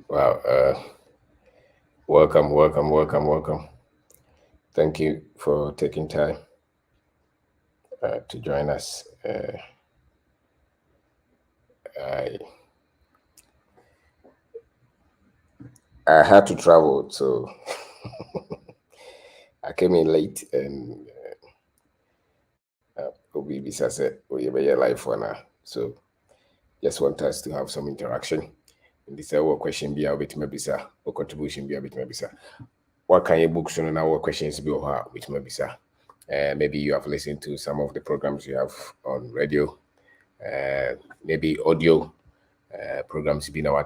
Wow. Welcome. Thank you for taking time to join us. I I had to travel, so I came in late, and Obi Bisa said, "Oh, you be your life for now." So just want us to have some interaction. And this what question be a bit bisa, or contribution be a bit bisa. What kind of books and our questions be or which bisa? Maybe you have listened to some of the programs you have on radio, maybe audio programs be now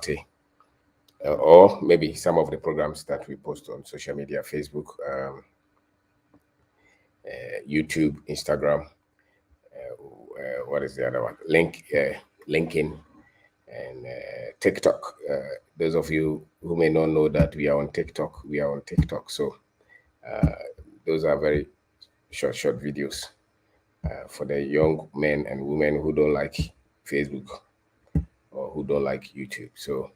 or maybe some of the programs that we post on social media, Facebook, YouTube, Instagram. What is the other one? LinkedIn, and TikTok. Those of you who may not know that we are on TikTok, we are on TikTok. So those are very short videos for the young men and women who don't like Facebook or who don't like YouTube. So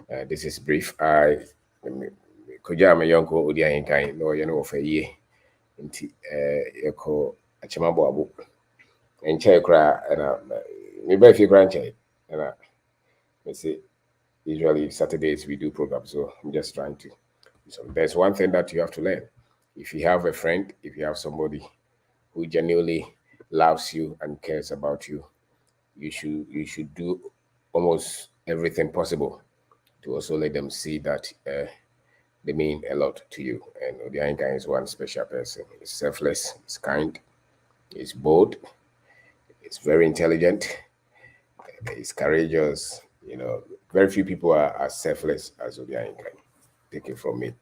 this is brief. Koja me yonko odi ayin kan no ye no fa yie nti yeko achemabo abo enche kra na me ba fi kra nche na me say usually Saturdays we do programs, so I'm just trying to. So there's one thing that you have to learn. If you have a friend, if you have somebody who genuinely loves you and cares about you, you should do almost everything possible to also let them see that they mean a lot to you. And Odianka is one special person. He's selfless, he's kind, he's bold, he's very intelligent, he's courageous. Very few people are as selfless as Odianka. Take it from me.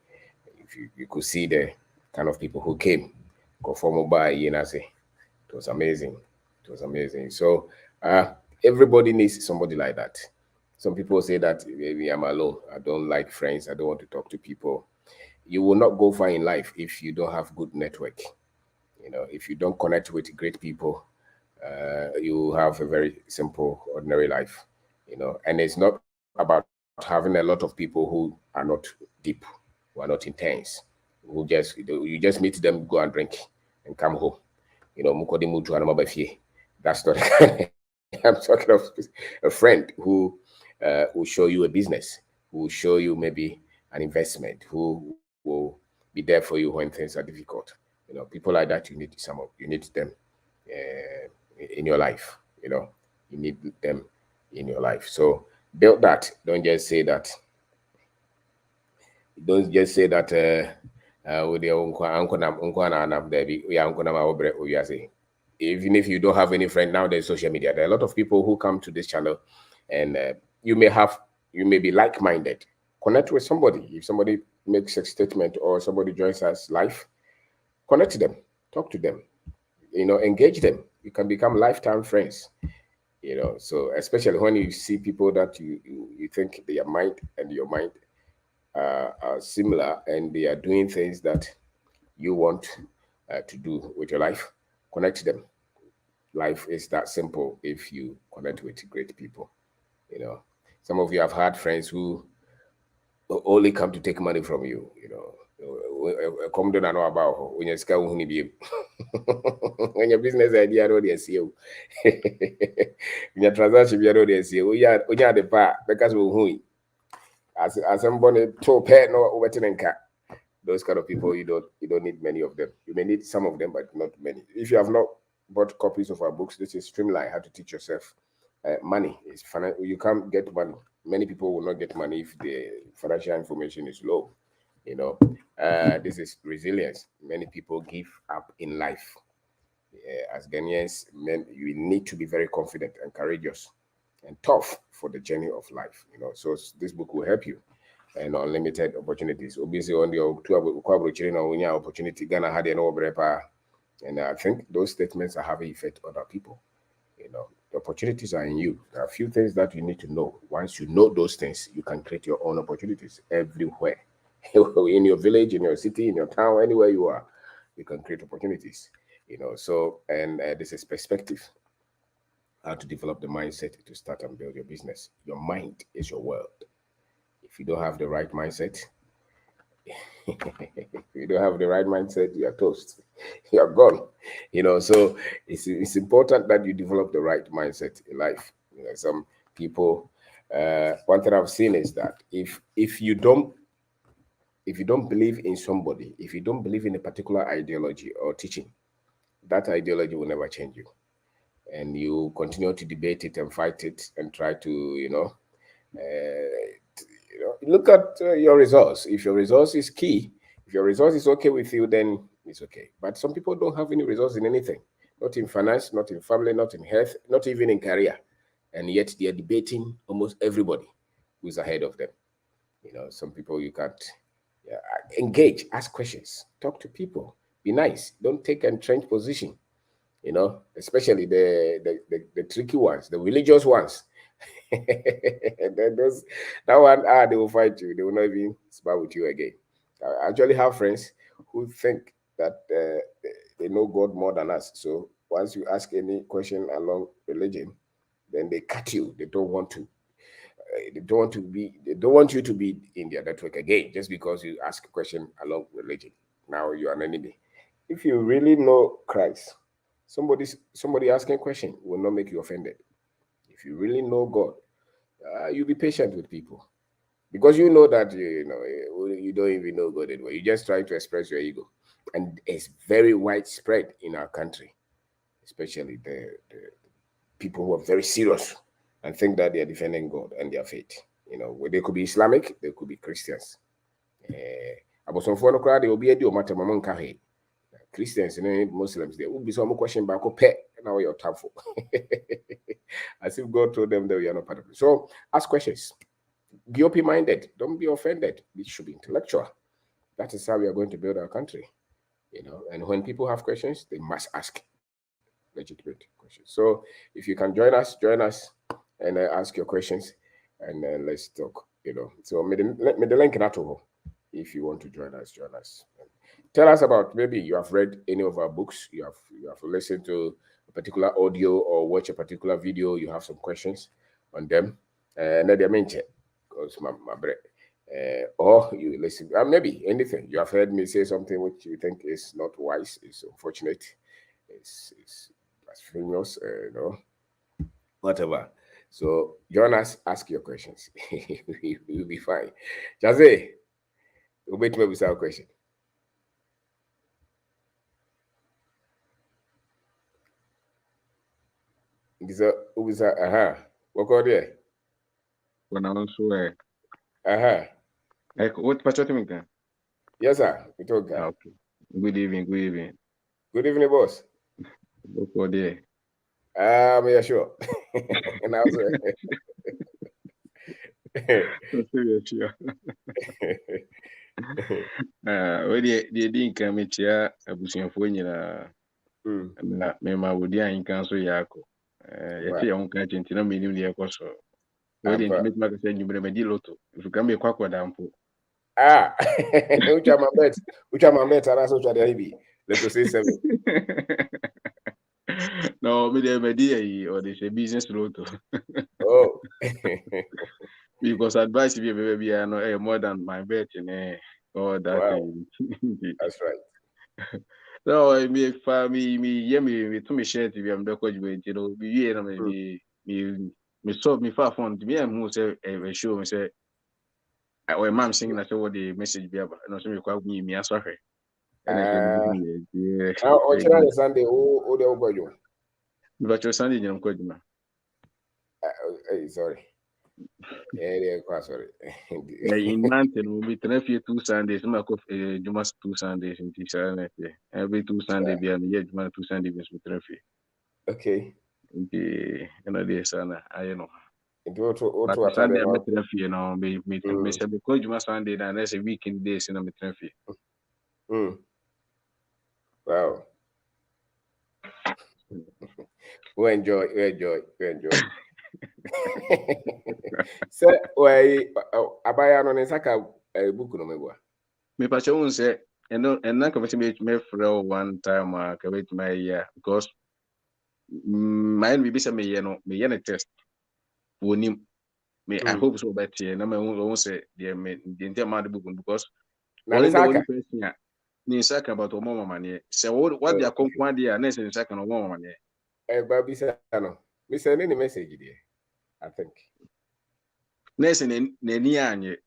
If you could see the kind of people who came, go for mobile, say, it was amazing. It was amazing. So everybody needs somebody like that. Some people say that maybe I'm alone. I don't like friends. I don't want to talk to people. You will not go far in life if you don't have good network. If you don't connect with great people, you have a very simple, ordinary life. And it's not about having a lot of people who are not deep, who are not intense, who you just meet them, go and drink, and come home. Mukodi mutu anamabafie. That's not. I'm talking of a friend who will show you a business, who will show you maybe an investment, who will be there for you when things are difficult. People like that, you need them in your life. You need them in your life. So build that. Don't just say that with your uncle and baby, we are uncle we are saying. Even if you don't have any friend now, there's social media. There are a lot of people who come to this channel, and you may be like-minded. Connect with somebody. If somebody makes a statement or somebody joins us live, connect to them, talk to them, engage them. You can become lifetime friends. So especially when you see people that you think their mind and your mind are similar, and they are doing things that you want to do with your life, connect to them. Life is that simple if you connect with great people. You know, some of you have had friends who only come to take money from you. Come down and know about when you're when your business idea already see you. When your transaction be already see you. We are the part because we as somebody to pay no overturning car. Those kind of people you don't need many of them. You may need some of them, but not many. If you have not bought copies of our books, this is Streamline How to Teach Yourself. Money is you can't get money. Many people will not get money if the financial information is low. This is resilience. Many people give up in life. As Ghanaians, men, you need to be very confident and courageous and tough for the journey of life. So this book will help you. And unlimited opportunities. Obviously, on the two opportunity, Ghana had an overbrepa. And I think those statements are having effect on other people. The opportunities are in you. There are a few things that you need to know. Once you know those things, you can create your own opportunities everywhere. In your village, in your city, in your town, anywhere you are, you can create opportunities. So, and this is perspective, how to develop the mindset to start and build your business. Your mind is your world. If you don't have the right mindset, if you don't have the right mindset, you are toast. You are gone. So it's important that you develop the right mindset in life. Some people, one thing I've seen is that if you don't believe in somebody, if you don't believe in a particular ideology or teaching, that ideology will never change you, and you continue to debate it and fight it and try to look at your resource. If your resource is key, if your resource is okay with you, then it's okay. But some people don't have any resource in anything, not in finance, not in family, not in health, not even in career, and yet they are debating almost everybody who's ahead of them. Some people you can't. Yeah, engage, ask questions, talk to people, be nice, don't take entrenched position. Especially the tricky ones, the religious ones. Then that one, they will fight you. They will not even spar with you again. I actually have friends who think that they know God more than us. So once you ask any question along religion, then they cut you. They don't want to. They don't want you to be in their network again just because you ask a question along religion. Now you are an enemy. If you really know Christ, somebody asking a question will not make you offended. If you really know God, you be patient with people because you know that you don't even know God anyway. You just trying to express your ego, and it's very widespread in our country, especially the people who are very serious and think that they are defending God and their faith. They could be Islamic, they could be Christians. Abosomfoɔ no koraa de obi adi ɔmo atam ɔmo nka hwee. Christians and Muslims, they will be some question back up now you're tough. As if God told them that we are not part of it. So ask questions. Be open-minded. Don't be offended. It should be intellectual. That is how we are going to build our country. And when people have questions, they must ask legitimate questions. So if you can join us and ask your questions, and let's talk. So me the link in that if you want to join us, join us. Tell us about, maybe you have read any of our books, you have listened to a particular audio or watch a particular video, you have some questions on them. And then they mention because my bread. Or you listen, maybe anything. You have heard me say something which you think is not wise, is unfortunate, it's blasphemous, whatever. So join us, ask your questions. We'll be fine. Jose, we'll wait maybe some question. Ubisa, what called there? When I also what you think? Yes, sir. We talk. Okay. Good evening. Good evening, boss. What there? Yeah, sure. And also, Sure. The didn't come at ya, abusuafoɔ nyinaa na mema wodi anka nso yɛ akɔ yɛte yɛ ho ka kyɛ nti na menim deɛ ɛkɔ so wodi nti metuma ka sɛ nwummerɛ madi loto mfika mekɔ akɔda mpo ucha mambet araso ucha diaribi leto say 7 no me dey medi or they say business loto oh because advice be no more than my bet all that wow. thing. That's right. So me to me share to be am doko jwe you know be na me so me far phone me am who say show me say when mom singing I say what the message be about no so me kwa me aso hwe and I say now on Sunday o de go you but your Sunday nyam kwa juma sorry sorry in mountain we be 2 Sundays ma ko juma 2 Sundays in Tisha every 2 Sunday be am juma 2 Sunday be traffic. Okay. Okay, the sana I know. But Sunday I'm at traffic me say because juma Sunday na next weekend days na me traffic. Wow. We enjoy. So why abaya no nsaka book no mebua. Me pa che say and na come me friend one time ka wait my year because mine be say me no test wonim me I hope so better na me won say the me the entire mad book because Na only the only nisaka. person ni saka about omo mama ne say what their konkwa dia na say saka no omo mama ne Baby say no. Me send any message there. I think. na say na ni anye.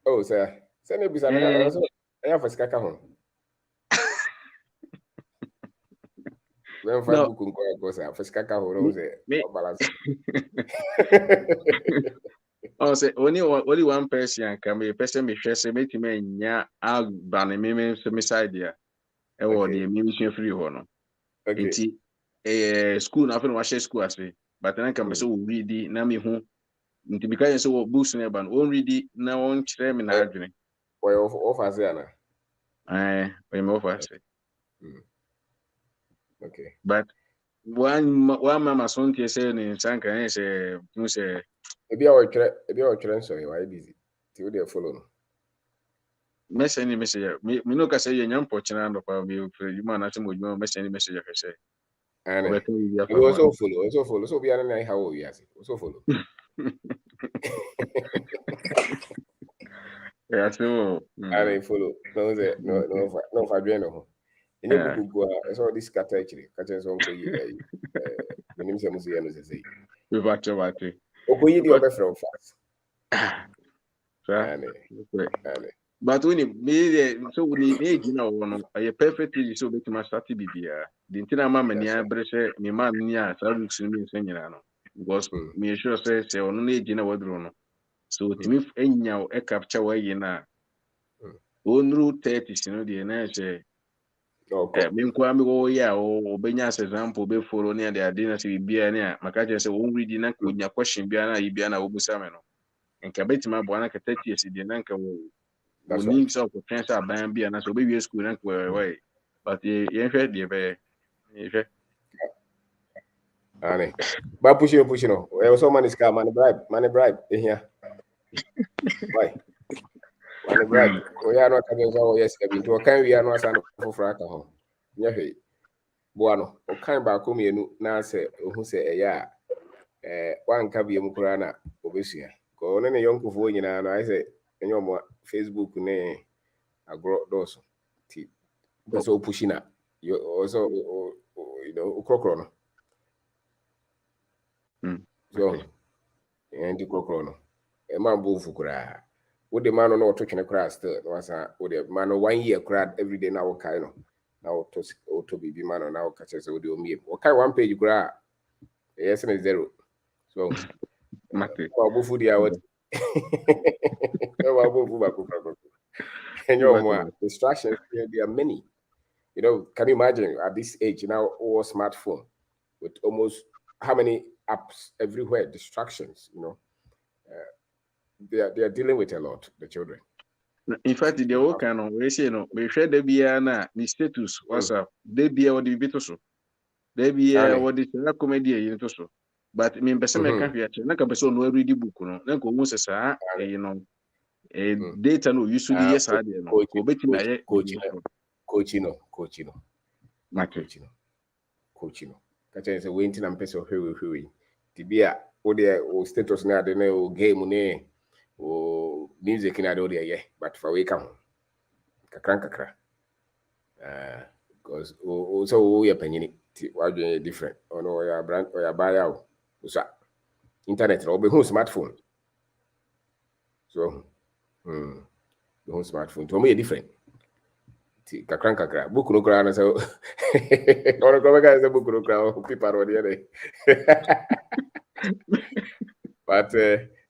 Oh, sir. Send me bisa na also. I for skaka ho. When five No, book go say for skaka ho no say balance. oh say only one person can be person me hwe say make me nya agba ne me so me side dia e wo Okay. de me mission free ho no. Okay. Enti school na after no share school ase but then can be so read na me hu nti because so books na ban on read na on kire me na adwene. Why off as na? We me offer say. Okay. But one mama son tie say ni sanka en say mu say Ebi a twerɛ so why busy. Ti wo dey follow no. message ni message me no ka say yenya mpochina ndo pa me you man na mo juma message ni message ka say. Ane. Obeto you You also follow. So be na how we ase. Also follow. Yeah, so Ane follow. No for dwen no. Enye buku go a so this scatter actually. Ka chen so nko yi menim se musu ye no say. we back. Okoyi di obefrɛ fast. Ane. But when me so when me gina wono a perfect so be ma start bibia the ntina ma mani abrese me ma ni a sa books ni nse nyina no because me sure say ono na gina wadro no so timi enya e capture wa yi na onru 30 no de na say me nkwa me wo ya o benya as example be follow ne de ade na se bibia ne a maka je say won read na ko nya question bia na yi bia na wo busa me no nka betima bo na ka 30 years de na nka wo need so for chance aban bia na so be we school na ko we but ye hwe de be ye hwe ane ba push no e so man is car man bribe here why man bribe o ya no ka be so yes ka bi to kan wi ya no asa no for aka ho nya hwe bo ano o kan ba ko mienu na se ohu se e ya wan ka bi mu kura na obesua ko ne yonko fo nyina no ai se enyo mo Facebook ne agro doso ti so push na you also you know krokro no so and the krokro no e man bo fu kura wo de man no to twene kura still no asa wo de man 1 year kura every day na wo kai no na wo to bibi man na wo ka che se wo de omie wo kai one page kura yes na 0 so mate wa bo fu dia what wa bo fu ba ko and your more distractions there are many. You know, can you imagine at this age now, all smartphone with almost how many apps everywhere, distractions, you know, they are dealing with a lot, the children. In fact the work no we say no we hwe da bia na ni status WhatsApp da bia wo de bito so da bia wo de na comedy yi to so but me pese me ka hwe ache na ka pese no read book no na ko mu se sa you know data no usually yes I dey no ko beti na ye coachino ka chen se we ntina mpese hwe tibia wo de o status na de na o game ne o music na de ye but for we come kakra because so we panyini wa different ono ya brand or ya buy out so internet no be smartphone so the whole smartphone to me different kakra book no kra na so ono ko ga se book no kra people ro there but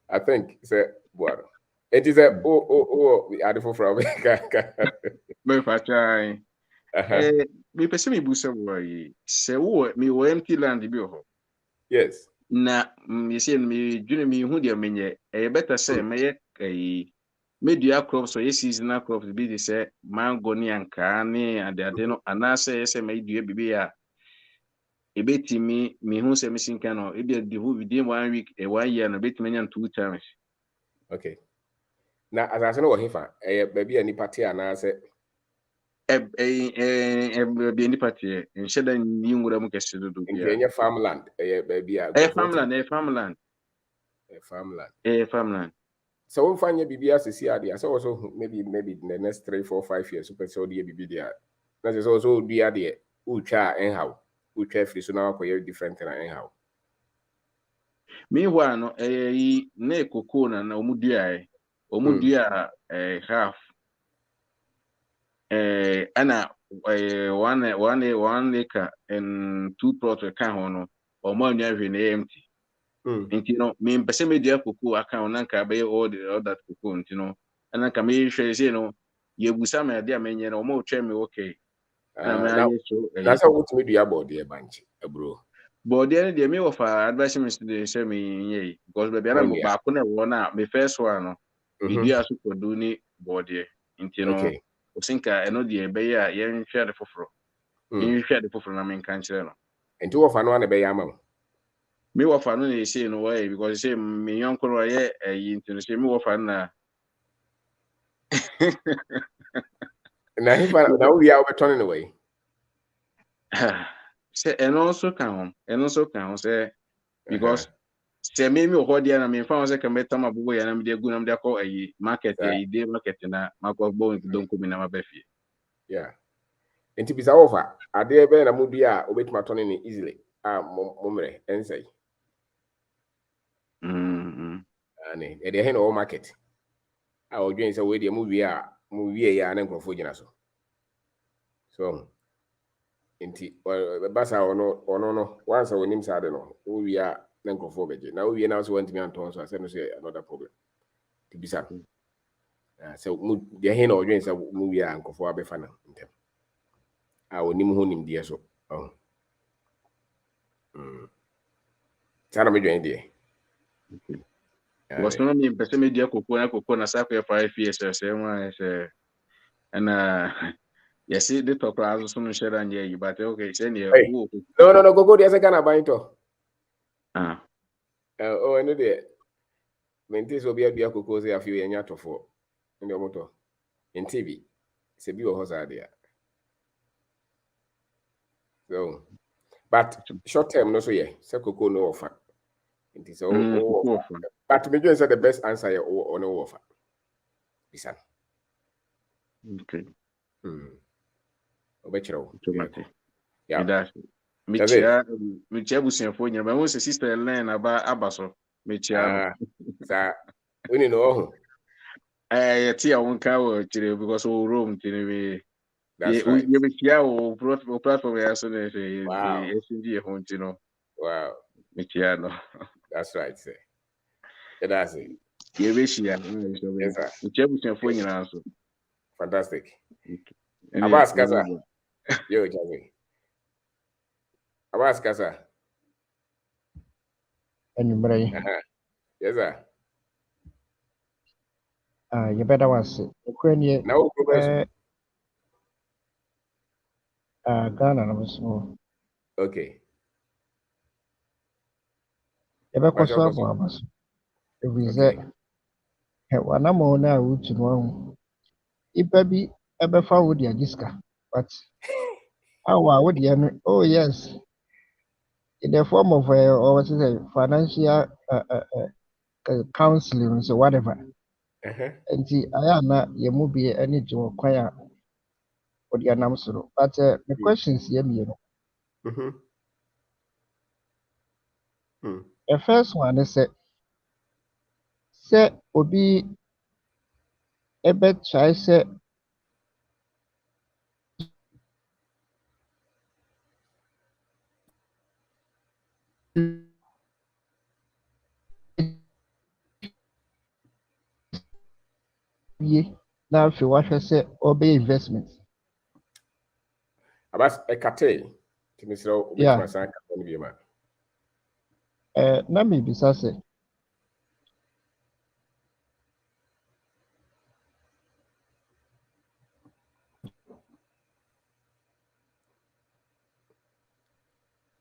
I think say bueno it is a we are for from me fa chai me pese me busa boy se wo me wo empty land bi ho yes na me say me dwene me hu de menye e better say me ye kai media crops or seasonal crops be the say mango ni anka ni ade no anase say me dua bibi a ebetimi me hu say me sinka no e be the within 1 week 1 year no betimi nya 2 times okay na asase no wo hefa ba bia ni party anase be ni party ensheda ni ngura mu kese do bia farmland ba bia farmland farmland. Farmland. So we find your BBS is here. So also maybe in the next 3, 4, 5 years, super so the BB there. That is also the idea. Ucha anyhow. Ucha free so now quite different than anyhow. Meanwhile, no, ne cocoa na omudua half, ana one acre and 2 plot ka ho no, or more nya hwe na empty. Nti no, me mpese media cocoa aka ho na nka be all that cocoa nti no, ana nka me hwe say no, ye busa me ade amenye no, mo twa me okay. Ana me Now, anye so. that's how what me do about the bunch, bro. But then the me of advice me say me because baby na mo ba ko na wo na me first one no me di aso kodu ni body nti no o sinka eno de be ya ye nhwe de foforo ye nhwe de foforo na me kan kire no nti wo fa no na be ya ma me wo fa no na say no why because say me yon ko ye nti no say me wo fa na na he fa na we are turning away. Say eno so kan ho say because say me ho dia na me fa say kan beta ma bugo ya na me de gu na me de ko market ye market na mako bo don ko mi na ma ba fie. Yeah. Nti bisa wo fa ade be na mu bia obetima turning ni easily. Momre ensay. Ani e de he no market. Odwen say we de mu wie ya na nkrofo gina so. So nti basa ono no once onim sade no wo wia na nkrofo beje na wo wie na so want me anton so ase no say another problem. Ti bisa. So mu de he no odwen say mu wie nkrofo abefa na ntem. Onim ho nim de so. Sana me dwen de. Was no me pese media cocoa na sa ko 5 years say one say na yes the talk class so no share and yeah but okay say no go there say kana ban to eno de menti so bia cocoa say afi enya tofo ndi omoto enti bi se bi wo hoza dia so but short term no so yeah say cocoa no offer enti so but me say the best answer ya o no offer bisan okay obechero yeah that Michia busiafo nya ba wo se sister Ellen abaso Michia sa we no ho ti a won ka wo chire because o room tini we that's right you Michia o platform ya so na wow SNG ho ntino wow Michia no that's right say that's it ye be shia yes sir Michia busiafo nya so fantastic Abbas Kasa yo Javi Abbas Kasa Anyway, yes sir you better was when you now progress Ghana was okay you better was was if we say one amount now to know if baby ever found your disca but how would you oh yes in the form of or what is it financial counseling so whatever and see I am not your movie any to acquire what your name so but the questions you know the first one is say obi ebe try say ye na afi wahwɛ sɛ ɔbɛyɛ investment Abbas ekate timisira obetuma san ka no bi ma na mebisa sɛ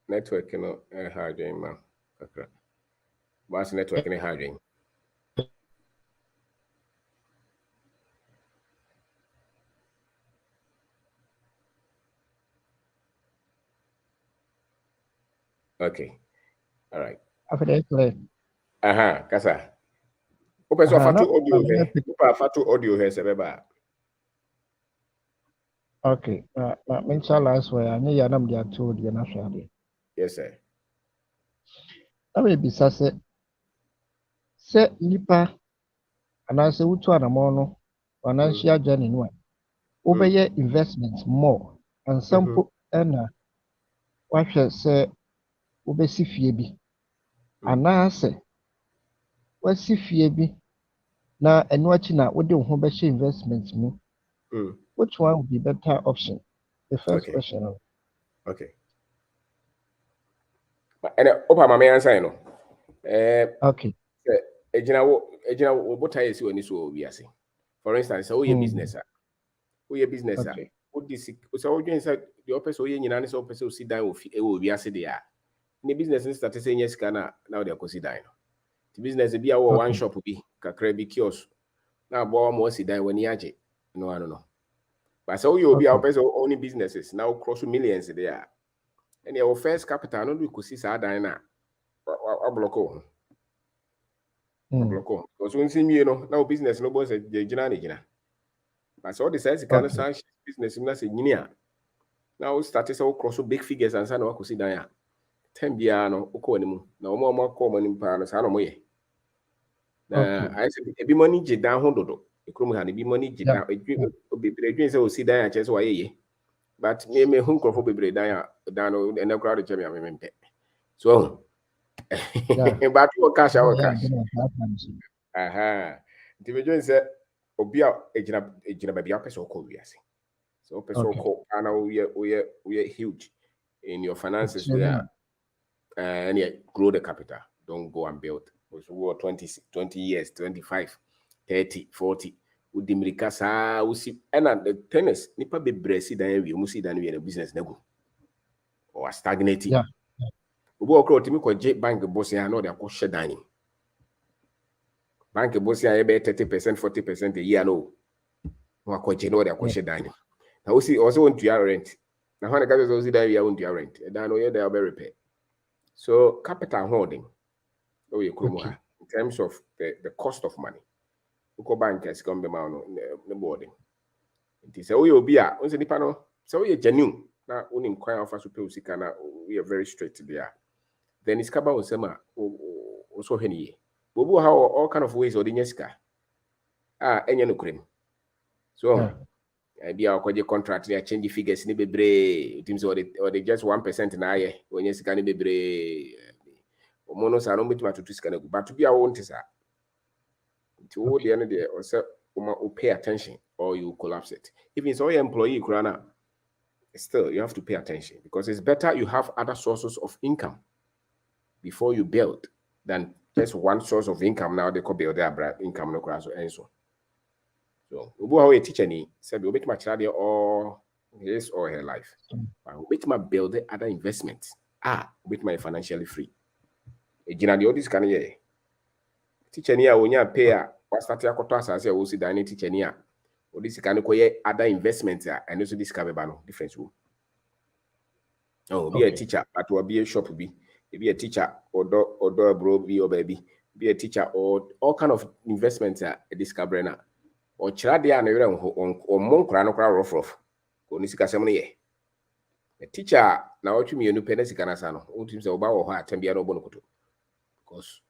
network no ha adwen ma kakra Abbas network no ha adwen okay all right after that clear Kasa. Open so fatu audio here. Open fatu audio here sebeba. Okay. Mental last way. I need yanam dia told you naturally. Yes, sir. I may be say nipa and I say utu anamono financial journey no. Obeye investment more and sample ena wahwe say obesi fie bi anaasɛ wasi fie bi na ɛno akyi na wode wo ho bɛhyɛ investment mu. Which one would be better option? The first question. Okay. And opa mama answer no. Okay. Ejina wo bota yesi woni so wiase. For instance, so your business Okay. So odwen say the opese oye nyina ne so opese o si dan ofi e wo wiase de a. Ni business ni start say nyɛ sika na de akosi dan no. The business bi a wo one shop bi kakra bi kiosk na abo mo si dan wani age no. But so you be a opese only businesses now cross millions there. And your first capital no do kosi sa dan na wa blocko. Blocko. Because when see me no now business no boss gina. But so the size kind of business na say nyini now start say cross big figures and say na wa kosi dan ya. 10 bia no ukọ animu na omo akọ mo nimpa no sa no moye na I say ebi money je dan ho dodo ekrom ha ne bi money je dan bebre dwen say o si dan a che so wa yeye but me hu nkrofo bebre dan no na crowd che me amempe so but o cash nti me dwen say obi a ejina ba bia pese okọ wiase so pese okọ ana we huge in your finances there. And yeah, grow the capital. Don't go and build. So 20 years, 25, 30, 40. Udimirika sa usi. And the tennis, nipa be bresi dan we musi dan we business nego. Or stagnating. Yeah. Ubo okro timi ko je bank boss ya no de akọ dan. Bank boss ya be 30%, 40% a year no. No akọ je no de akọ dan. Na usi also want to rent. Na when the guys usi dan we want to rent. Dan no ye dey be repair. So capital holding, in terms of the cost of money, uko bankers come be man no boarding. It is we obi a unse nipa no so we genuine na unim kwan ofa so pe usika na we are very straight there. Then it's kaba osema also heniye. Bobu how all kind of ways or the nyesika. Enye no krem. So be our contract they change figures ni bebre teams or they just 1% na aye onye sika ni bebre omono sa no metima to sika na go but to be a won't sa to all the end there or say pay attention or you collapse it. Even so your employee kurana still you have to pay attention because it's better you have other sources of income before you build than just one source of income. Now they could build their income no class and so. So, we have a teacher ni said we make my child all his or her life. But we make my build other investments. With my financially free. A general this can ye. Teacher ni when you pay what start your quarter as you see dining teacher ni or this can other investments and also discover no difference. Oh, be a teacher, but will be a shop be a teacher or bro be or baby, be a teacher or all kind of investments a discover now. Or chade a na were on monkra no kra rough ko ni sika sem no ye the teacher na otwe mienu pe na sika na sa no otim se oba wo ho atam bia no bo no koto because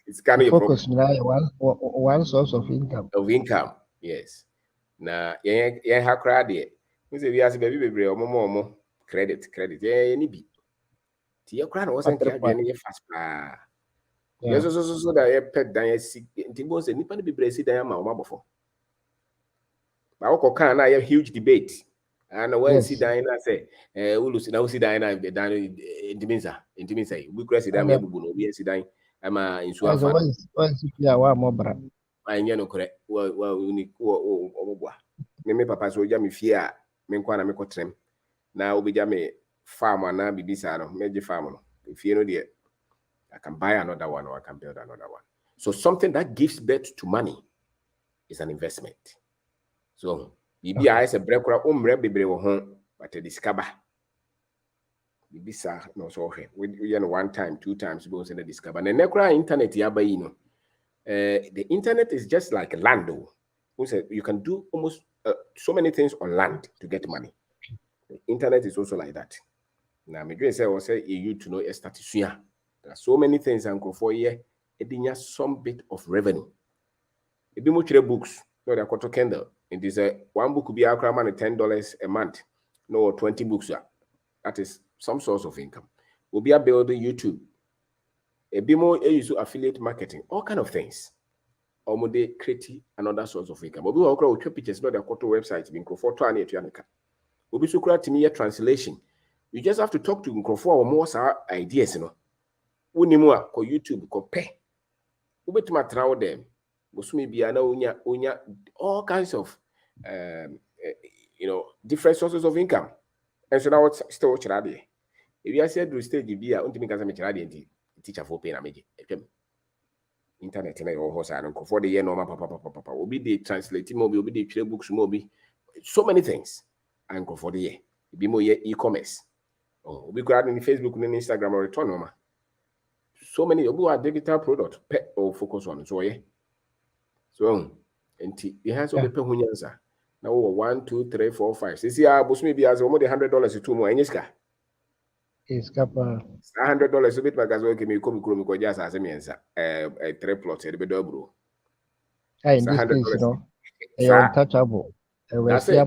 it's kind of your focus one source of income. Yes na ye ha kra de we say we as baby bebre omo credit ye ni bi ti ye kra na wo san ki adwene ye fast pa. Yes, so that you pet dan si ntimbo se nipa ne bebre si dan ma o mabofo. Ba wo kan na ye huge debate. And when si dan na say ulu si na si dan na dan intimi say we cross dan me bubu no we si dan ama insu afa. When si ya wa mobra. Anya no kore wa uni obogwa. Me papa so ja me fie a me nkwa na me kotrem. Na obija me farm na bibisa no meje farm no. Fie no de I can buy another one or I can build another one. So something that gives birth to money is an investment. So, BBI is a break or bebre wo home, but a discover. Bisa no so okay. We one time, two times, we also discover. And the internet yaba the internet is just like land though. You can do almost so many things on land to get money. The internet is also like that. Now, me say or say you to know a statistician. There are so many things and go for here. It some bit of revenue. If you much books, no, they're called Kindle. It is a one book could be $10 a month, no 20 books. That is some source of income. We'll be building YouTube. A bit more use affiliate marketing, all kind of things. Or they create another source of income. But we will create pictures, not the quarter website, being for 2 to Yanaka. We'll be so create to me a translation. You just have to talk to Nkrofo or more ideas, you know. Unimua ko YouTube ko pay. Ubetuma travel them. Bosumi biana unya all kinds of different sources of income. And so now what's still chiradi. If you said to stage be a untimi kasa me chiradi and teacher for pay na meji. Internet na your horse and for the year no papa. Will be the translating mobile, will be the books mobile. So many things. And go for the year. Be more e-commerce. Oh, we could add in Facebook and Instagram or return. So many of our digital products pet or focus on. So yeah. So and it has all the penhunyansa. Now 1, 2, 3, 4, 5. This year bus maybe as almost $100 to more Enyiska. Is capa $100 a bit because we can come because just as a means a 3 plots a bit double. in this case, you know, you're untouchable. That's it.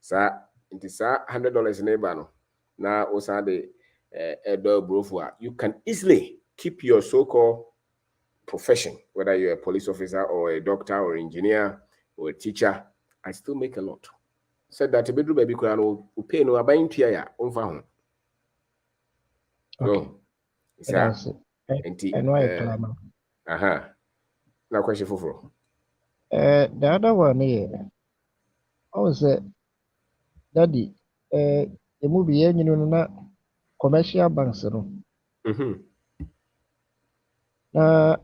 Sir, it is $100 neighbor no. Now also the you can easily keep your so-called profession, whether you're a police officer or a doctor or engineer or a teacher, and still make a lot. Said that a bedroom baby could pay no buying tia on phone. So, and why climber? Now question for the other one here. I was daddy, the movie, you know, commercial banks, you know.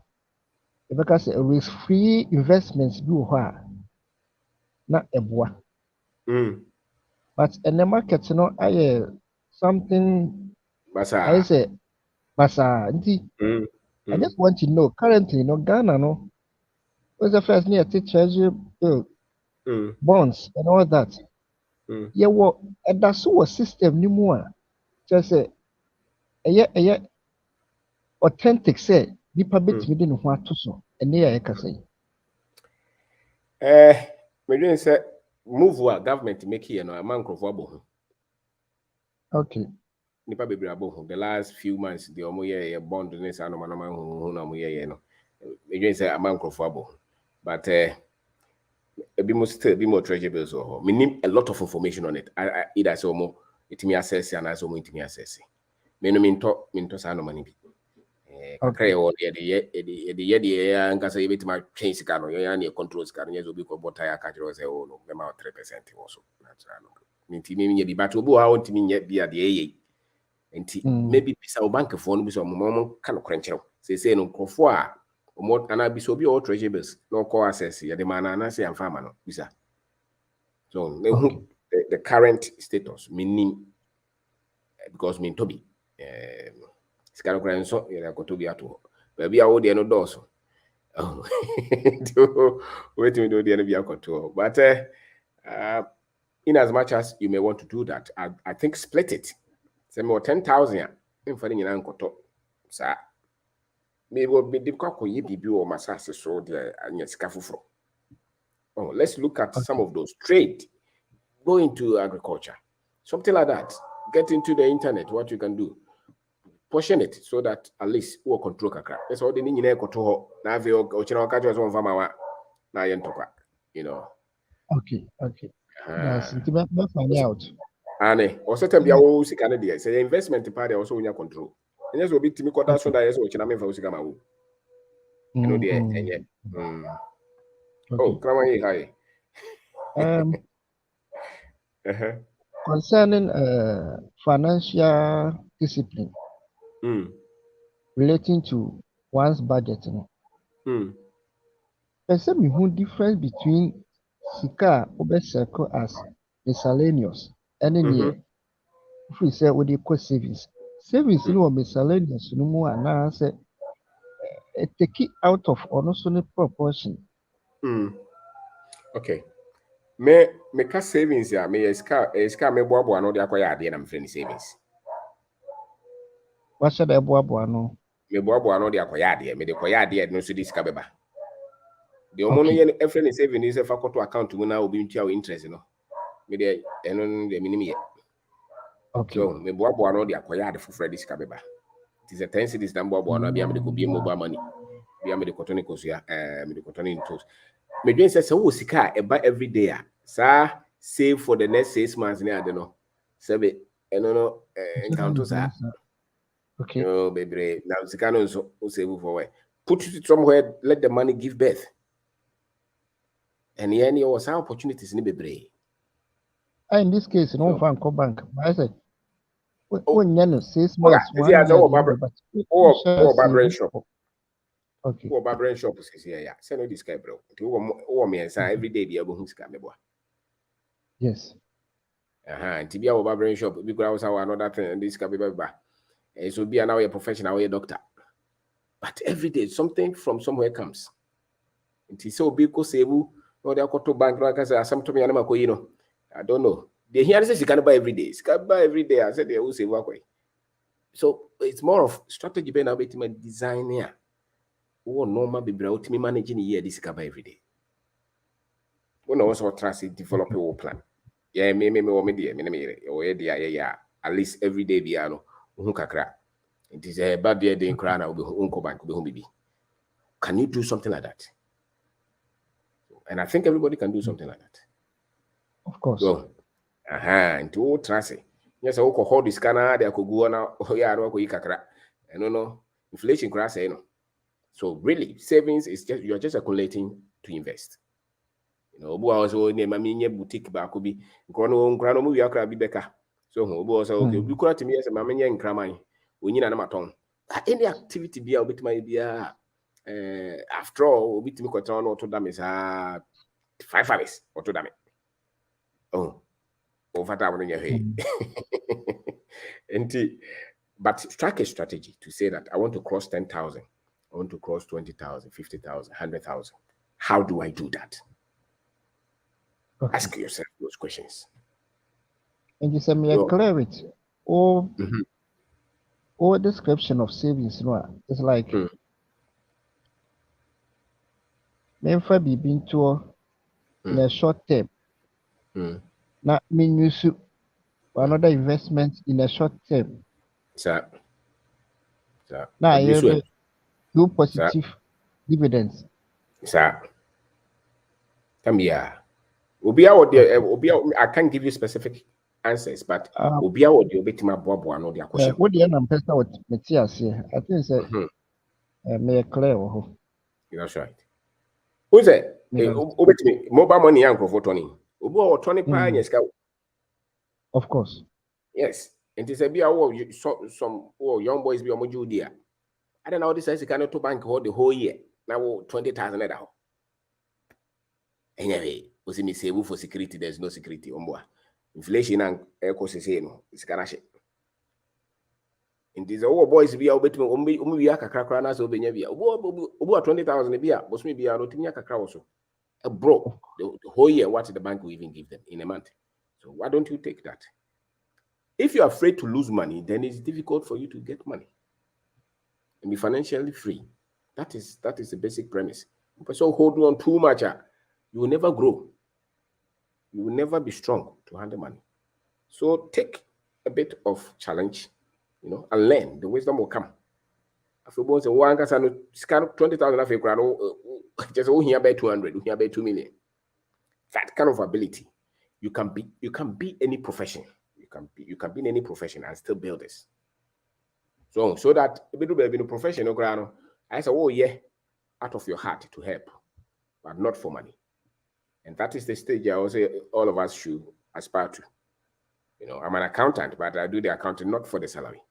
Because risk-free investments do not a bois. But in the market, you know, I something I say, Basa. I just want to know currently, you know, Ghana, no, was the first near to treasury bill, bonds, and all that. Yeah, well, and that's what system no more. Just say, a authentic say, nipa bit within what to so, and near I can say. Maybe say move what government make here no a man crofabo. Okay. Nipa bebre abo the last few months the omo ye bond ne sa no manama hu na omo ye no. Maybe say a man crofabo. But a bit more treasure bills or me need a lot of information on it. I either so more it me access and as it me access. Me no minto sa no money bi. Kakra o the nkasa ye betima twen sika no ye na control sika no ye zo bi ko bota ya ka kire say o no be ma 3% also natural no minti me nye bi but obi wa wonti me nye bi ade ye nti maybe bisa o bank phone bi so mo ka no krenkyerw say no krofo a mo ana bi so bi o treasure bills no call access ye de mana na say amfa ma no bisa so the current status meaning because me to be Sikano Cranso, Yakotobiato. Maybe I would no dorsal. Wait to do the NBA control. But in as much as you may want to do that, I think split it. Say more 10,000 in finding an uncle. Sir, maybe will be difficult for you or Masasa so there and yet scaffle. Oh, let's look at some of those trade. Go into agriculture, something like that. Get into the internet, what you can do. Portion it so that at least we control kakra. That's all the thing you koto na ave o china okacho so mfama wa na yentokwa, you know. Okay. Yes, it be find out. Ane, o certain bia wo sika na dey. Say investment part also unya control. And yes obi timi koda so that yes o china me fa sika ma wo. You know there enye. Oh, come on here, hi. Concerning financial discipline relating to one's budgeting. There's a difference between sika obe circle as miscellaneous and in here if we say what you call savings. Savings you know miscellaneous no more and say take it out of almost any proportion. Okay. Me ka savings ya me eska me boaboa no de akoya ade na me friend savings. What should I no? Me boaboa no de akoya ade me de koya ade no so disika beba. The omo no Okay. ye e friend savings is fa koto account mu na obi ntua interest no. Me de eno no de minimum ye. Okay. So me boaboa no de akoya ade for disika beba. It is a 10 cities na boaboa no bia me de ko bi mobile money. Bia me de kotoni ko so ya me de kotoni into. Me dwen say wo sika e ba every day a sa save for the next 6 months na ade no. Sebe eno no encounter sa. Okay. Oh, baby, now sika no so save for where. Put it somewhere, let the money give birth. And here was our opportunities in baby. In this case, no So, fan co bank. I said, oh, when you 6 okay, months, see, 1 as year, our but barbering shop. Okay. Oh, barbering shop is here, yeah. Send you this guy, bro. Oh, me and say every day be able to scam me, boy. Yes. And to be our barbering shop, because our another thing, and this can be back. And so be now a professional, a doctor. But every day, something from somewhere comes. It is so big, because no, they are to bank, like I said, some to me, I don't know. They hear says you can buy every day. You can buy every day. I said they will save away. So it's more of strategy being able to design here. Who normal be able to managing the year this can buy every day. When I was trying to develop a plan. Yeah, me, yeah. At least every day be ano. It is a bad day in crown. I will be uncle bank. Can you do something like that? And I think everybody can do something like that. Of course. So, into all trust. Yes, I will hold this scanner, they could go on. Oh, yeah, I don't know. I don't know. Inflation crash, you know. So, really, savings is just you're just accumulating to invest. You know, Obu also name a mini boutique back could be Grano movie, I could be better. So, Obu also okay, we could to me as a mamma and cramine. We need an amaton. Any activity be a bit my be after all, bit me cotton or to damage 5 hours or to damage. Oh. Over that one in your head. But strike a strategy to say that I want to cross 10,000, I want to cross 20,000, 50,000, 100,000. How do I do that? Okay. Ask yourself those questions. And you said me clear it. Or description of savings, it's like never be been to in a short term. Not mean you should another investment in a short term. Now you do positive dividends. Come here. I can't give you specific answers, but Obia would you bet my bob one or the question. What the end person with Metias here? I think say may clear. That's right. Who's it? Mobile money uncle for Tony. Ubo or 20 pioneers. Of course. Yes. And it's a be some young boys be on Judia. I don't know this is kind of to bank hold the whole year. Now 20,000 at all. Anyway, was me say for security, there's no security on board. Inflation and ecosystem is ganache. And these old boys be out between Umiaka Crackana, so Benavia. Over 20,000 a beer, was maybe a Rotinia also. A bro, the whole year, what the bank will even give them in a month. So why don't you take that? If you're afraid to lose money, then it's difficult for you to get money and be financially free. That is the basic premise. So hold on too much, you will never grow. You will never be strong to handle money. So take a bit of challenge, and learn. The wisdom will come. If you want to one scan 20,000 of a just here by 200, here by 2 million. That kind of ability, you can be any profession. You can be in any profession and still build this. So that a bit of a professional ground, I say, oh yeah, out of your heart to help, but not for money. And that is the stage I would say all of us should aspire to. I'm an accountant, but I do the accounting not for the salary,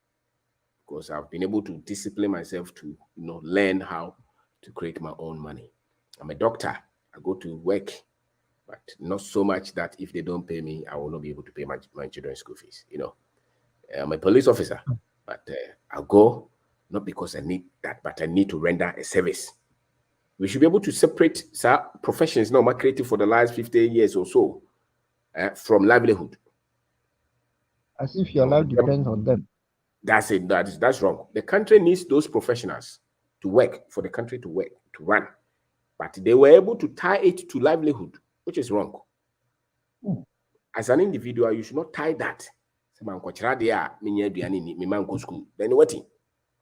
because I've been able to discipline myself to, learn how to create my own money. I'm a doctor. I go to work, but not so much that if they don't pay me, I will not be able to pay my children's school fees. I'm a police officer, but I'll go not because I need that, but I need to render a service. We should be able to separate professions now created for the last 50 years or so from livelihood. As if your life depends on them. That's it. That's wrong. The country needs those professionals to work, for the country to work, to run. But they were able to tie it to livelihood, which is wrong. As an individual, you should not tie that. Then what?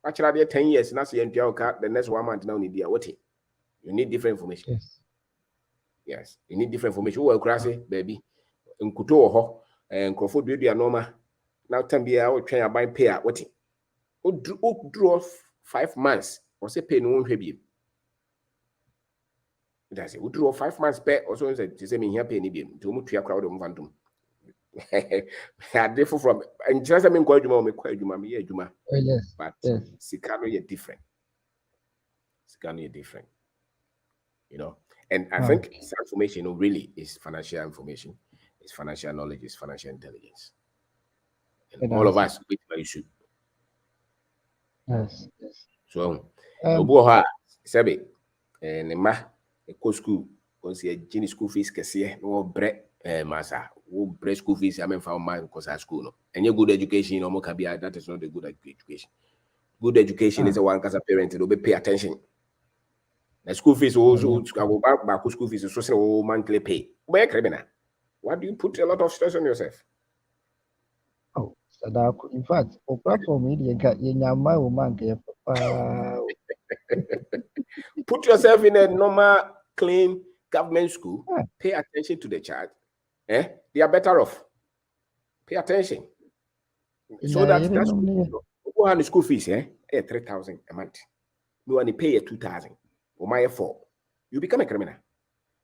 Actually, 10 years, the next 1 month now need what? You need different information. Yes, you need different information. Who will baby? In Kuto and Crawford do normal. Now, Tambia, I will try to buy pay what? Who drew 5 months or say pay no one baby. That's it. Who drew 5 months pay or so said to say me here pay any beam to move to a crowd of Vantum. Therefore, from and just I mean, quite Juma, yes, but yes. Sikano is different. Sikano is different. You know, and I think information really is financial information, it's financial knowledge, it's financial intelligence. And all of us, we should. Yes, yes. So, Obuha, Sabi, and a school, consider Jenny school fees, Cassia, no bread, Massa, who bread school fees, I mean, for my because I school. And your good education, no more can be that is not a good education. Good education is a one as a parent, to be pay attention. The school fees also go back school fees, so monthly pay. Where criminal? Why do you put a lot of stress on yourself? Oh, so in fact, on platform media, my woman, put yourself in a normal, clean government school. Pay attention to the child. They are better off. Pay attention. So that's who have the school fees, 3,000 a month. You want to pay 2,000 or my 4. You become a criminal.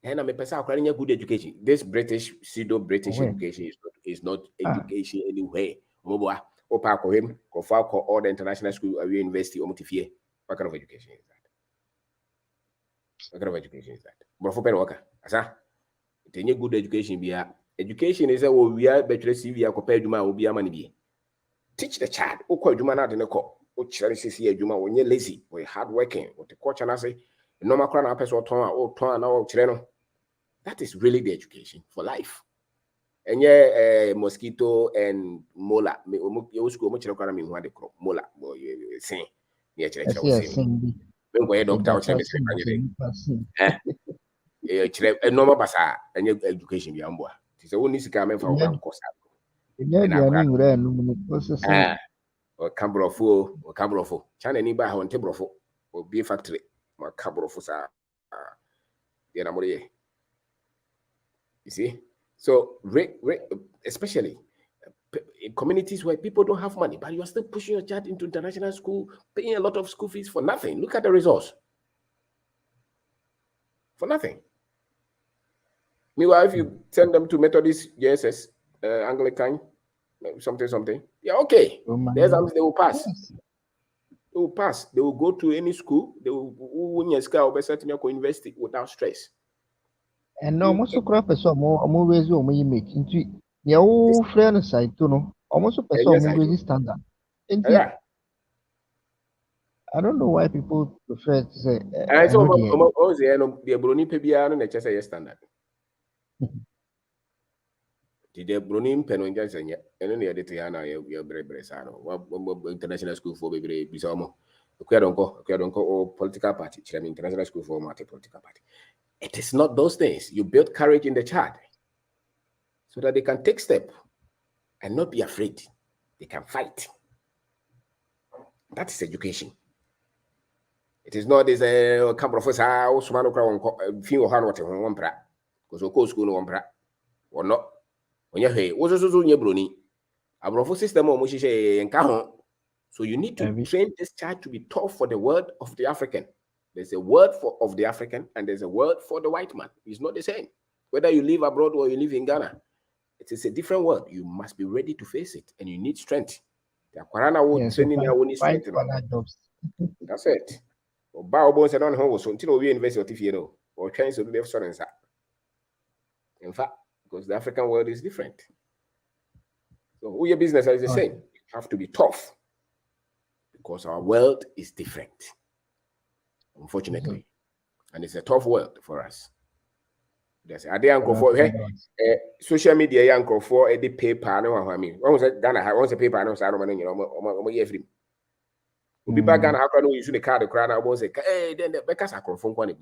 And I'm a person acquiring good education. This British pseudo-British education is not education anywhere. Moboa, Opa him, all the international school or university or motifie. What kind of education is that? What kind of education is that? But for worker, asa, it's good education. Education is a we are better CV compared to my Obia money. Teach the child. Oko Juma not in a call. O cherishes here Juma when you're lazy or hardworking. What the coach and I say, normal crown person or ton or chileno. That is really the education for life. And yeah, mosquito and mola. You school much require me one crop. Mola, boy, you saying. Yeah, when go doctor, a normal basa and your education be amboa. It's only to come for one course. Or Cambrofo, or Cambrofo. China any by on Tebrofo, or be factory, or Cambrofo. You see, so especially in communities where people don't have money, but you are still pushing your child into international school, paying a lot of school fees for nothing. Look at the results. For nothing. Meanwhile, if you send them to Methodist, JSS, Anglican, something, yeah, okay. The exams they will pass. They will pass. They will go to any school. They will win your school or certain university without stress. And no, almost so crap as some more ways you may make into the old friend side to know almost a person standard. Yeah. I don't know why people prefer to say. I saw the Bruni Pebiano and HSA standard. The Bruni Penonjas and any other Tiana, you're very Bresano, international school for baby Bisomo, Queronco, or political party, international school for multi political party. It is not those things. You build courage in the child so that they can take step and not be afraid. They can fight. That is education. It is not this come professor Osmano Crown few hundred one pra because of course school one pra or not. When you hey, what's also your brony? A brofo system or mushishe and kahon. So you need to train this child to be tough for the word of the African. There's a word of the African and there's a word for the white man. It's not the same. Whether you live abroad or you live in Ghana, it is a different word. You must be ready to face it and you need strength. The Aquarana will training will need strength. That's it. Bones and on home was until we invest your TFO or trying to do the sorry. In fact, because the African world is different. So all your business is the same. have to be tough because our world is different, unfortunately. And it's a tough world for us. There's a day uncle for social media, uncle for a paper. No, I mean, once a Ghana, once a paper, no, I don't know, every. Ubi back Ghana, how can you use the card, the crown? I won't say, hey, then the Beckers are confirmed.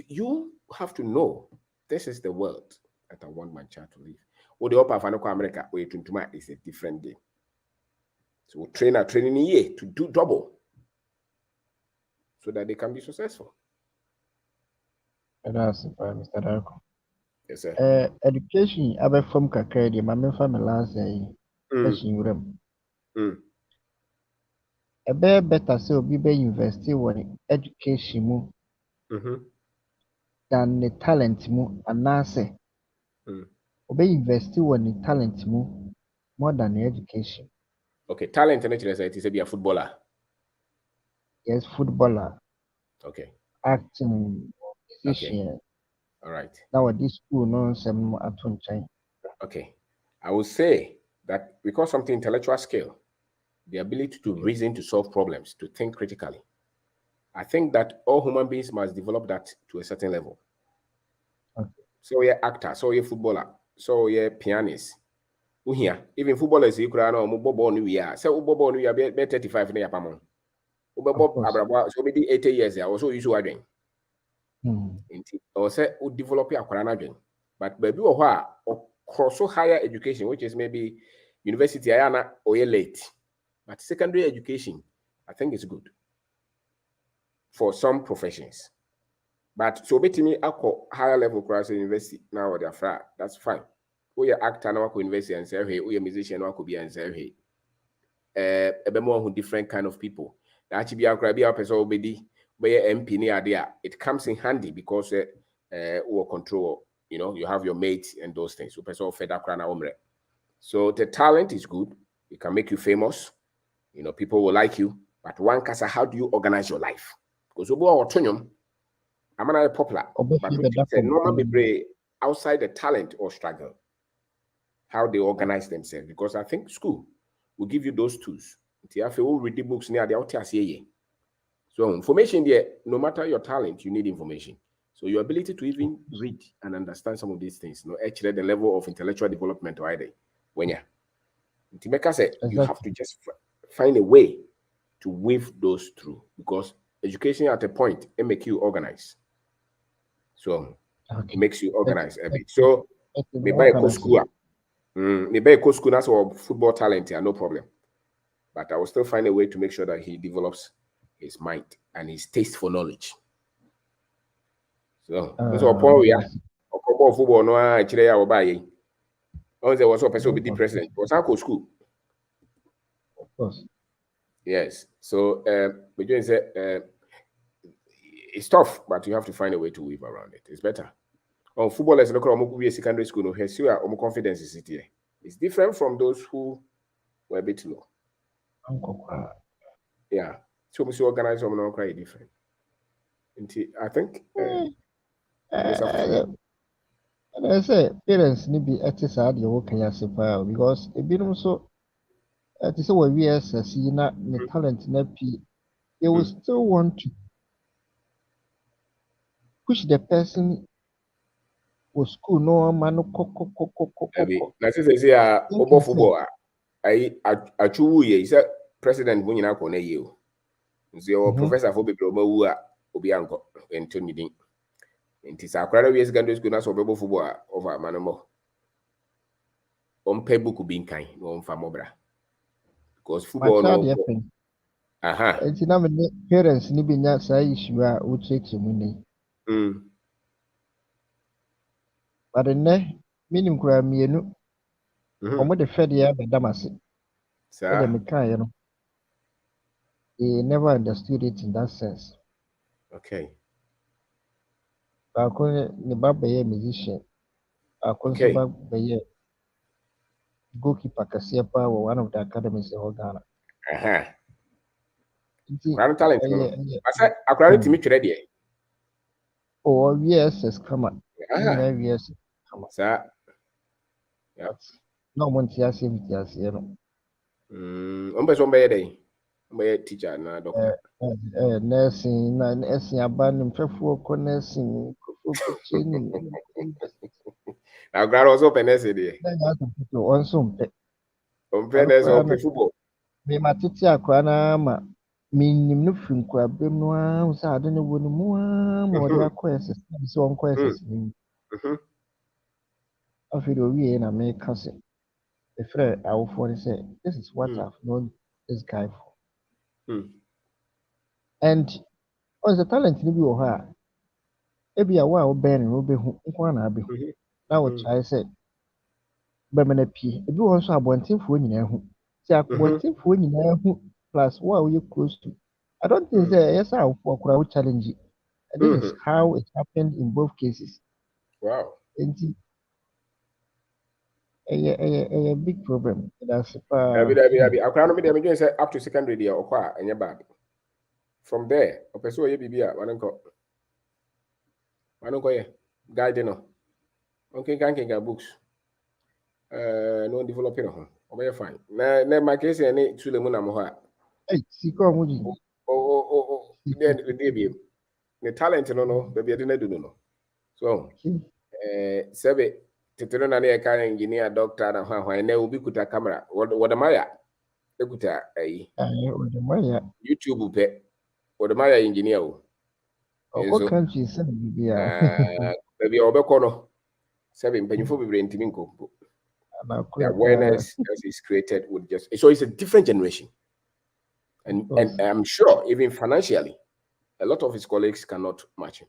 You have to know this is the world that I want my child to live. What the upper of America, where to is a different day. So we train our training year to do double so that they can be successful. That's Mr. Darko. Yes, sir. Education, I from Kakadi, my family last day. A better so be university when education than the talent mu and nase. Obey university when the talent mu more than the education. Okay, talent and it is a be a footballer. Yes, footballer. Okay. Acting, musician. Okay. All right. Now at this school, no some at Okay. I will say that because something intellectual skill, the ability to reason, to solve problems, to think critically. I think that all human beings must develop that to a certain level. Okay. So you're actor, so you're footballer, so you're pianist. Here, even footballers, you could know Bobo New Year. So Bobo New Year be 35 near Pamon. So maybe 80 years there, also use what or say would develop your Koranagin. But baby or cross higher education, which is maybe university or you're late. But secondary education, I think it's good for some professions. But so between me, higher level class university now or they're that's fine. We are actor now university and say, hey, we are musician now could be and say, hey, a bit more different kind of people. Actually, be a person obedi, be MP near there. It comes in handy because or control, you have your mates and those things. So person fed up. So the talent is good. It can make you famous. People will like you. But one casa, how do you organize your life? Because we are autonomous. I'm not popular, but it's a normal people outside the talent or struggle. How they organize themselves. Because I think school will give you those tools. If you read the books near the outer so information there, no matter your talent, you need information. So your ability to even read and understand some of these things, actually the level of intellectual development or either when you have to just find a way to weave those through because education at a point it makes you organize. So it makes you organize a bit. So maybe I go school. Maybe I go school that's all football talent, no problem. But I will still find a way to make sure that he develops his mind and his taste for knowledge. So this is Paul we are. Football no actually I will buy. Once there was a person be the president, was our school. Of course. Yes. So we say it's tough, but you have to find a way to weave around it. It's better. On footballers, look at secondary school, no, here confidence is it here. It's different from those who were a bit low. Yeah. So we organize them now quite different. I think and I say parents need be at this ad you can because a bit also at this way we as see not the talent nappy they will still want to push the person for school no man na say obo football I chu ye say president when you na ye o nso your professor for be wu a obi anko ento nidin nti sa akwara we secondary school na so obo football over manamo on pay book bi nkan no mfa mobra because football no it's na me parents ni bi nya say issue a wo check mu ni but ne minim kura mienu omo de fed ya be damase so me kan you know they never understood it in that sense. Okay. Ni baba ye musician. Okay. Baba ye goalkeeper kasiapa or one of the academies in Ghana. Grand talent. I said, I can't meet you ready. Oh, yes, come on. Yes, come on. Sir. Yeah. No one tears him, you know. person by day. My teacher na doctor. Nursing, nursing, abandon, prefer nursing, training. Now, grad was open yesterday. Then you have to put on some pet. On fairness, open football. Me matiti akwa na ma minim no firi nkorabem no a sɛ ade no wɔ no mu a ma ɔde akɔ ɛsɛs sɛ ɔnkɔ ɛsɛs no mu afei de owie na meka sɛ ɛfrɛ awofoɔ no sɛ this is what I've known this guy for and ɔn sɛ talent no bi wɔ hɔ a ebi a wo a wobɛn no wobɛhu nko a na abɛhu na wɔkyae sɛ bɛma no pie ebi wɔ hɔ nso abɔntenfoɔ nyinaa hu sɛ abɔntenfoɔ nyinaa hu plus wo a woyɛ close to I don't think yes, I will challenge it. This is how it happened in both cases. Wow. And a big problem. That's I can't remember say up to secondary year or qua and your bad. From there, a person you be one uncle guide no. Okay, can't get books. No developing home. Okay, fine. Now my case any to the moon. Hey, Siko the talent no baby I didn't do no. So sebe tetero na ne ka engineer doctor na hwa na obi kuta camera what am I ekuta YouTube pe what am I engineer o what country say baby obekọ no sebe mpanyifo bebre ntimi nko the awareness that is created would just so it's a different generation and I'm sure even financially a lot of his colleagues cannot match him,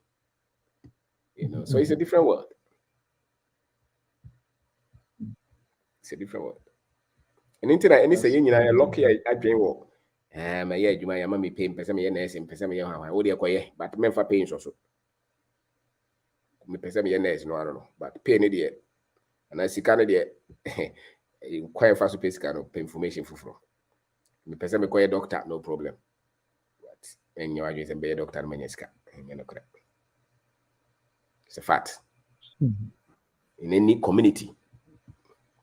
you know. So it's a different world. It's a different world. And internet, any say you know, lucky I dream work. My yeah, you might mammy pay person me nursing, person me how would you acquire, but men for pains also. Me person me nurse, no, I don't know, but pay an idiot. And I see candidate quite fast to pay scan of information for. Me person me call doctor, no problem. And you are using be a doctor maneska. It's a fact. In any community,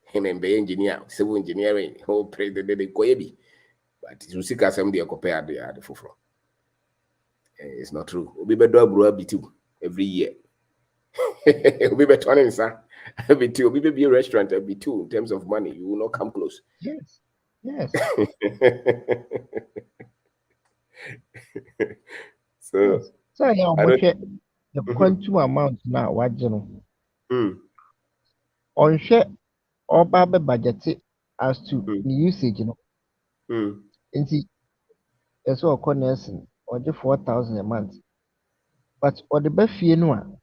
him and be engineer, civil engineering, whole pray the koebi. But you see somebody compared the fufro. It's not true. We be do be too every year. We be turning sir. Be two. We be a restaurant be two in terms of money. You will not come close. Yes. Yes. So yeah, the quantum amount now what you know. On share or baba budget as to the usage, you know. And see, as well, nursing or the 4,000 a month. But or the best you know,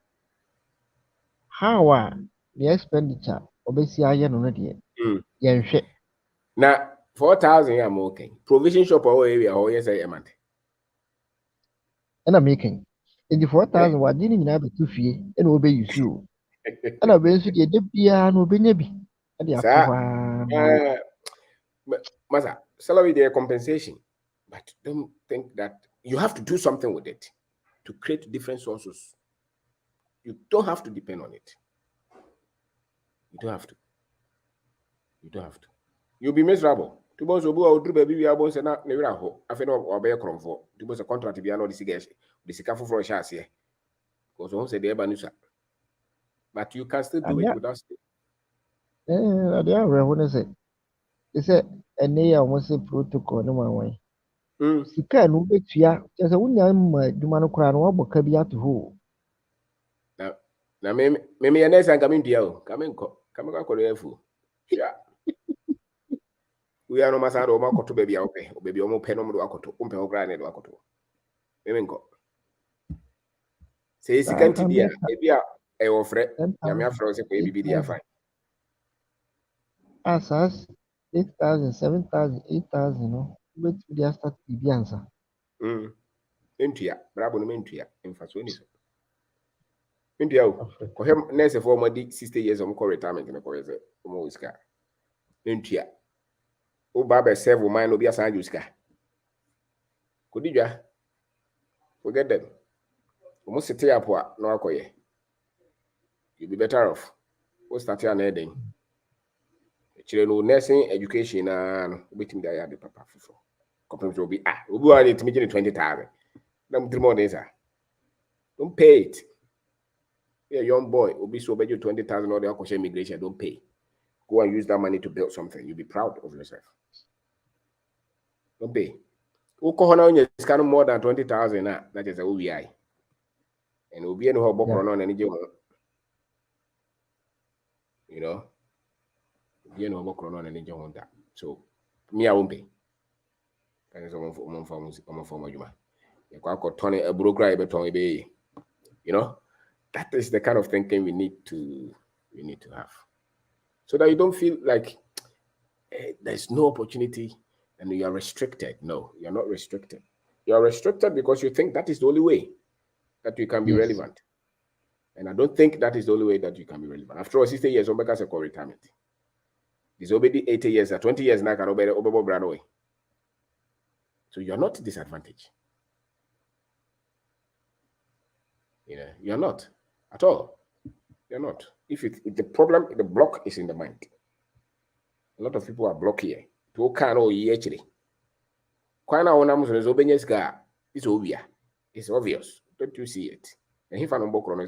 how are the expenditure obviously I know yeah, now 4,000 I'm okay. Provision shop or area or yes a month. And I'm making in the 4,000 what didn't have to fee and obey you. And I will see the piano be Masa, salary their compensation, but don't think that you have to do something with it to create different sources. You don't have to depend on it. You don't have to. You don't have to. You'll be miserable. To boss will do baby, we are both and not never ho. I feel or bear crom for. To boss a contract to be another cigar, the sikafu for a chassis. Because one said the Ebanusa. But you can still do it without stay. They are when I say, they said, and they almost a protocol no one way. Sika no bet ya, just a woman, do man crown or bocabia to who. Now, maybe a nice and coming to you. Come on, Korea fool. Yeah. We are no matter or Mako to baby okay, or baby almost penom to Akoto, granted Akoto. Memenko. Say, second to dear, maybe I offer Yamia Frozen, maybe dear fine. As us 8,000, 7,000, 8,000, no, but we are start to be answer. Intia, Bravo Mentia, in Fasuniso. India, for him, next of all, 60 years of retirement in a corridor, almost car. Intia. O Baba serve mine will be a sign you scar. Could you forget them? Almost sit up no You'll be better off. What's that your heading? children nursing education and waiting there the papa for. Companies will be we are to make 20,000. Them 3 more days. Don't pay it. Yeah, young boy will be so bad you 20,000 or the immigration. Don't pay. Go and use that money to build something. You'll be proud of yourself. Don't pay. It's kind of more than 20,000. That is a OBI. And we'll be in her book on any you know. You know what on any on that. So me I won't pay. Can someone for you? Tony a broker be, you know, that is the kind of thinking we need to have. So that you don't feel like there's no opportunity and you are restricted. No, you're not restricted. You are restricted because you think that is the only way that you can be relevant. And I don't think that is the only way that you can be relevant. After all, 60 years, Omega is a retirement. It's already 80 years, 20 years now, can over brand away. So you're not disadvantaged. You're not at all. You're not. If the problem, the block is in the mind. A lot of people are blocked here. To can actually. It's obvious. It's obvious. Don't you see it? And if I don't book on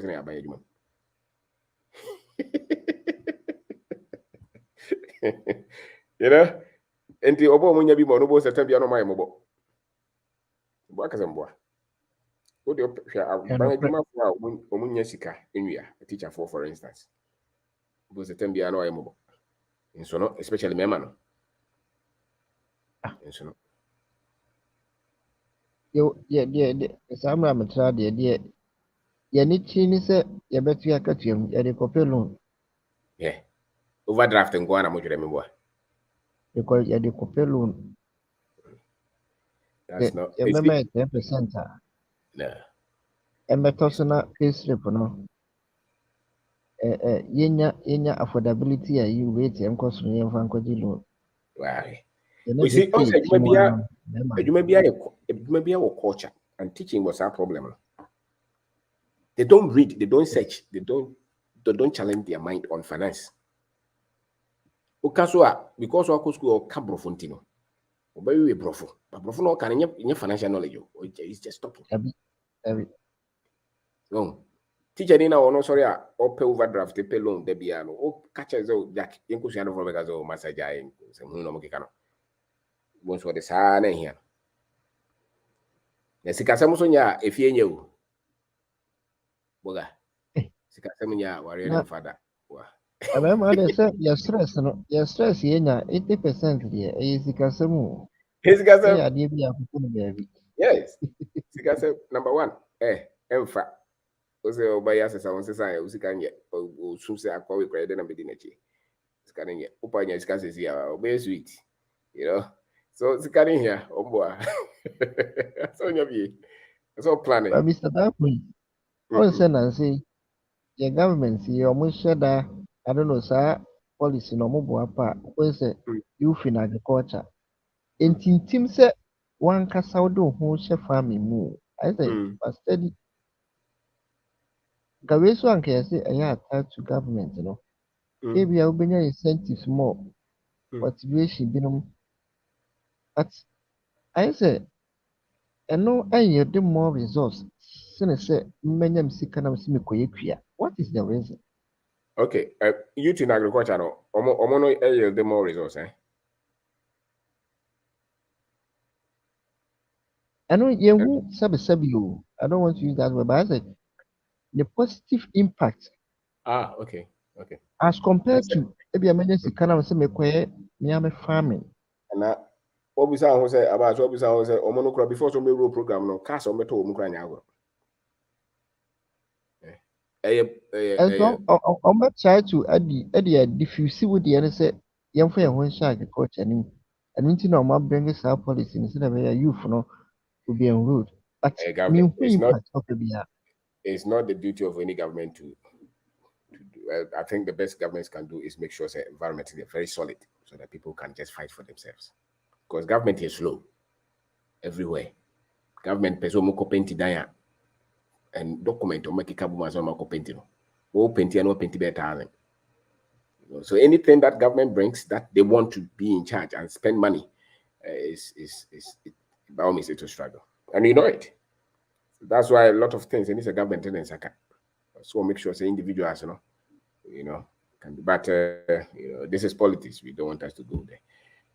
you know, and the obo munya bi mono bo setembi ano mai mobo. Bo aka sembo. Wo de ban adwuma fo a omunya sika enwia a teacher for instance. Bo setembi ano ai mobo. Nso no especially mema no. Nso no. Yo samra metra de ye ni chi ni se ye betu akatuam ye de kopɛ loan. Yeah. Overdraft ngo na mo dwere me bo. Because ye de kopɛ loan. That's not. Ye mema 10%. No. Emetoso na payslip no. Yenya affordability a you wait enkoso no yemfa nkoji loan. Why? We see also you may be our culture and teaching was our problem. They don't read, they don't search, they don't challenge their mind on finance. Because our school or cabrofontino. Obey we brofo. But brofo no can in financial knowledge. It's just talking. Every. No. Teacher dina no sorry or pay overdraft pay loan de biano. O catch as Jack inkusiano for because of massaja in some no mokano. Once what the sana here. Na sikasemu so nya efie nya o. Boga. Sikasemu nya warrior father. Wa. Remember they say your stress no, your stress yenya 80% there. Sikasemu. Sikasemu. Yeah, dey be akukunu baby. Yes. Sikasemu number 1. Emfa. Ose obaya sesa wonsesa usikanye o sunse akwa we kwede na bedi nachi. Sikanye. Upanya sikase sia obey sweet. You know. So sikanye here omboa. So nyabi. So planning. But Mr. Daphne, say your government see almost shada, I don't know, sir, policy no more apa, say youth in agriculture. In team say one casaudo who share farming more. I say, but steady. Gaweso and say I had attached to government, you know. Maybe I'll be incentives more motivation, you know. But I say, and no, I hear the more resource. Say, many sikanam simikoyekria. What is the reason? Okay, youth in agriculture, no, omo the more resource, eh? I know you sabi. I don't want to use that word, but I said the positive impact. Okay. As compared to maybe a many sikanam simikoye farming. And obisa ho say about obisa ho say omo no kura before so me rule program no cast on meto omo kura nya agro. And so I'm not try to add if you see what the other say young for your agriculture and you know my bring us our policy instead of a youth no will be enrolled. But it's not the duty of any government to do. I think the best governments can do is make sure the environment is very solid so that people can just fight for themselves. Because government is slow everywhere. Government peso moko penti daya and document or make kabu mazo moko penti no. O penti and o penti better. So anything that government brings that they want to be in charge and spend money by all means it will struggle, and you know it. That's why a lot of things in this government and so make sure say individuals, can be. But this is politics. We don't want us to go there.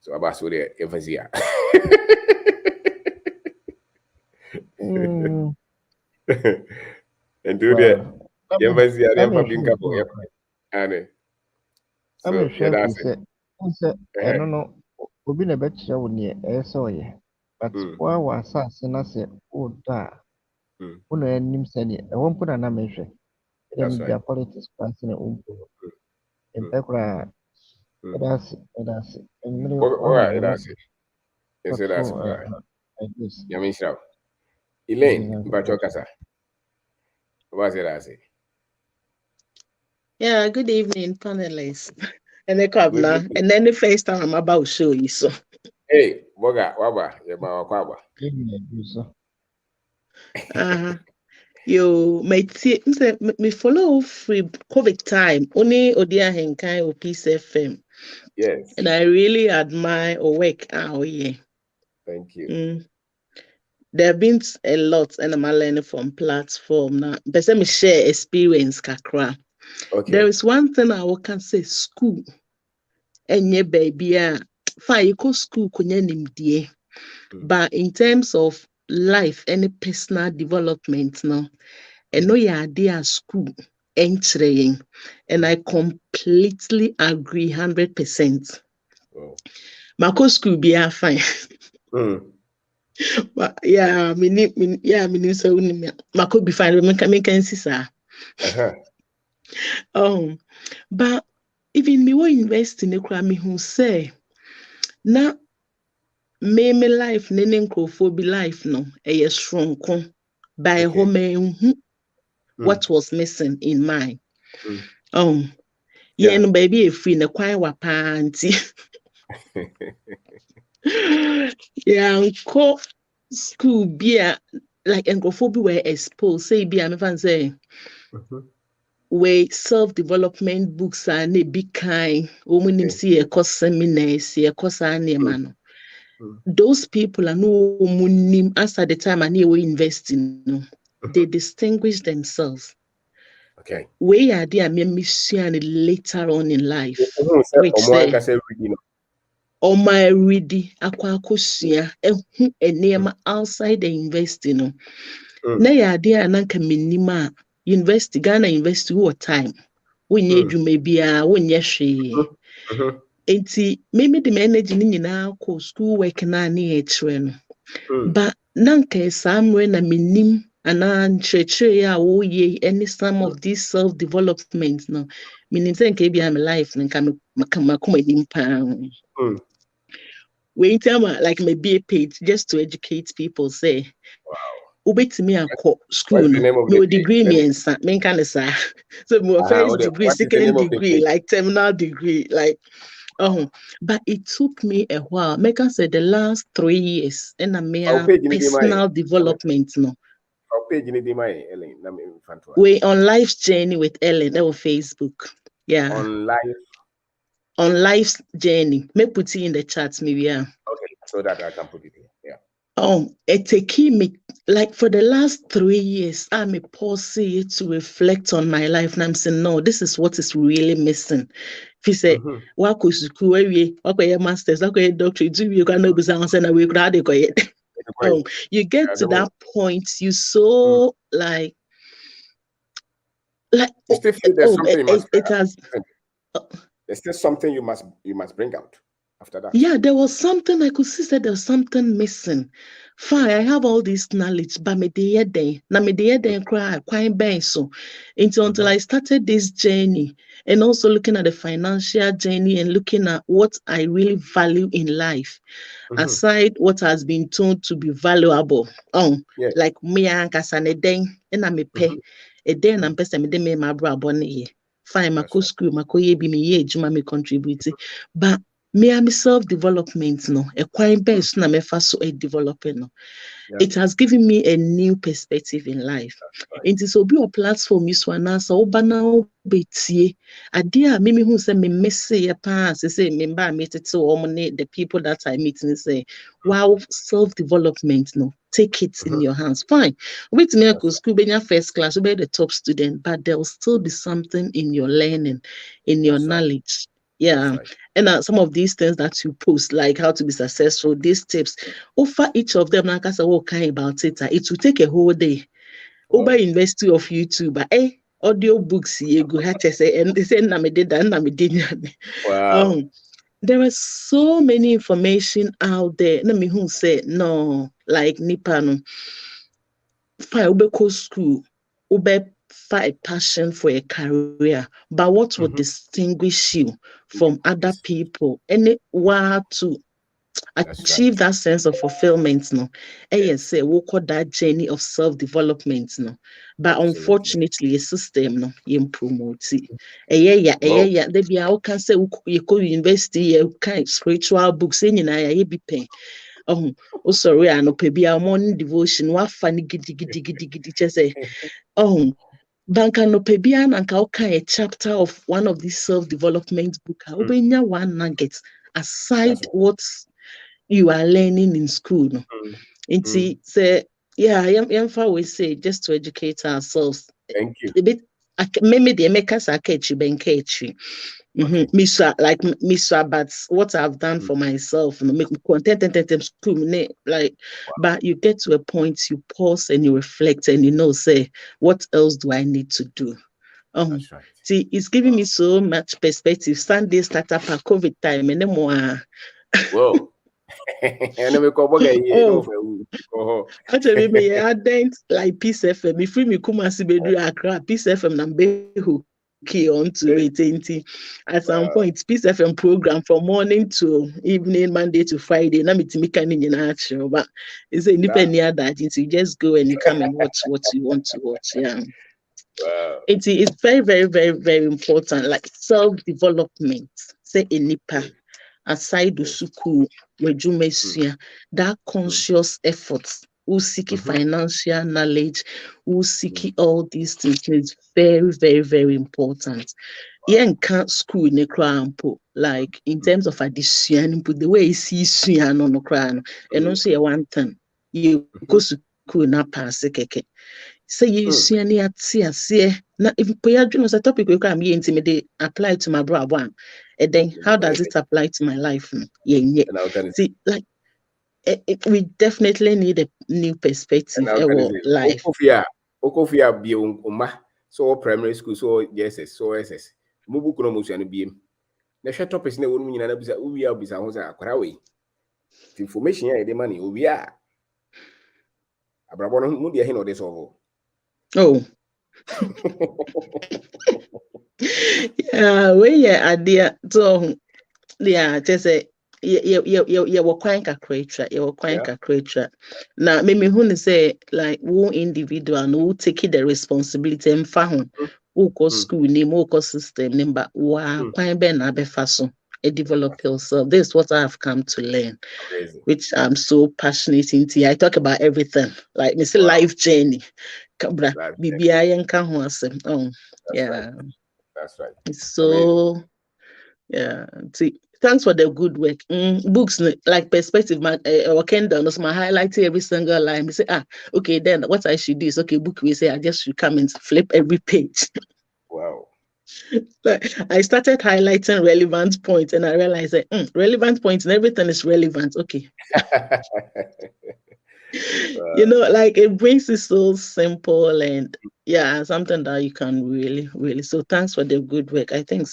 So about so the emphasis. And do the emphasis never being couple. And so yeah, that's it. I don't know. Obi na bɛkyerɛ wo neɛ ɛyɛ sɛ ɔyɛ, but woa wɔ asase na sɛ wodɔ a wo na anim sɛneɛ ɛwɔ mpo na na mehwɛ ɛdɛ media politics kora sɛ na wompo no mpɛ koraa ɛda ase mmere Yamisha Elaine Bachokasa. What's it I say? Yeah, good evening, panelists. And they come now, and then the first time I'm about to show you so. Hey, Boga, Waba, Yama You may see me follow free COVID time, only Odia Henkai or Peace FM. Yes. And I really admire your work. Yeah. Thank you. There have been a lot, and I'm learning from platform now. But let me share experience, Kakra. Okay. There is one thing I can say: school. And yeah, baby, fine, you go school, but in terms of life, any personal development, no, and no, your idea school entering, and I completely agree 100%. My school be fine. But yeah, so my could be fine. We can see, sir. But even me will invest in the crime who say na me life nene be life no a strong by home what was missing in mine. Yeah, no baby if we na kwai wa panty. Yeah, uncle school be like encophobia were exposed. Say be I'm even say where self-development books are a big kind, women see a course seminars, see a course man. Those people are no munim as at the time and we invest in. They distinguish themselves. Okay. We are there mission later on in life. Which say or my ready aquacosia and outside the investing. Na ya there and minima university Ghana University what time. We need you maybe when yeshi. Enti maybe the energy ni na ko school work na ni no. But nanke somewhere na minim ana church ya wo ye any some of these self-development no. Minim say nke bi am life nka makoma nimpa. We tell like maybe a page just to educate people say. Wow. Me a school no. Me degree me and me kind of say. So my first degree, second degree, like terminal degree, like but it took me a while. Make us say the last 3 years and a mere personal development. No. We on life's journey with Ellen on Facebook. Yeah. On life's journey. May put it in the chat, maybe. Yeah. Okay, so that I can put it here. Yeah. It taking me like for the last 3 years, I'm a pause to reflect on my life, and I'm saying, no, this is what is really missing. If you say, "What could you masters, what doctorate, do you can know we you get to that point, you so like you still feel there's something there's still something you must bring out. After that. Yeah, there was something I could see that there was something missing. Fine, I have all this knowledge, but me cry quite bang so until I started this journey and also looking at the financial journey and looking at what I really value in life, aside what has been told to be valuable. Like me and Kasane den and I'm a pay a den and person me de my bra bonnie. Fine, my school, my ye be me ye juma me contribute. But me am self-development no, a quite best na me fa so a developing no. Yeah. It has given me a new perspective in life. Right. It is obi or platform is one answer oba na obetie. Ade a mimi hu say me messe ye pa say me ba meet it so the people that I meet and say wow self-development no. Take it in your hands. Fine. Wait me go school be your first class, be the top student, but there will still be something in your learning, in your knowledge. Yeah. Right. And some of these things that you post, like how to be successful, these tips, offer each of them, like I said, what kind about it? It will take a whole day. Wow. Over University of YouTube, audio books, you go have to say, and they say, Wow. there are so many information out there. Let me who say, no, like Nipano, fine, ube school, ube find a passion for a career, but what would distinguish you from other people? And what to achieve that sense of fulfillment, no? And yes, say we call that journey of self-development, no. But unfortunately, a system, no, you promote it. Yeah. They be how can say you go university, you kind spiritual books, and you be paying. Oh, sorry, I know maybe our morning devotion. What funny giddy. Just say, oh. Banka no pebia nanka a chapter of one of these self-development book. Obenya one nugget aside what you are learning in school. No? Say, yeah, I always say just to educate ourselves. Thank you. A bit maybe they make us a catchy, ben catchy. Misha, but what I've done for myself, make me content school, like, but you get to a point, you pause and you reflect, and say, what else do I need to do? That's right. See, it's giving me so much perspective. Sunday startup at COVID time, and then more. Whoa. And then we come Actually, me I didn't like Peace FM. If me Kumasi Bedru Accra, Peace FM number who key on to it. At some point, Peace FM program from morning to evening, Monday to Friday. Na me can in actual, but it's a near that. You just go and you come and watch what you want to watch. Yeah. Wow. It's very, very, very, very important. Like self-development. Say in Nipa. Aside the suku, that conscious effort, who seek financial knowledge, who seek all these things is very, very, very important. Yeah, can't school in the like in terms of addition, the way you see suyan on the crown, and also a one thing you go school na pass keke. Say you suyan at na if you a topic we can be intimidate apply to my brother. And then how does it apply to my life? Yeah. See, like we definitely need a new perspective or life. Okofia be so primary school, so yes, so SS. Mubuku no musu and beam. The shut up is no one in an episode. We are beside Aquaraway. The information the money, we are. Abrabon Mudia Hino this over. Oh. Yeah, idea. So, yeah, just say, you were quite a creature. Now, maybe who say, like, who individual, who take the responsibility and found who go school name, who go system name, but wow, quite ben abefaso, develop yourself. This is what I have come to learn. Amazing. Which I'm so passionate into. I talk about everything, like me say life journey. Kabra, BBI and Kahwasem. Oh, yeah. That's right. So, yeah. See, thanks for the good work. Books like perspective, my Wakenda, so my highlighting every single line. We say, okay, then what I should do is book. We say I just should come and flip every page. Wow. I started highlighting relevant points, and I realized that relevant points and everything is relevant. Okay. Like it brings it so simple and something that you can really. So thanks for the good work. I think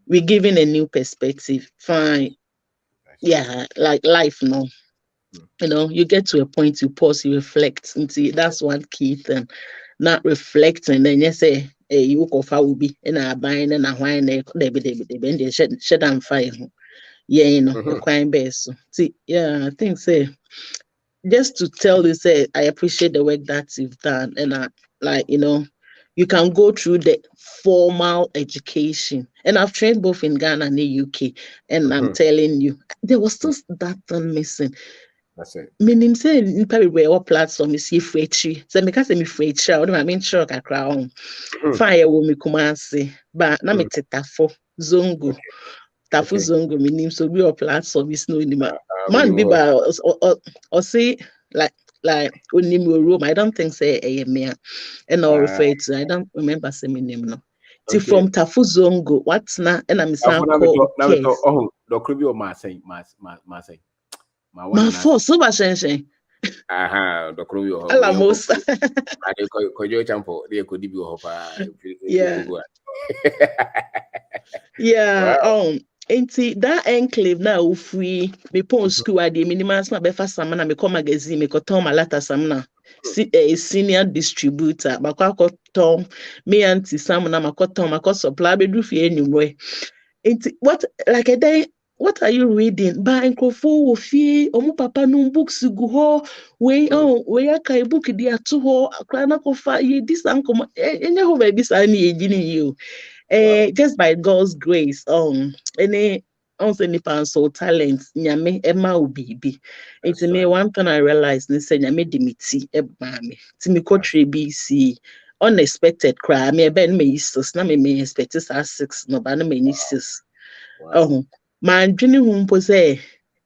we're giving a new perspective. Fine. Yeah, like life now. You get to a point, you pause, you reflect. And see, that's one key thing. Not reflecting, then you say, hey, you go for will be and I buying and I whine they be shed on fire. Yeah, you're quite best. See, I think just to tell you, I appreciate the work that you've done. And you can go through the formal education And I've trained both in Ghana and the UK. And I'm telling you, there was just that thing missing. That's it. Meaning say in probably what platform is if we so me can say me free child, I mean sure kakra on. Fire will me kumasi, but na me tafo zongo. Tafu zongo meaning so be a platform is no anymore. Man be ba or say like Unimo room. I don't think say a me and I'll refer to I don't remember saying name no. From Tafu zongo, what's na and I'm saying call case. Oh, the creepy or Marseille. My force so much shen. Aha, the crew you Alamos. Kojo champo, they could be hopa. Yeah. Enti that enclave now free me pon school at the minimum na befa samana me come magazine me koton malata samana senior distributor makwa koton me anti samana makoton makwa supply be do fie enumwe. Enti what like a day what are you reading? Ba enkrofo wo fie omo papa no books gu ho we aka book di ato ho akra na kofa ye this ankom enya ho ba bi sa na ye gini you. Just by God's grace, any nipa so talent, nyame ema obibi. It's me one thing I realized. They say nyame dimiti ebami. Timi kotre BC unexpected cry. Me ben me isos na me expect us 6 no ba na me ni 6. Man dwene hu mpo say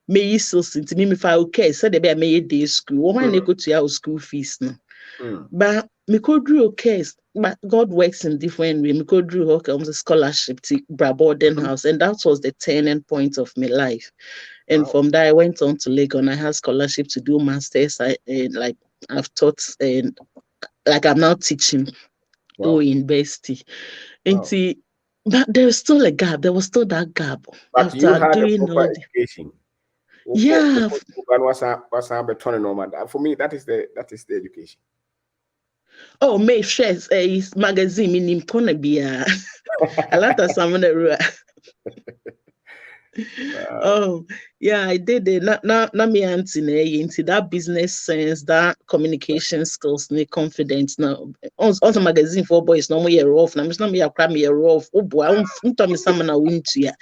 me isos ntimi me fa okay. So they be me day school. Woman ne go to your school fees no. But me could do okay, but God works in different ways. Me could do okay, a scholarship to Braborden House, and that was the turning point of my life. And from there, I went on to Lagos. And I had scholarship to do masters. I've taught, and like I'm now teaching university. But there's still a gap. There was still that gap. But you had a proper education. Yeah. For me, that is the education. Oh, May shares a magazine in Ponabia. A lot of some Oh, yeah, I did it. Not me auntie into that business sense, that communication skills, the confidence. Now, also magazine for boys, no more year off. Now, it's not me a cram year off. Oh boy, I'm tell me someone I win to ya.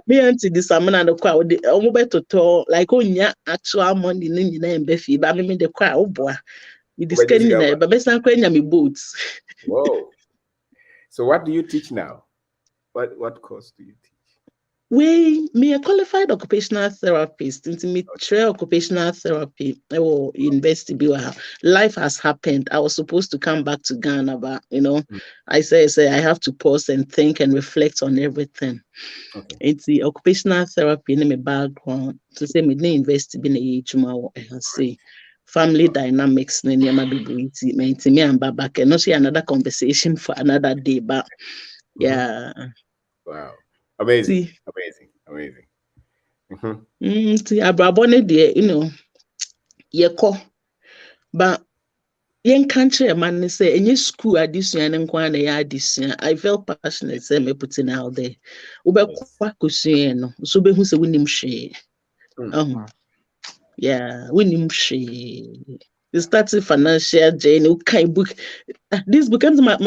Me auntie this salmon and the crowd, almost to talk like on ya actual money in the name Beffy, but I mean the crowd, oh boy. We discussing there, but best not me boots. Whoa. So what do you teach now? What course do you teach? Me a qualified occupational therapist. Into me try occupational therapy. Or university. Life has happened. I was supposed to come back to Ghana, but I say I have to pause and think and reflect on everything. Okay. It's the occupational therapy in my background. To say me didn't invest in a say family dynamics. Me and Baba can see another conversation for another day. But yeah. Wow. Amazing. See, Abrabone there, yeko. But yen country man say any school addition and kwana ya addition. I felt passionate say me putting out there. Ube kwa kusuye no. So be hu se winim she. Yeah, winim she. You started financial journey. Kind book. This becomes my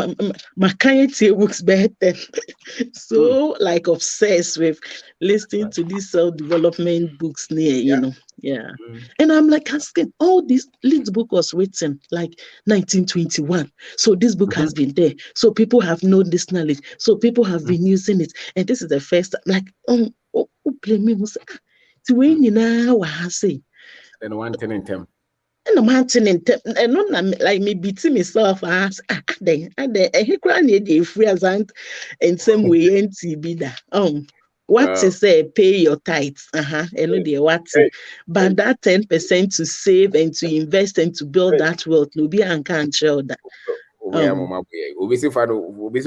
kind books better. So like obsessed with listening to these self-development books near, Yeah. And I'm like asking, all this book was written like 1921. So this book has been there. So people have known this knowledge. So people have been using it. And this is the first like blame me. To when you know what I say. And one thing in term. And I'm hunting in and not like me beating myself as he crying a free as and some way and be that. What to say, pay your tithes, and the what but that 10% to save and to invest and to build that wealth will be uncontrolled that. Obisi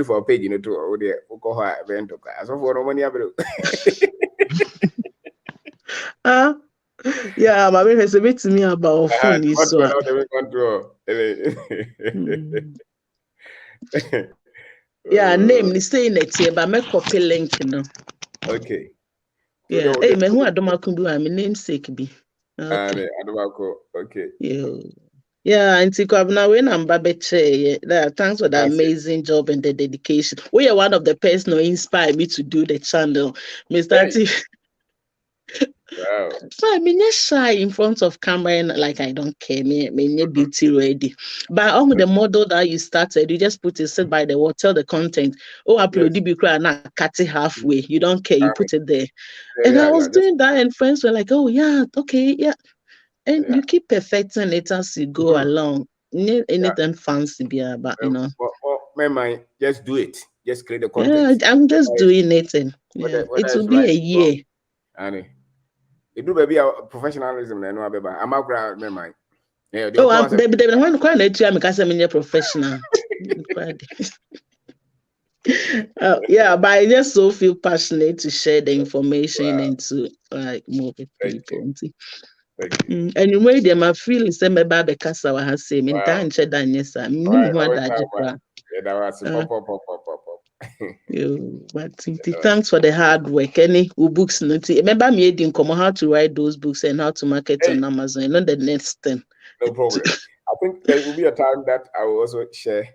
for page to or the Okoha event as of for money. Yeah, my baby has a bit to me about phone. So yeah, name is saying it here, but my copy link, Okay. Yeah, hey, me who I don't do my namesake be. Okay. Yeah. Yeah, and Tikwabna when I'm Babeche, thanks for the amazing job and the dedication. We are one of the person who inspired me to do the channel. Mr. T. Wow. So I mean, shy in front of camera and like I don't care, me beauty ready. But on the model that you started, you just put it sit by the wall, tell the content. Oh, upload the book and I cut it halfway. You don't care, you put it there. And I was doing that, and friends were like, "Oh yeah, okay, yeah." And you keep perfecting it as you go along. Anything fancy, but you know. Well, just do it. Just create the Yeah, content. I'm just doing it, and Whether it will it's be right a or wrong. year. And it do baby professionalism. I know I'm out crowd. My yeah. Oh, the one quite nature because I'm a professional. Yeah, but I just so feel passionate to share the information and to like move with people. Thank you. And you made them feel the same about the casa I have say, mean, Dan Chad and yes, I mean, what that but thanks for the hard work. Any books, remember me didn't come how to write those books and how to market on Amazon. And not the next thing. No problem. I think there will be a time that I will also share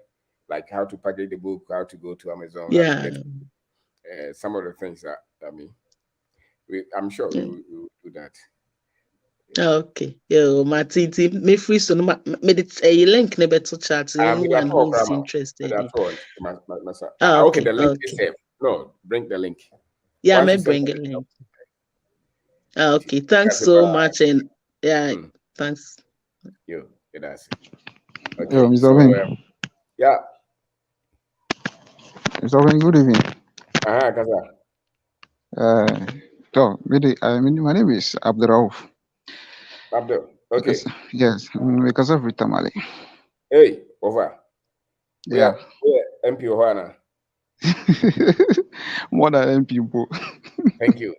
like how to package the book, how to go to Amazon, how to get some of the things that I'm sure we will do that. Okay. Yo, Matiti, me free so no medit a link never to chat. Anyone who is interested. Okay, the link is safe. No, bring the link. Yeah, I may bring a link. Okay, thanks so much, and thanks. You, that's it. Okay, so yeah. Mr. Ben, good evening. Kaza. My name is Abdurauf. Abdul, okay. Yes, because of Ritamale. Hey, over. Yeah. MP Ohana. More than MP. Thank you.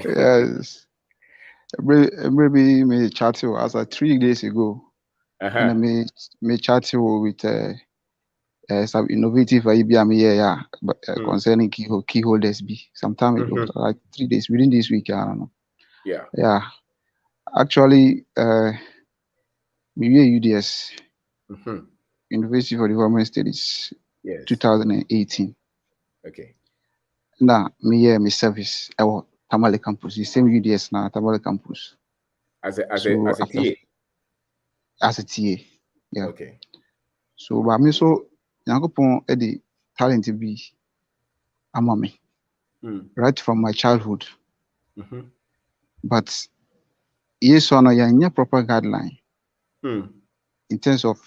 Yes. Maybe me chat you as 3 days ago. And I may chat you with some innovative idea concerning key holders be some time ago, like 3 days within this week. I don't know. Yeah. Actually, me UDS, University for Development Studies, 2018. Okay. Now, me service our Tamale campus, the same UDS now Tamale campus. As a TA. As a TA, yeah. Okay. So, but me so Yankopon the talent to be amame, right from my childhood. But yes, so now you proper guideline in terms of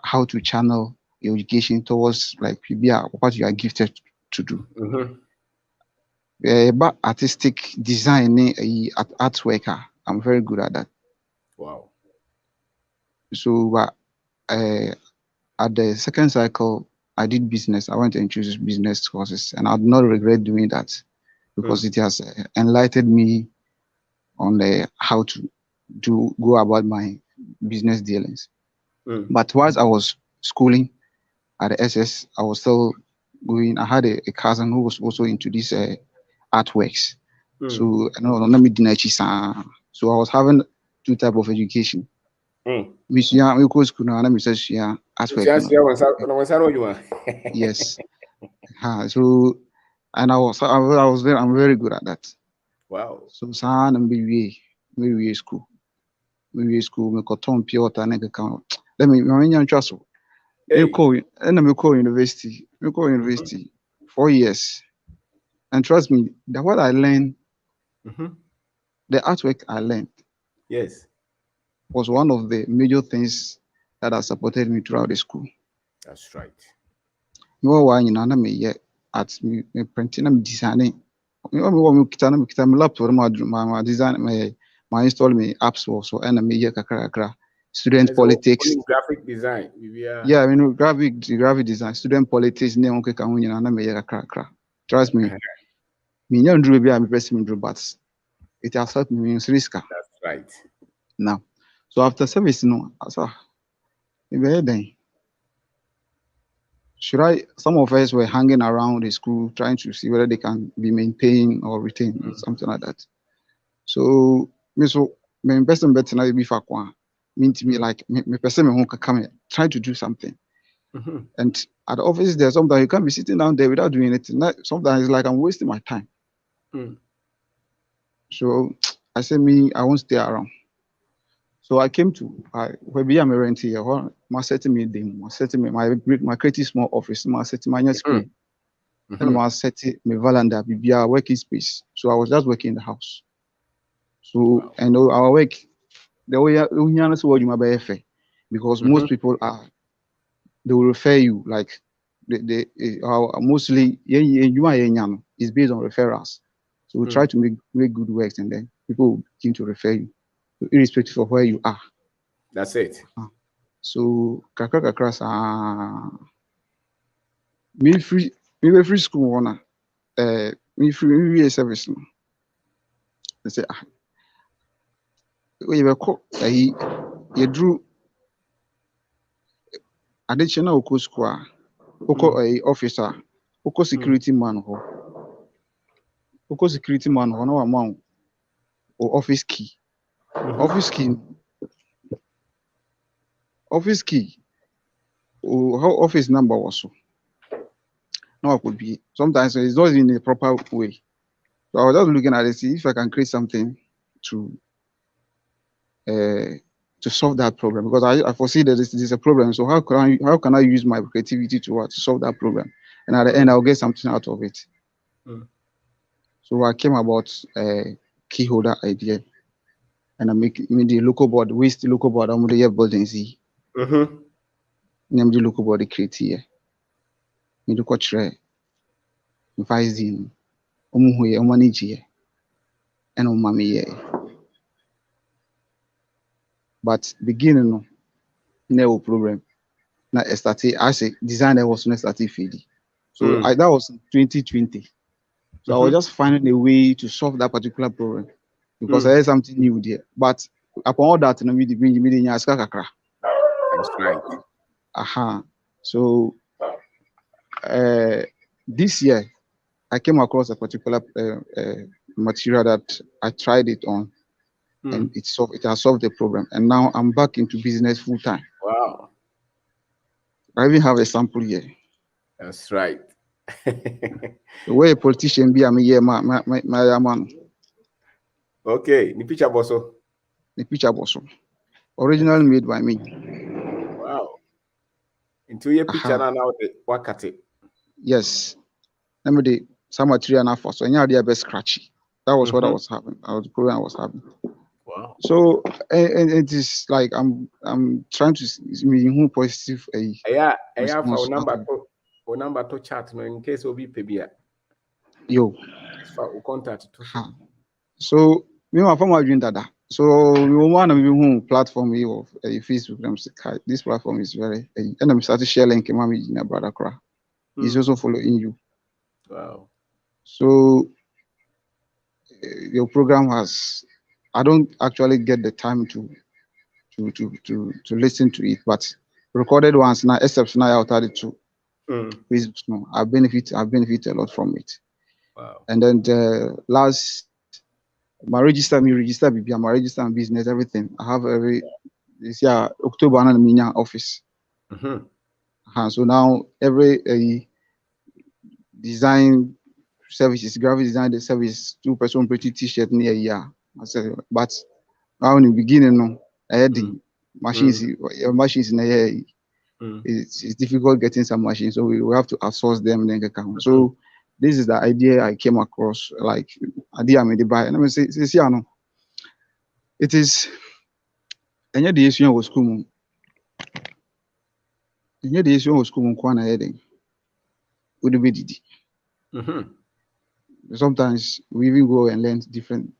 how to channel your education towards like what you are gifted to do. But artistic design, artwork, I'm very good at that. Wow. So, at the second cycle, I did business. I went to introduce business courses, and I do not regret doing that because it has enlightened me on how to go about my business dealings. But whilst I was schooling at the SS, I was still going. I had a cousin who was also into these artworks. So I was having two types of education. Yes. So, and I'm very good at that. Wow. So we school. We got pure water and let me trust. Me call university. 4 years. And trust me, that what I learned, the artwork I learned, was one of the major things that has supported me throughout the school. That's right. No one me at me printing and designing. My laptop, my design, my install me apps also and me student politics. Graphic design. Yeah, graphic design, student politics. Trust me. Me young drew be person but it has helped me in risk. That's right. Now, so after service, some of us were hanging around the school trying to see whether they can be maintained or retained, something like that. So, me person better now be fakwa. mean to me like me person me who can come try to do something. And at the office there, sometimes you can't be sitting down there without doing anything. Sometimes it's like I'm wasting my time. So I said, I won't stay around. So I came to where I'm renting here. My setting me my creative small office. My setting my screen. And my setting me veranda be a working space. So I was just working in the house. So and our work the way you understand what you might be, because most people they will refer you like they mostly is based on referrals. So we try to make good works, and then people will begin to refer you, irrespective of where you are. That's it. So kakra me free school one me free service no. They say we call you drew additional oko school officer oko security man security man no amount or office key. Office key or how office number also. No, I could be sometimes it's not in a proper way. So I was just looking at it, see if I can create something to solve that problem, because I foresee that this is a problem. So how can I use my creativity to solve that problem? And at the end, I'll get something out of it. So I came about a key holder idea, and I made the local board, waste local board, I'm the building see. Name the local board create here. Me do kotre, advise him, omuhuye, omanage here, and omami here. But beginning no problem. Now I started as a designer was not started feeding. So that was 2020. So I was just finding a way to solve that particular problem, because I had something new there. But upon all that, That's right. So this year I came across a particular material that I tried it on, and it has solved the problem. And now I'm back into business full time. Wow. I even have a sample here. That's right. The way a politician be, I'm here, my man. Okay, the picture bosso. The picture bosso. Originally made by me. Wow. Into your picture now the wakati. Yes. Let me do some material now for so any idea best scratchy. That was what I was having. That was the problem I was having. Wow. So and it is like I'm trying to be positive for number to chat no in case obi pebia. Yo. For contact to. So me my former doing that. So we want to be platform of Facebook. This platform is very and I'm starting to share link my brother Kra. He's also following you. Wow. So your program I don't actually get the time to listen to it, but recorded ones now, except now I it to Facebook. No, I benefit a lot from it. Wow. And then the last my register my register and business, everything. I have this year October and Minya office. So now every design services, graphic design the service 2-person pretty t-shirt near a year. I said, but now in the beginning, no, I had the machines in the year. It's difficult getting some machines, so we have to outsource them and then come. So this is the idea I came across, like idea I made buy. And I mean, say, no, it is. And yet the issue was cool. And yet the issue was cool. Kwana heading. Would be did. Sometimes we even go and learn different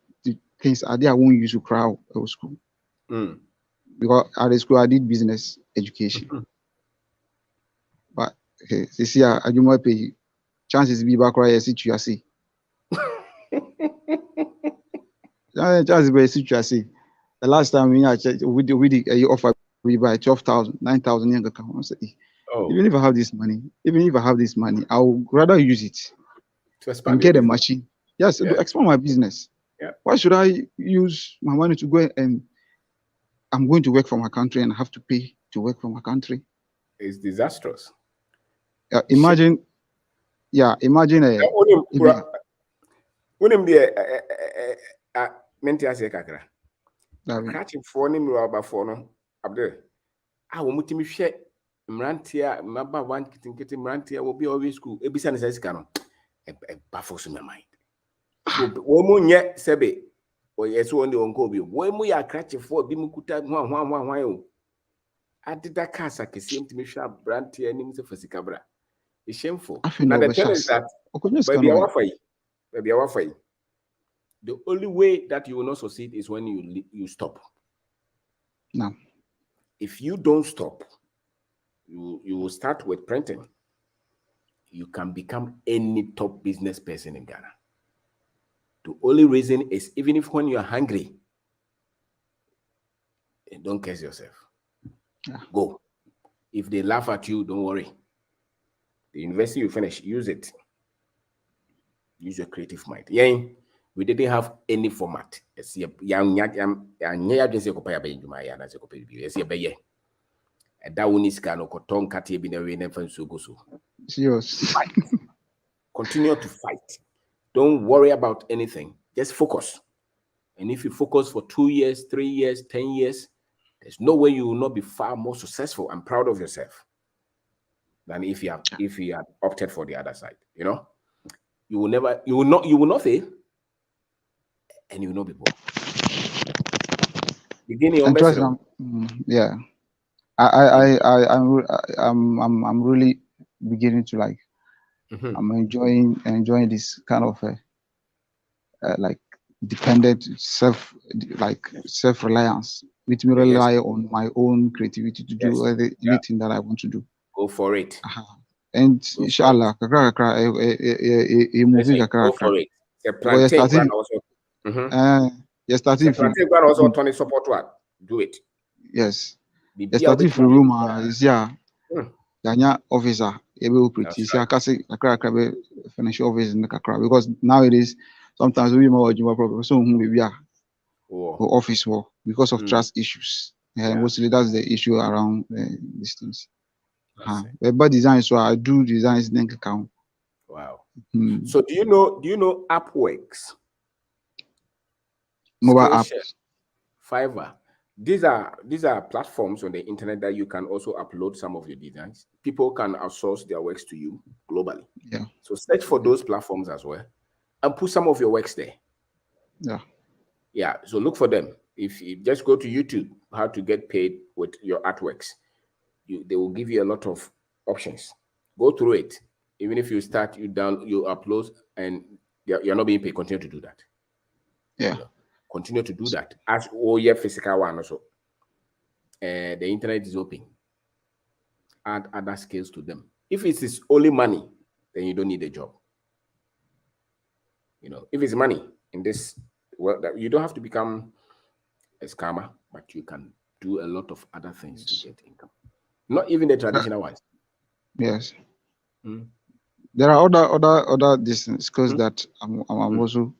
things. I won't use to crowd at school. Because at the school I did business education. But this year I do more pay chances be back right situation. Chances be situation. The last time we offer we buy 12,000, 9,000 young accounts. Even if I have this money, I would rather use it to expand and get a machine. Yes, to expand my business. Yeah. Why should I use my money to go and I'm going to work for my country and I have to pay to work for my country. It's disastrous. Imagine Unim de menti ase kakra. Akrachi fo ni mro aba fo no abde. Wo mutimi hwe mrantia maba wan kitinkiti mrantia wo bi always school ebisa ne sika no. E baffles my mind. So wo mu nye sebe o yeso wonde wonko bi wo mu ya akrachi fo bi mukuta hwan o. Adida kasa kesi mtimi hwe mrantia ni mse fasika bra. It's shameful. Now the thing is that the only way that you will not succeed is when you stop. No. If you don't stop, you will start with printing. You can become any top business person in Ghana. The only reason is even if when you are hungry, don't curse yourself. Yeah. Go. If they laugh at you, don't worry. The university you finish, use it. Use your creative mind. Yeah, we didn't have any format. And that one is kind of cotton cat be never so go so. Fight. Continue to fight. Don't worry about anything. Just focus. And if you focus for 2 years, 3 years, 10 years, there's no way you will not be far more successful and proud of yourself than if you had opted for the other side. You know, you will not fail, and you will not be poor. Beginning on yeah, I'm really beginning to like. I'm enjoying this kind of like dependent self-reliance, which me rely on my own creativity to do anything that I want to do. Go for it. And inshallah, go for it. The plantain also. You're starting from also Tony support what? Do it. Yes. You're starting from room Danya officer able pretty financial office in the Kakra because nowadays sometimes we more problem so we are office work because of trust issues. Mostly that's the issue around these things. But design, so I do designs then account. Wow. So do you know AppWorks? Mobile apps. Fiverr. These are platforms on the internet that you can also upload some of your designs. People can outsource their works to you globally. Yeah. So search for those platforms as well and put some of your works there. Yeah. Yeah. So look for them. If you just go to YouTube, how to get paid with your artworks, they will give you a lot of options. Go through it. Even if you start, you upload, and you're not being paid. Continue to do that. Yeah. You know, continue to do that. As your physical one also. The internet is open. Add other skills to them. If it is only money, then you don't need a job. You know, if it's money in this world, that you don't have to become a scammer, but you can do a lot of other things to get income. Not even the traditional ones. Yes. There are other skills that I'm also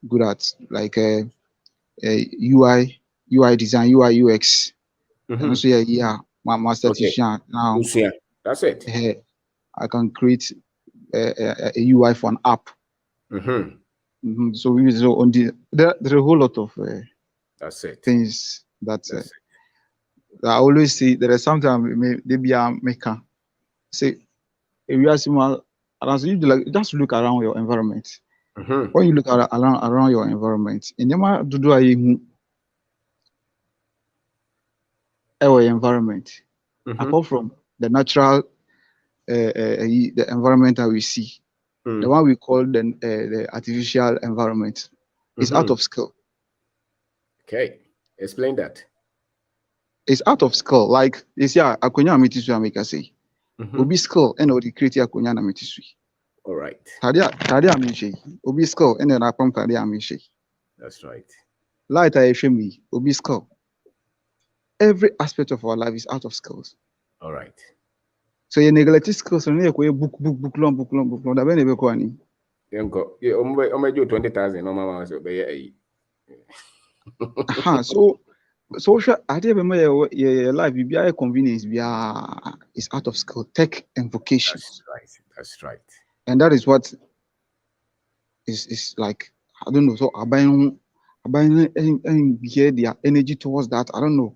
good at, like UI design, UI UX. And also my master teacher now. That's it. I can create a UI for an app. So on there's a whole lot of that's it. Things that I always see. There is something they be a maker. Say if you are small, just look around your environment. When you look around your environment, in the our environment, apart from the natural the environment that we see, the one we call the artificial environment is out of skill. Okay, explain that. It's out of skill. Like it's akonya ametisu ameka say. Obi skill and the create akonya na ametisu. All right. Tadi amishe. Obi skill and then apam tadi amishe. That's right. Light ayeshemi. Obi skill. Every aspect of our life is out of skills. All right. So you neglect skills and you book long. That be never kwani. Yenko. Yeah, omejo 20,000 no mama so be So social I think your life be a convenience be is out of skill, tech and vocations. That's right. And that is what is like, I don't know. So I buying their energy towards that. I don't know.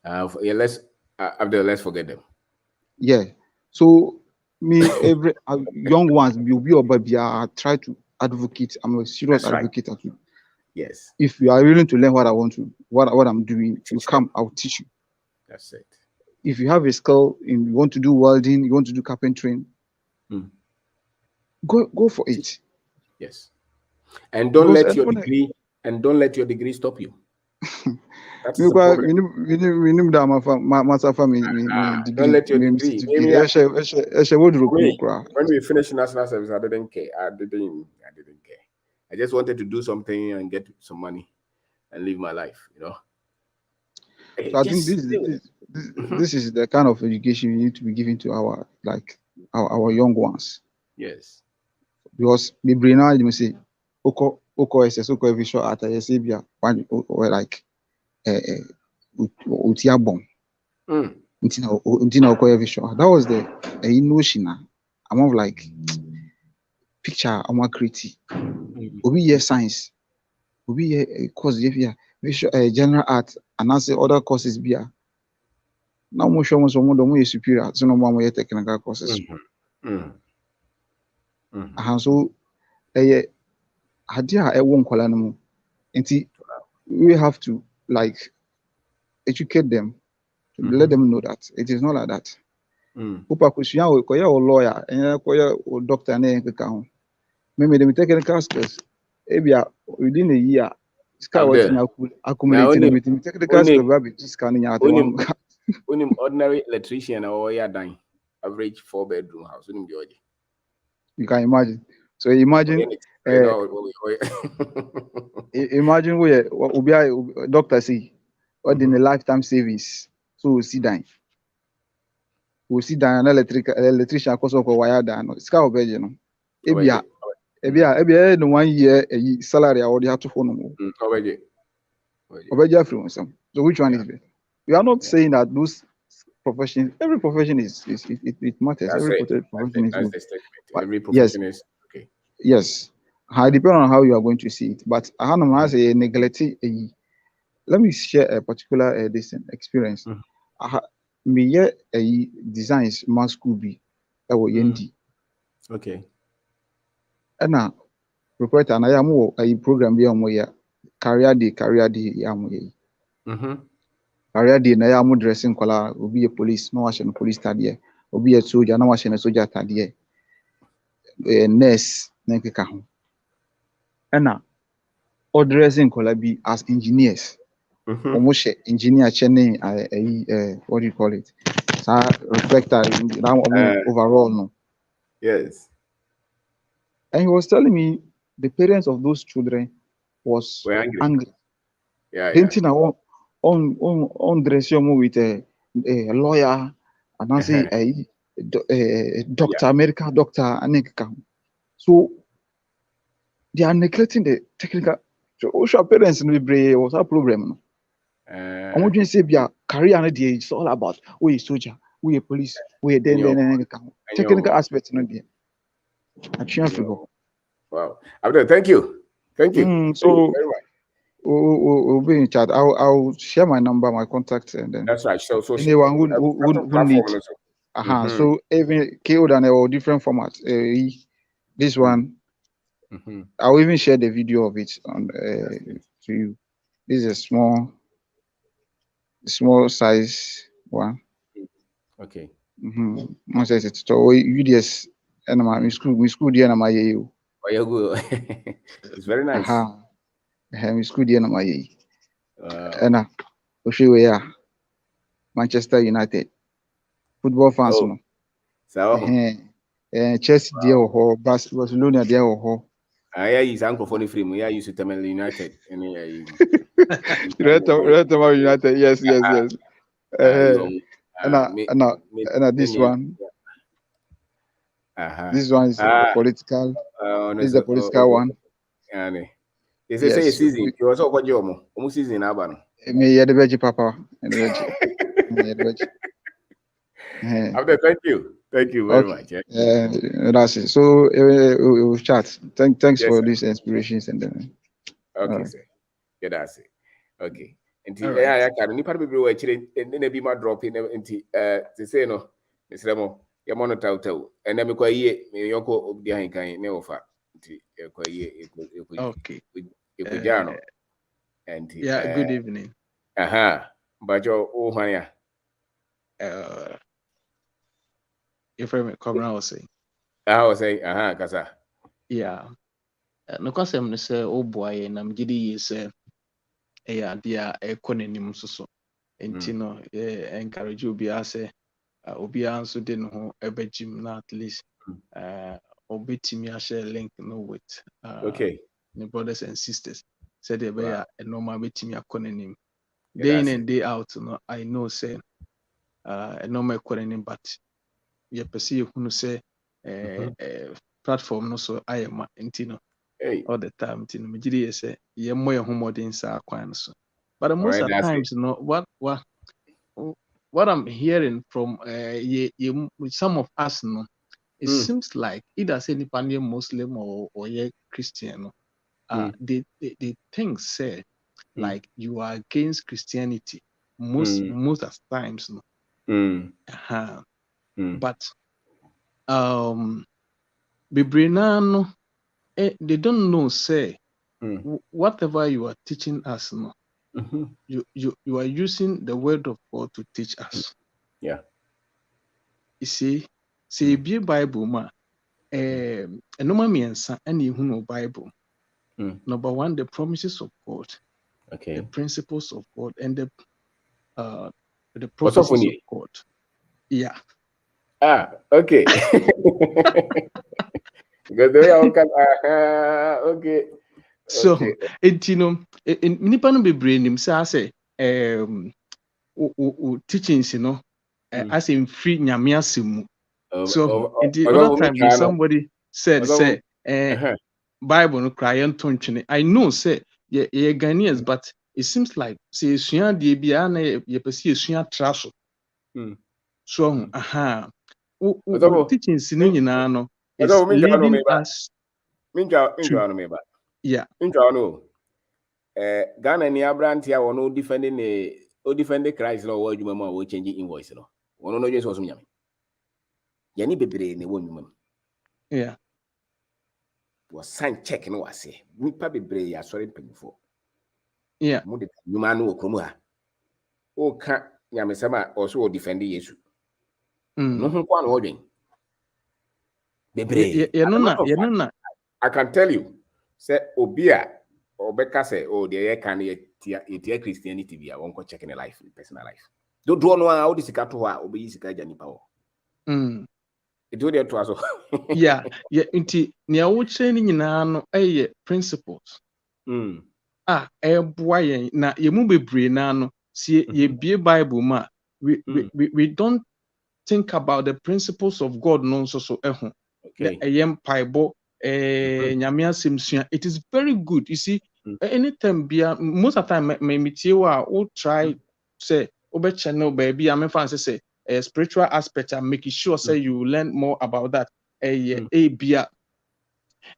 Yeah, let's forget them. Yeah. So me every young ones be or baby I try to advocate. I'm a serious That's right. advocate. Yes. If you are willing to learn what I want to, what I'm doing, you come, I'll teach you. That's it. If you have a skill and you want to do welding, you want to do carpentry, go for it. Yes. And don't let your degree stop you. That's the problem. Don't let your degree. When we finished national service, I didn't care. I didn't care. I just wanted to do something and get some money and live my life, you know. So I think this is the kind of education we need to be giving to our young ones. Yes. Because the brain now you say oko SS oko visual art I say bia or like utia bomb. Until oko visual. That was the notion. I'm of like picture I'm creative. Obi year science. Obi year course here visual general art and also other courses bia. Now mo show mo do superior so no mo technical courses. So ade a ɛwɔ nkwala no mu nti we have to like educate them to let them know that it is not like that. Upa kusua o koya o lawyer enya koya o doctor na nkeka ho me dem technical skills ebia within a year sky what me accumulate na me technical skills ba be sky nya at one. Ordinary electrician or dan average 4-bedroom house You can imagine. So imagine imagine where Obi doctor say what in a lifetime savings. So we'll see down electrician cause of wire down. Sky obeje no. Ebia no 1 year salary I already have to phone no. Obeje free some. So which one is it? We are not saying that those professions, every profession it matters. That's every it. profession is good. Every profession is okay. Yes. I depend on how you are going to see it. But I has a neglected let me share a particular this experience. Me a designs mass school be yendi. Okay. And now report and I am a program be on career day yamu career day na yamu dressing color will be a police, no washing police tadie, will be a soldier, no washing a soldier tadie, a nurse nekeka ho. And now all dressing color be as engineers. Almost engineer training what do you call it? Reflector overall no. Yes. And he was telling me the parents of those children were angry. Painting on dressing with a lawyer and I say a doctor, medical doctor, and so they are neglecting the technical. So also parents in the brain was a problem. I want to say, career it's all about we soldier, we police, we then technical aspects no there. I can't figure. Wow, Abdul, thank you. So thank you very much. We'll be in chat. I'll share my number, my contact, and then that's right. So anyone who need. So even KO than a different format. This one, I'll even share the video of it on to you. This is a small size one. Okay. Once I said so UDS and my school dear na my you. It's very nice. My school dear na my and we are Manchester United football fans no. So Chelsea dear or Barcelona dear or yeah, he's uncle for the free. Yeah, used to tell United. United. Yes. And this one. This one is political. This is the political one. They say season. You also got your almost season abano. Me the veggie papa. Abdul, thank you very much. That's it. So we'll chat. Thanks Yes, for sir. these inspirations and then. Okay, sir. Yeah, that's it. Okay. Nti All right. ya ka no nipa bebre wa chire na bi ma drop in nti te say no mesre mo ya mo no taw and na me kwa yie me yoko obdi han kan ne ofa nti e kwa yie Okay. e ko jano nti Yeah, good evening. bajo o hwan ya Your friend Kobra was saying. was say kasa. Yeah. No kwasem ne say o boy na mgidi yi say eya dia ekonenim so. Enti no encourage obi ase obi anso de no ho ebegim na at least obetimi a share link no with Okay. the brothers and sisters. Said they be a normal betimi akonenim. Yeah, Day in that's and day out, no, I know say a normal akonenim, but you perceive who say platform no so I am intino Hey. all the time. Tino Mijiri say ye more homodin sa kwan so. But most Alright, of that's times, no, what I'm hearing from some of us, no, it seems like either say Nipanian Muslim or ye Christian, they think say like you are against Christianity most of times, no. But Bibrinano, they don't know say whatever you are teaching us, no. You are using the word of God to teach us. Yeah. You see be Bible ma no miensa and you know Bible. Number one, the promises of God, Okay. the principles of God, and the prophecies of God. Yeah. Okay. Because the way I can okay. So nipa no be brain say teachings, as in free nyame asemu. So the other time somebody said say Bible no cry and I know say ye Ghanaians, but it seems like say esua de bia na ye pese esua traso. So teachings no nyina no is leading us. Yeah. Ghana ni abranti a wono defending Christ no wo adwuma mu a wo change invoice no. Wono no Jesus osum nyame. Yani bebre ne wo nwuma. Yeah. Was sign check no wase. Nipa bebre ya sorry panyfo. Yeah. Mo de nwuma no okromu ha. O ka nyame sama o so wo defend Yesu. No ho kwa no odwen. Bebre. I can tell you say obia obeka say the can ye Christianity bia won ko check in life, personal life. Do no a wo disika to ho a obeyi sika ja nipa ho. It do there to aso. Yeah, nti ne wo kire ni nyina no principles. Boa yen na ye mu bebre na no see ye bie Bible ma we don't think about the principles of God no so ehun. Okay. Paibo nyame asem. It is very good. You see, anytime bia most of the time me tie wa we try say obe channel baby am fan say spiritual aspect and making sure say you learn more about that. Bia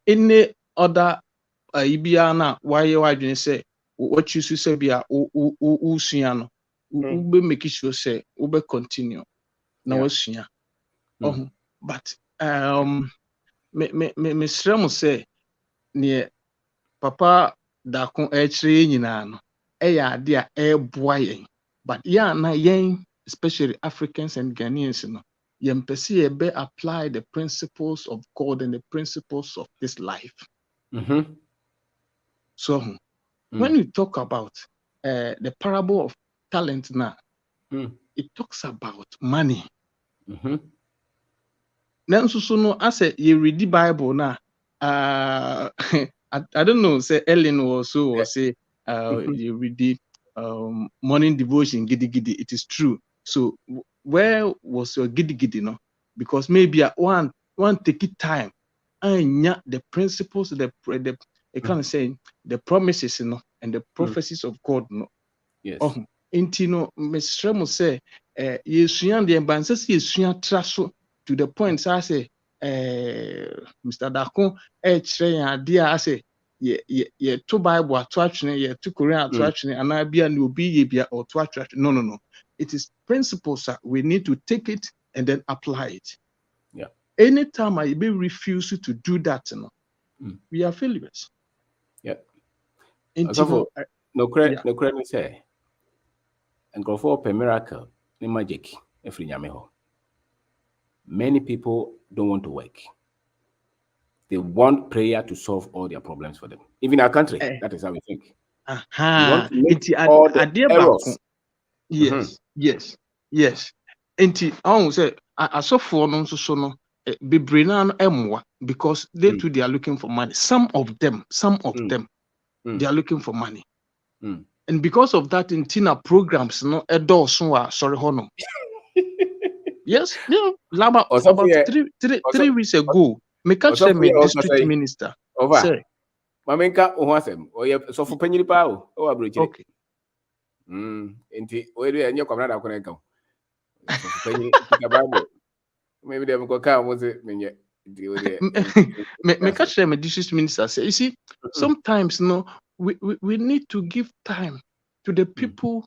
any other bia na why adwene say what you say bia u sua no ube make sure say ube continue na we sua. But me srem say ne papa da ko kire nyina no ade a boa yen, but na yen especially Africans and Ghanaians no yen pese be apply the principles of God and the principles of this life. So when you talk about the parable of talent now, it talks about money. Nanso so no ase you read the Bible na I don't know, say Ellen also or say you read the morning devotion giddy giddy. It is true. So where was your giddy giddy no? Because maybe one take it time and the principles, the it kind of saying the promises, you know, and the prophecies of God, no. Yes. Oh, intino Mr. Mo say, Yesuan the embances Yesuan traso to the point I say, Mr. Dako, dear, I say, ye two Bible to actually, ye two Korean to actually, and I be and will be ye or to actually. No. It is principles that we need to take it and then apply it. Yeah. Anytime I be refuse to do that, you know, we are failures. Yeah. Intino, no credit me say. And go for a miracle in magic every yameho. Many people don't want to work. They want prayer to solve all their problems for them. Even our country, that is how we think. We want to make all the errors. Yes. Enti I say asofo no nso so no bebre na emwa because they too they are looking for money. Some of them they are looking for money. And because of that in Tina programs no edoso sorry hono. Yes, about 3 weeks ago, me catch them a district minister. Over. Mamenka ohwasem oye so for panyiri pa o abrochire. Okay. Enti we do enye kwamra da kona nka. So for panyiri kita Bible. Maybe them go come was it menye. Me catch them a district minister say, you see, sometimes we need to give time to the people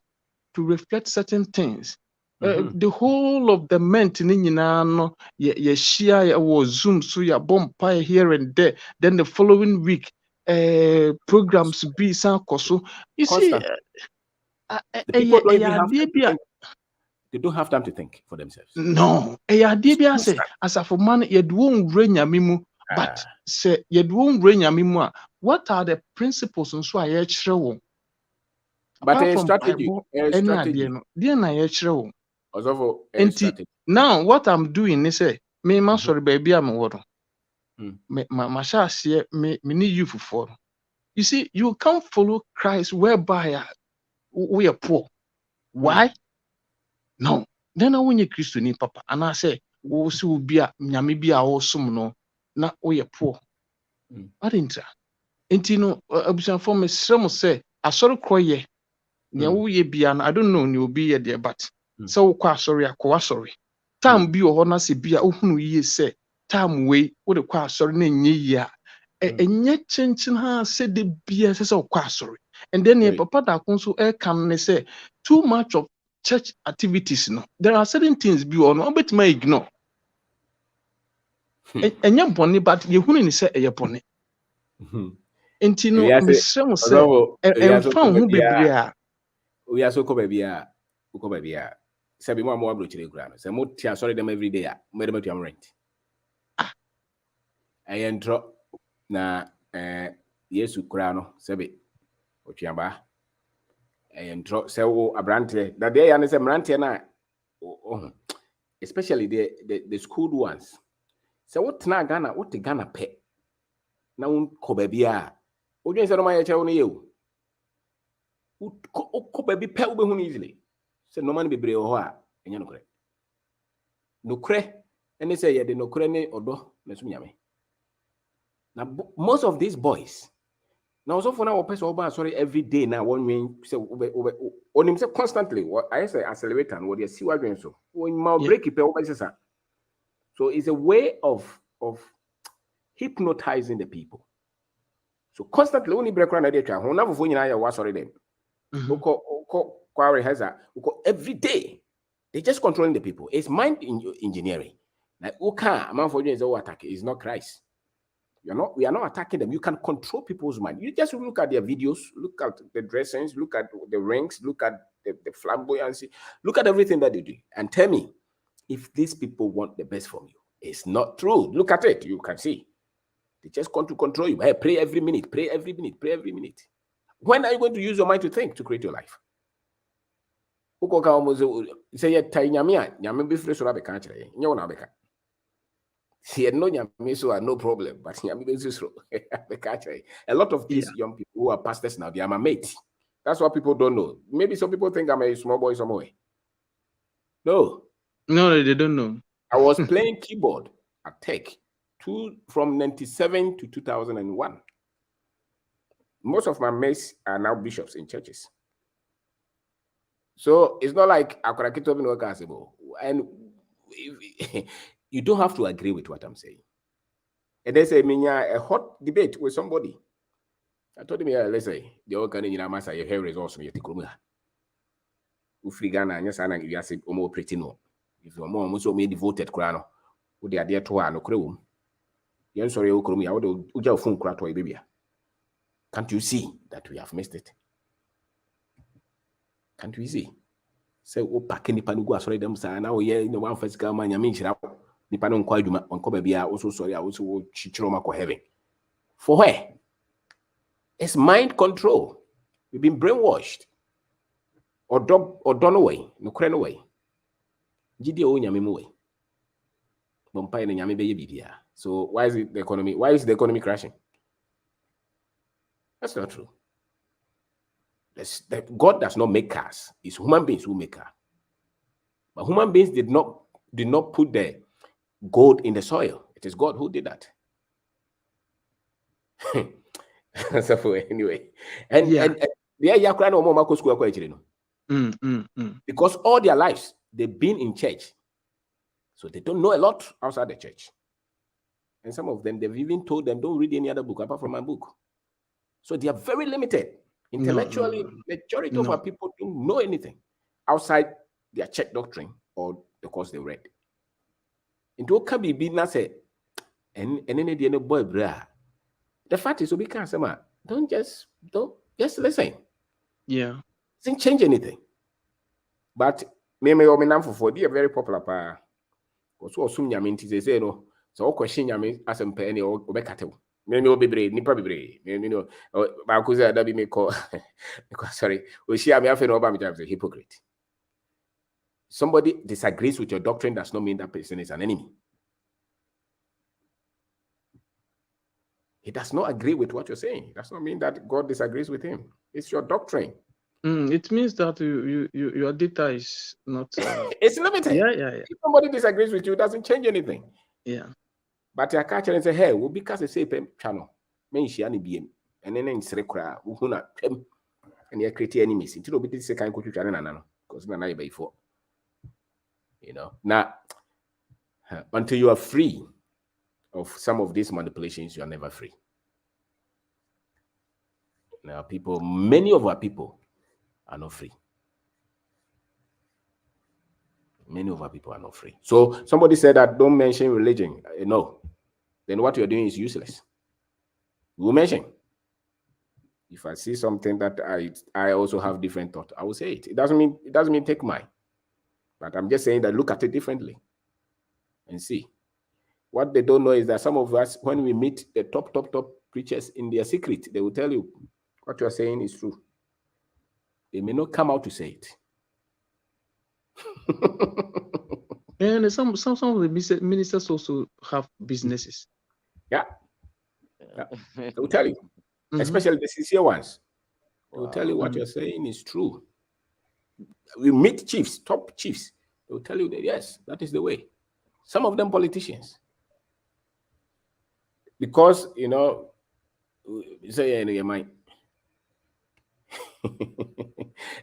to reflect certain things. The whole of the men no ye share was Zoom so ya bomb pie here and there. Then the following week programs be some koso. You see, the people don't even have time to think. They don't have time to think for themselves. No, as a for man, you won't bring mimu, but say you won't bring mimu. What are the principles and so I show? But a strategy, now what I'm doing is say me ma sorry baby I'm water. My shas here me need you for. You see, you can't follow Christ whereby we are poor. Why? No. Then I want you Christian papa and I say wo si obi a nyame bi a wo som no na we are poor. Adintra. Enti no abusan for me srem say asori kroye. I don't know you be there, but so sorry, sorry. Time be or na se be a ohunu ye say time way what the sorry na ya. And yet chin ha said the beer says sorry. And then your papa da conso can say too much of church activities. No, there are certain things be on no bet may ignore. And your bonny, but you wouldn't say a bonny. Intino, Miss Samuel and found who be there. We are so baby. Sabi mo amo abrochire kura. Say mo tia sorry them every day. Mo dem to am rent. Ayen tro na Yesu kura no sabi otuaba. Ayen tro say wo abrante. That day ya say mrante na especially the schooled ones. Say what na Ghana, what the Ghana pe. Na un ko baby a. Ojo say no ma ye che wo no ye o. Ko baby pe wo be hu easily. Say no man bebre ho a enya nokre. Nokre ene say ye de nokre ne odo na sum nyame. Now most of these boys now also for now person oba sorry every day now one way say on himself constantly what I say accelerator and what you see what so when my break it over so it's a way of hypnotizing the people. So constantly only break around the try na for nyina ya wa sorry them. Every day they just controlling the people. It's mind engineering. Like okay, man for you is attack is not Christ. We are not attacking them. You can control people's mind. You just look at their videos, look at the dressings, look at the rings, look at the flamboyancy, look at everything that they do, and tell me if these people want the best from you. It's not true. Look at it. You can see. They just want to control you. Hey, pray every minute, pray every minute, pray every minute. When are you going to use your mind to think, to create your life? No problem, but a lot of these young people who are pastors now, they are my mates. That's what people don't know. Maybe some people think I'm a small boy somewhere. No, they don't know. I was playing keyboard at Tech from 97 to 2001. Most of my mates are now bishops in churches. So it's not like and you don't have to agree with what I'm saying. And they say, a hot debate with somebody. I told him, yeah, let's say, the organization must have heard results from your Tikruma. Ufrigana, and yes, and you say, Omo pretty no. If you're more almost made devoted crano, would the idea to no crew? You're sorry, Okrumi, I would Uja phone crack to baby. Can't you see that we have missed it? Can't we see? Say, oh, packing the panugu, sorry, them, sir, now, yeah, in the one first girl, man, you mean, the panon quite on Cobebia, also sorry, I also chichoma for heaven. For where? It's mind control. We've been brainwashed. Or done away, no crane away. Gidi o nyame mu way. Bompai na nyame beye bibia. So why is it the economy? Why is the economy crashing? That's not true. God does not make cars. It's human beings who make car. But human beings did not put the gold in the soil. It is God who did that. So anyway, and because all their lives they've been in church, so they don't know a lot outside the church. And some of them, they've even told them, don't read any other book apart from my book. So they are very limited intellectually. Majority of our people don't know anything outside their church doctrine or the course they read. Into Kabi na say, and then the boy bra. The fact is, we can't say, don't just listen. Yeah. Doesn't change anything. But me or me for they are very popular pa. Because assume yamin is say no. So question yamin as a penny or bekate. Me no bebre, nipa bebre. Me no ba kuza that be me call because sorry. We share me after no ba me a hypocrite. Somebody disagrees with your doctrine does not mean that person is an enemy. He does not agree with what you're saying. It does not mean that God disagrees with him. It's your doctrine. It means that your data is not. It's limited. Yeah. If somebody disagrees with you, it doesn't change anything. Yeah. But you catch and say, hey, we'll be because say channel. And then in Srekra, and you create enemies. Until we did say, can't go to channel, because now before. Now, until you are free of some of these manipulations, you are never free. Now, many of our people are not free. Many of our people are not free. So somebody said that don't mention religion. No. Then what you're doing is useless. We'll mention. If I see something that I also have different thought, I will say it. It doesn't mean take mine. But I'm just saying that look at it differently and see. What they don't know is that some of us, when we meet the top preachers in their secret, they will tell you what you're saying is true. They may not come out to say it. And some of the ministers also have businesses. Yeah. They will tell you, especially the sincere ones. They will tell you what you're saying is true. We meet chiefs, top chiefs. They will tell you that, yes, that is the way. Some of them politicians. Because, you say in your mind.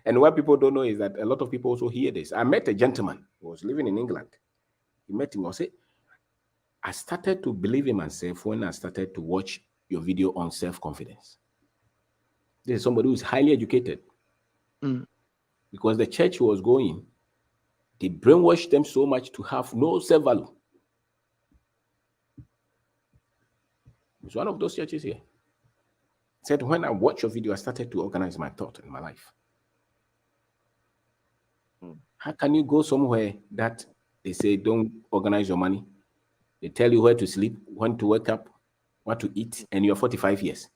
And what people don't know is that a lot of people also hear this. I met a gentleman who was living in England. He met him. I said, I started to believe in myself when I started to watch your video on self-confidence. This is somebody who is highly educated. Because the church was going, they brainwashed them so much to have no self-value. It's one of those churches here. Said, when I watched your video, I started to organize my thought in my life. How can you go somewhere that they say don't organize your money? They tell you where to sleep, when to wake up, what to eat, and you're 45 years.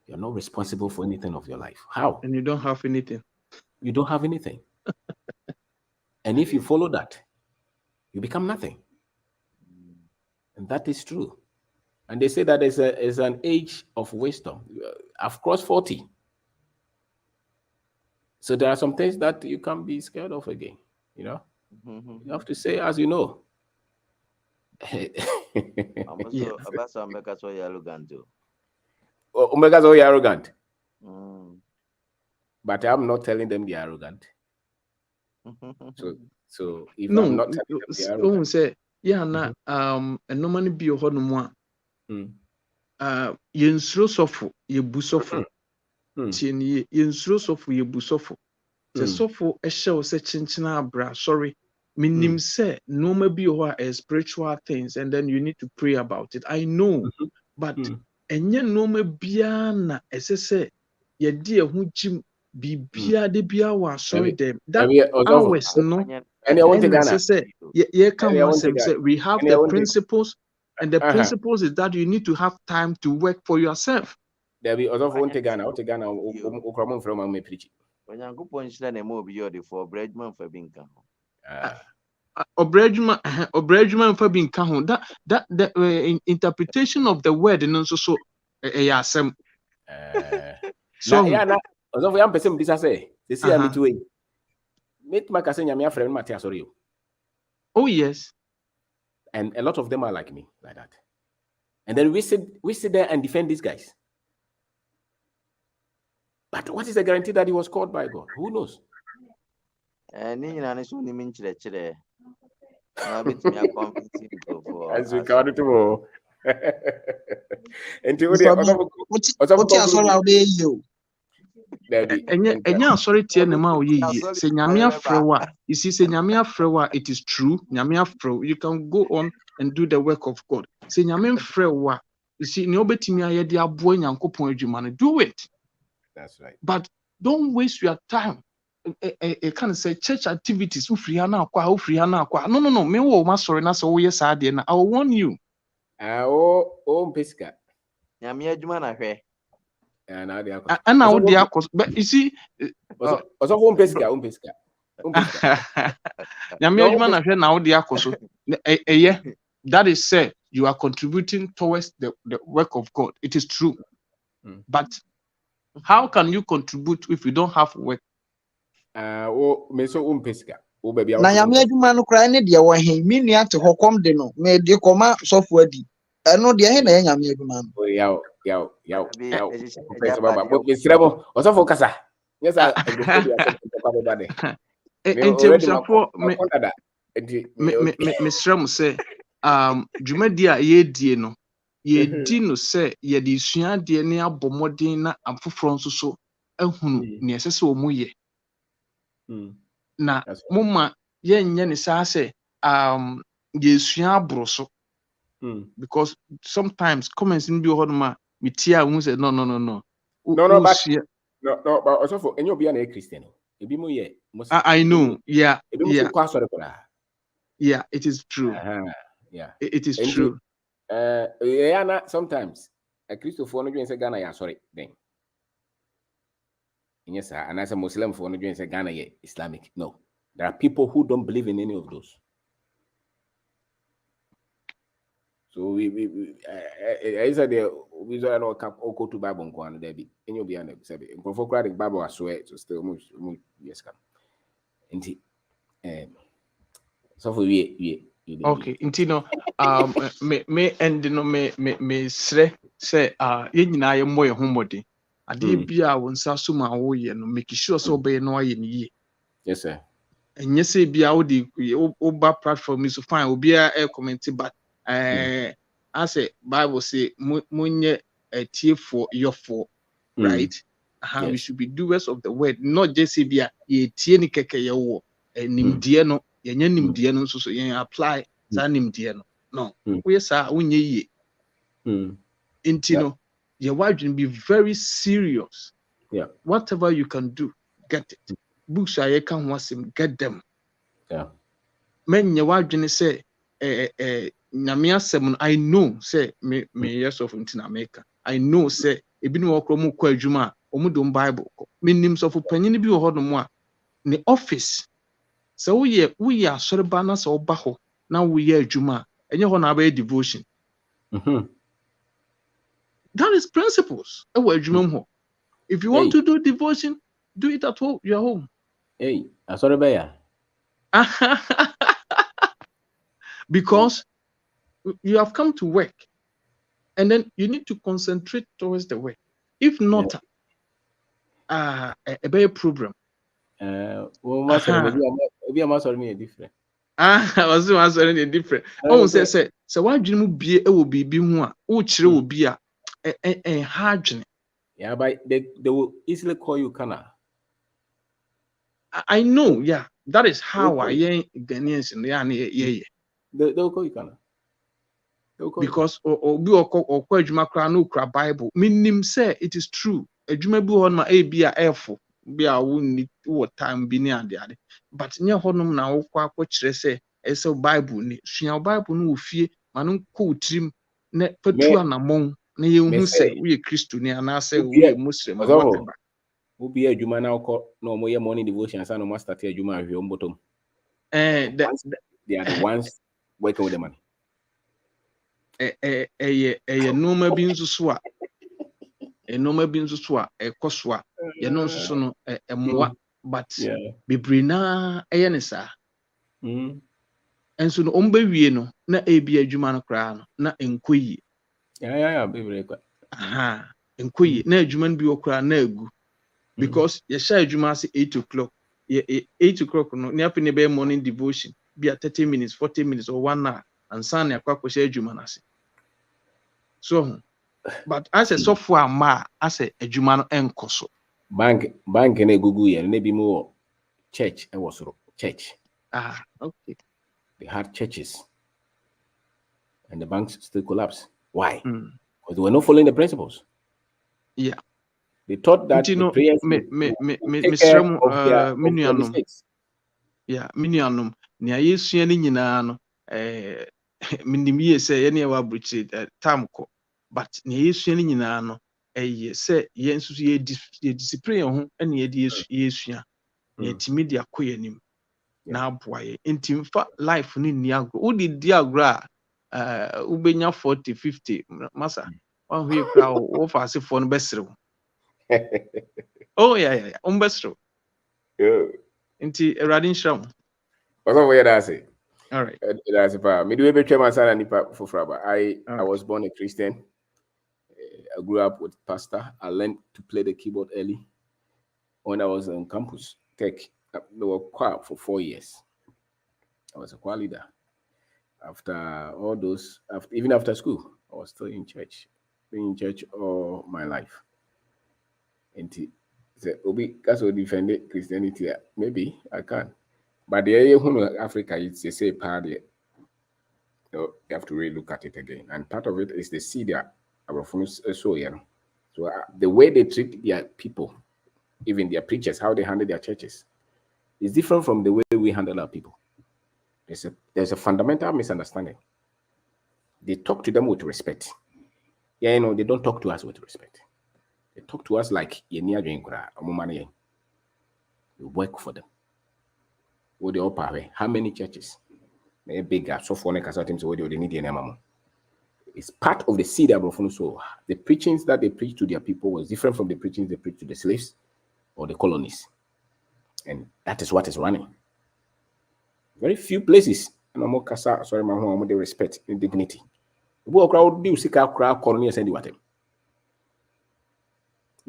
You're not responsible for anything of your life. How? And you don't have anything. You don't have anything. And if you follow that, you become nothing. And that is true. And they say that is an age of wisdom. I've crossed 40. So there are some things that you can't be scared of again. You have to say as you know. Omega is arrogant. But I'm not telling them they're arrogant. So if I'm not telling them they're arrogant. Say, yeah, na and no money be your no yensuro sofo ye busofo. Tieni yensuro sofo ye busofo. Te sofo ehye wo se chinchina abra. Sorry. Minim say no may be spiritual things, and then you need to pray about it. I know, but enye no may be na say ye dear who jim bibia de bia wa sorry them. That hours no and I want to Ghana. Say we have the principles, and the principles is that you need to have time to work for yourself. There be other one to Ghana, Ghana from me preaching. When you go punch the name of the for breadman for being Obregman for being kahun. That the interpretation of the word and also so so yeah, na also we am person bisa say they see me to make my cousin my friend Matthias sorry. Oh yes, and a lot of them are like me like that, and then we sit there and defend these guys. But what is the guarantee that he was called by God? Who knows? As we come to Enya sorry tie na ma oye se nyame afrewa you see se nyame afrewa it is true nyame afrewa you can go on and do the work of God se nyame afrewa you see ne obetimi ayede abo nyankopon adwuma no do it. That's right. But don't waste your time. Can say church activities free na akwa no me wo ma sorry na so wo yes ade na I will warn you. Pesca nyame adwuma na hwe and now they are but you see also home pesca nyame adwuma na hwe na wo de akoso that is said you are contributing towards the work of God. It is true. But how can you contribute if you don't have work? Me so pesca baby na nyame adwuma no kra ne de wo he mi nua te hokom de no me de koma sofo adi eno de he na nyame adwuma no yaw baba me srebo also focus yes I me srem say dwumadi a ye die no ye di no say ye de sua de ne abomodin na amfoforo nso so ehunu ne esese o mu ye na mumma yenye ne sa say ye sua abro so because sometimes comments in be hodoma me tia hu say no but also for any obi na Christian ebi mo ye I know yeah it is true it is true sometimes a Christopher no join say Ghana ya sorry then yes sir and as a Muslim for no join say Ghana ya Islamic. No, there are people who don't believe in any of those. So we I said we don't know go to Bible nko there be any obi na say for cry the Bible I swear to still yes come nti so for we okay intino me end no me sre say ye nyina ye moye homode ade bia wo nsa so ma wo ye no make sure so be no aye ne ye. Yes sir. Enye say bia wo di oba platform so fine obi a comment but I say Bible say munye tiefo yofo right how we should be doers of the word not just say bia ye tie ni keke ye wo nimdie no ye nya nimdie no so ye apply sa nimdie no we say unye ye intino your wife will be very serious. Yeah. Whatever you can do, get it. Books I can want him, get them. Yeah. Men your wife didn't say Namia seven, I know, say me years of America. I know, say a bit more chromo quajuma, omudum Bible. Minims of opinion be or more. The office. So we are sorry banners or baho. Now we are Juma, and you want to devotion. That is principles. If you want to do devotion, do it at home, your home. Hey, I saw the Because you have come to work, and then you need to concentrate towards the work. If not, a better problem. Well, my sorry, maybe I'm sorry, different. I was answering different. Oh, say, why do you be a will be one? Oh, chill will be a hard. Yeah, but they will easily call you Kana. I know, yeah. That is how I ain't Ghanaians in the They'll call you Kana. Because or Juma no cra Bible. Minim say it is true. A Juma be on my be a airful. Be a wouldn't what time be near the other. But near honum now, what say, as a Bible, she Bible no fear, manum cool trim, net for 2 and among. Ne who say we a Christian and I say we a Muslim or whatever. Who be a Juma now call no more morning devotion and no master tell Juma of your own bottom. And they are the ones working with the money. A normal beans so a normal beans so a coswa, you know, so a more, but Bibrina ayanisa. And so no umbe no na ebi adwuma no kra no na enkoyi. Yeah, baby. Aha, enkoyi na adwuma no bi okra na agu. Because you share adwuma say 8 o'clock. 8 o'clock no na afi ne be morning devotion. Be at 30 minutes, 40 minutes or 1 hour and san na akwa share adwuma na se. So, but as a software ma, as a adwuma no enkoso. Bank na Google here, maybe more church and was church. Ah, okay. They had churches and the banks still collapsed. Why? Because they were not following the principles. Yeah. They thought that the prayers take care of their mistakes. Yeah, minianum. Nia yesu ni nyina no minimi say ye wa bruchi tamko. But nia yesu ni nyina no say ye nsusu ye discipline ho ene ye yesu ye timi dia koyanim na aboaye ntimfa life ni ni agro udi di agro ubenya 40 50 masa one hu kra wo fa se fo no besrew. Oh yeah besrew. Nti erade nshram. What's over here that say? All right. That's a me do be chairman sana nipa for fraba. I was born a Christian. I grew up with pastor. I learned to play the keyboard early. When I was on campus tech, they were choir for 4 years. I was a choir leader. After all those, even after school, I was still in church. Been in church all my life. And Obi, that's what defended Christianity. Maybe I can. But the area of Africa, it's a say part. You have to really look at it again. And part of it is the seed that our friends so So the way they treat their people, even their preachers, how they handle their churches, is different from the way we handle our people. There's a fundamental misunderstanding. They talk to them with respect. Yeah, they don't talk to us with respect. They talk to us like you work for them. What they how many churches? They're bigger. So for they need it's part of the seed that so the preachings that they preach to their people was different from the preachings they preach to the slaves or the colonies. And that is what is running. Very few places. And I'm more sorry, my home, they respect and dignity. The crowd do seek out crowd colony and send you at them.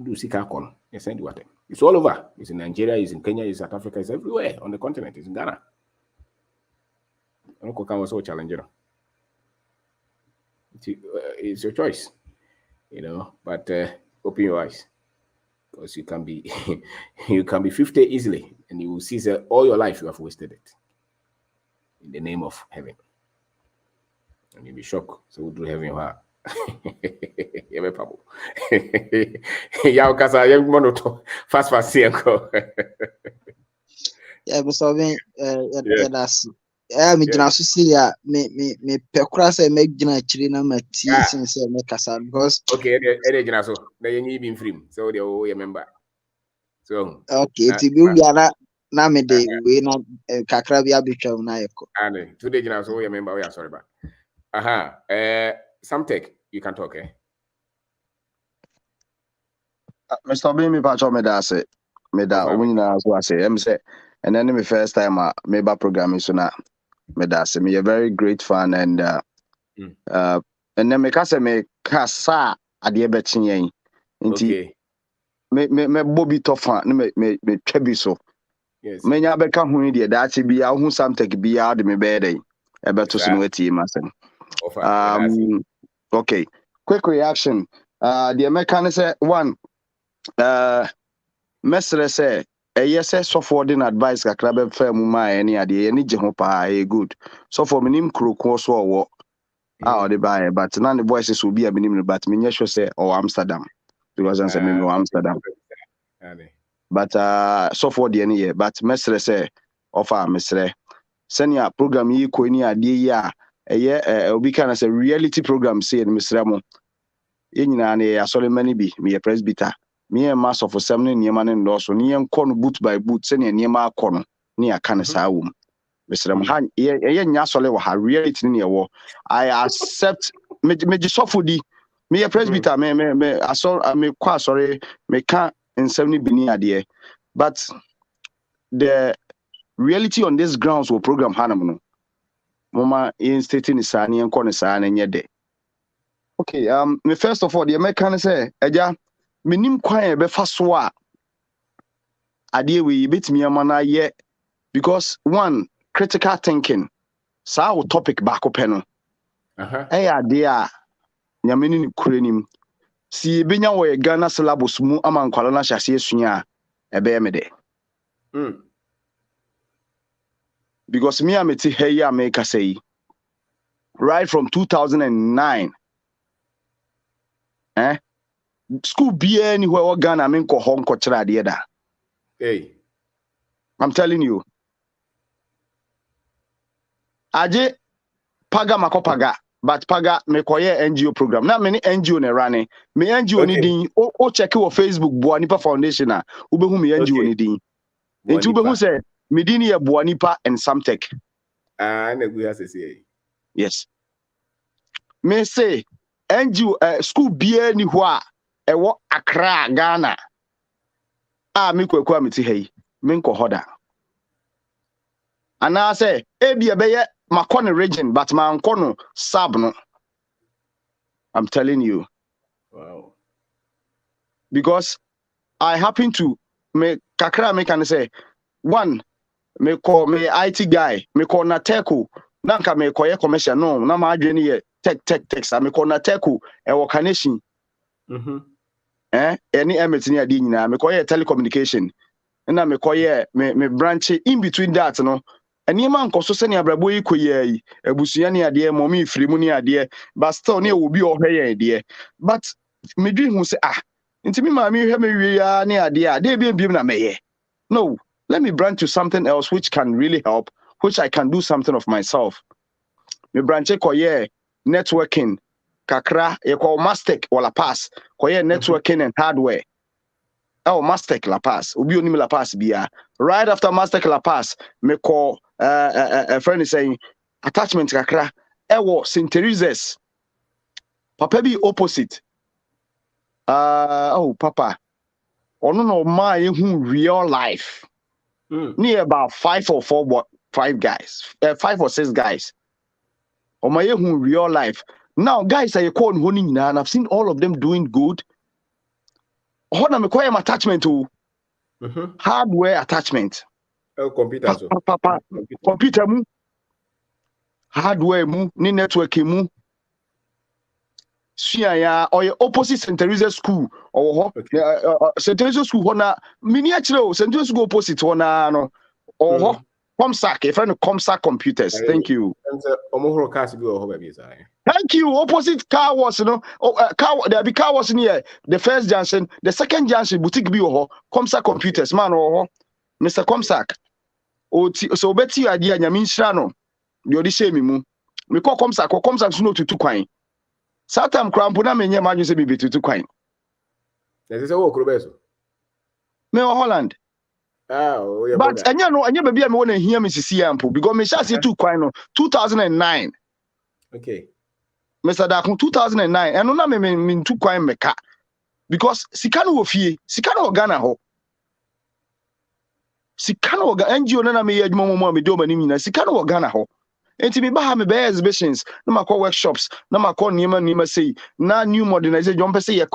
Do seek out colony and send you at them. It's all over. It's in Nigeria, it's in Kenya, it's South Africa, it's everywhere on the continent, it's in Ghana. I don't know what's so challenging. It's your choice, but open your eyes. Because you can be 50 easily, and you will see that all your life you have wasted it in the name of heaven. And you'll be shocked. So we'll do heaven heart. Fast see. Yeah, but so that's me gyina so see ya me pekura say me gyina chiri na ma ti sin say me kasa because okay gyina so na yen be free so they will remember so okay ti bi wi na me dey we na kakra bi abetwa na yeko and today gyina so remember we are sorry ba some tech you can talk Mr. Bimi Pacho Medase Meda Umina so I say and then my first time meba programming so na Medase me a very great fan and then me kasa ade betin yen Okay. Me Bobby Tofa, me Trebiso. Yes. Menya beka hu ni that's be a hu something be out me bede. Ebeto so no ati masem. Okay. Quick reaction. The American say one mesre say say so for den advice kakra be fa mu ma any ade any je ho pa good. So for minim kroko so owo. The buy but now the voices will be a minimum but me sure say Amsterdam because I'm saying Amsterdam. But so for the any year but mesre say offer mesre senior program yi ko ni ade yi a obi kind say reality program say mesre mo yenyina na asole mani bi me presbyter me mass of some ne niema ne ndo so ne enko no boot by boot senior niema akọ no ne aka ne saa wo mesre mo ha ye nya asole wo ha reality ne wo I accept me sofo di me presbyter me asole me kwa sorry me ka nsem ne bini ade but the reality on this grounds will program hanam no mama in stating is ani enko ne saa na nye de. Okay, me first of all the American say eja menim kwan e be fa so a ade we betimi amana ye because one critical thinking saa wo topic back up no ade a nyameni ni kurenim si benya wo ye Ghana syllabus mu ama nkwala na hyase esua a ebe me de because me ameti hey America say right from 2009 school be anywhere or Ghana men ko hon ko kira de da. Hey, I'm telling you. Aje paga makopaga but paga me koye NGO program. Na many NGO ne rane. Me NGO ni din o check your Facebook Boanipa Foundation na ubehu me NGO ni din. Enti ubehu say me din ye Boanipa and Samtech. Na go say. Yes. Me say NGO school be ni ho a ewo Accra Ghana. Me kwakwa meti hey. Me nko hoda. Ana say ebia beye makone region but ma nkono sub no. I'm telling you. Wow. Because I happen to me kakra me can say one me call me IT guy me call na teku nanka me call commercial no na ma adwene ye tech me call na teku e wo connection any emet ni ade nyina me call telecommunication na me call me branch in between that no eni ma nko so se ne abrabo yi koyi abusua ne ade mo me firi mu ne ade but still ne obi ohwe ade but me dwi hu se nti me ma me hwe me wie ya ne ade a dey biem na meye no let me branch to something else which can really help which I can do something of myself me branch koye networking kakra e call Mastec or La Paz koye networking and hardware Mastec La Paz obi onim La Paz bia right after Mastec La Paz me call a friend is saying attachment kakra St. Teresa's papa bi opposite papa ono no ma who real life near about 5 or 5 guys 5 or 6 guys or my who real life now guys I call honing and I've seen all of them doing good hold me call attachment to hardware attachment computer so papa computer mu hardware mu ni networking mu ya or opposite St. Teresa school or St. Teresa school hona mini actually St. Teresa school opposite hona no or Comsac if I know Comsac computers thank you thank you opposite car was car there be car was near the first junction the second junction boutique bi Comsac computers man Mr. Comsac so beti idea nyame nhyira no de odi shame mu me call Comsac so no tutu kwan Satam crampo na menye ma dwese bi betutu kwan. Na se wo kuro beso. Me Holland. But anya baby me wona hia me sisi ampo because me sha se tu kwan no 2009. Okay. Mr. Dakun 2009 eno na me tu kwan meka because sika no wo fie, sika no Ghana ho. Sika no NGO na me ye adwuma mo me de o mani nyina sika no Ghana ho. Enti me ba ha me be exhibitions, na makọ workshops, na makọ niema sei, na new modernization jompe say ye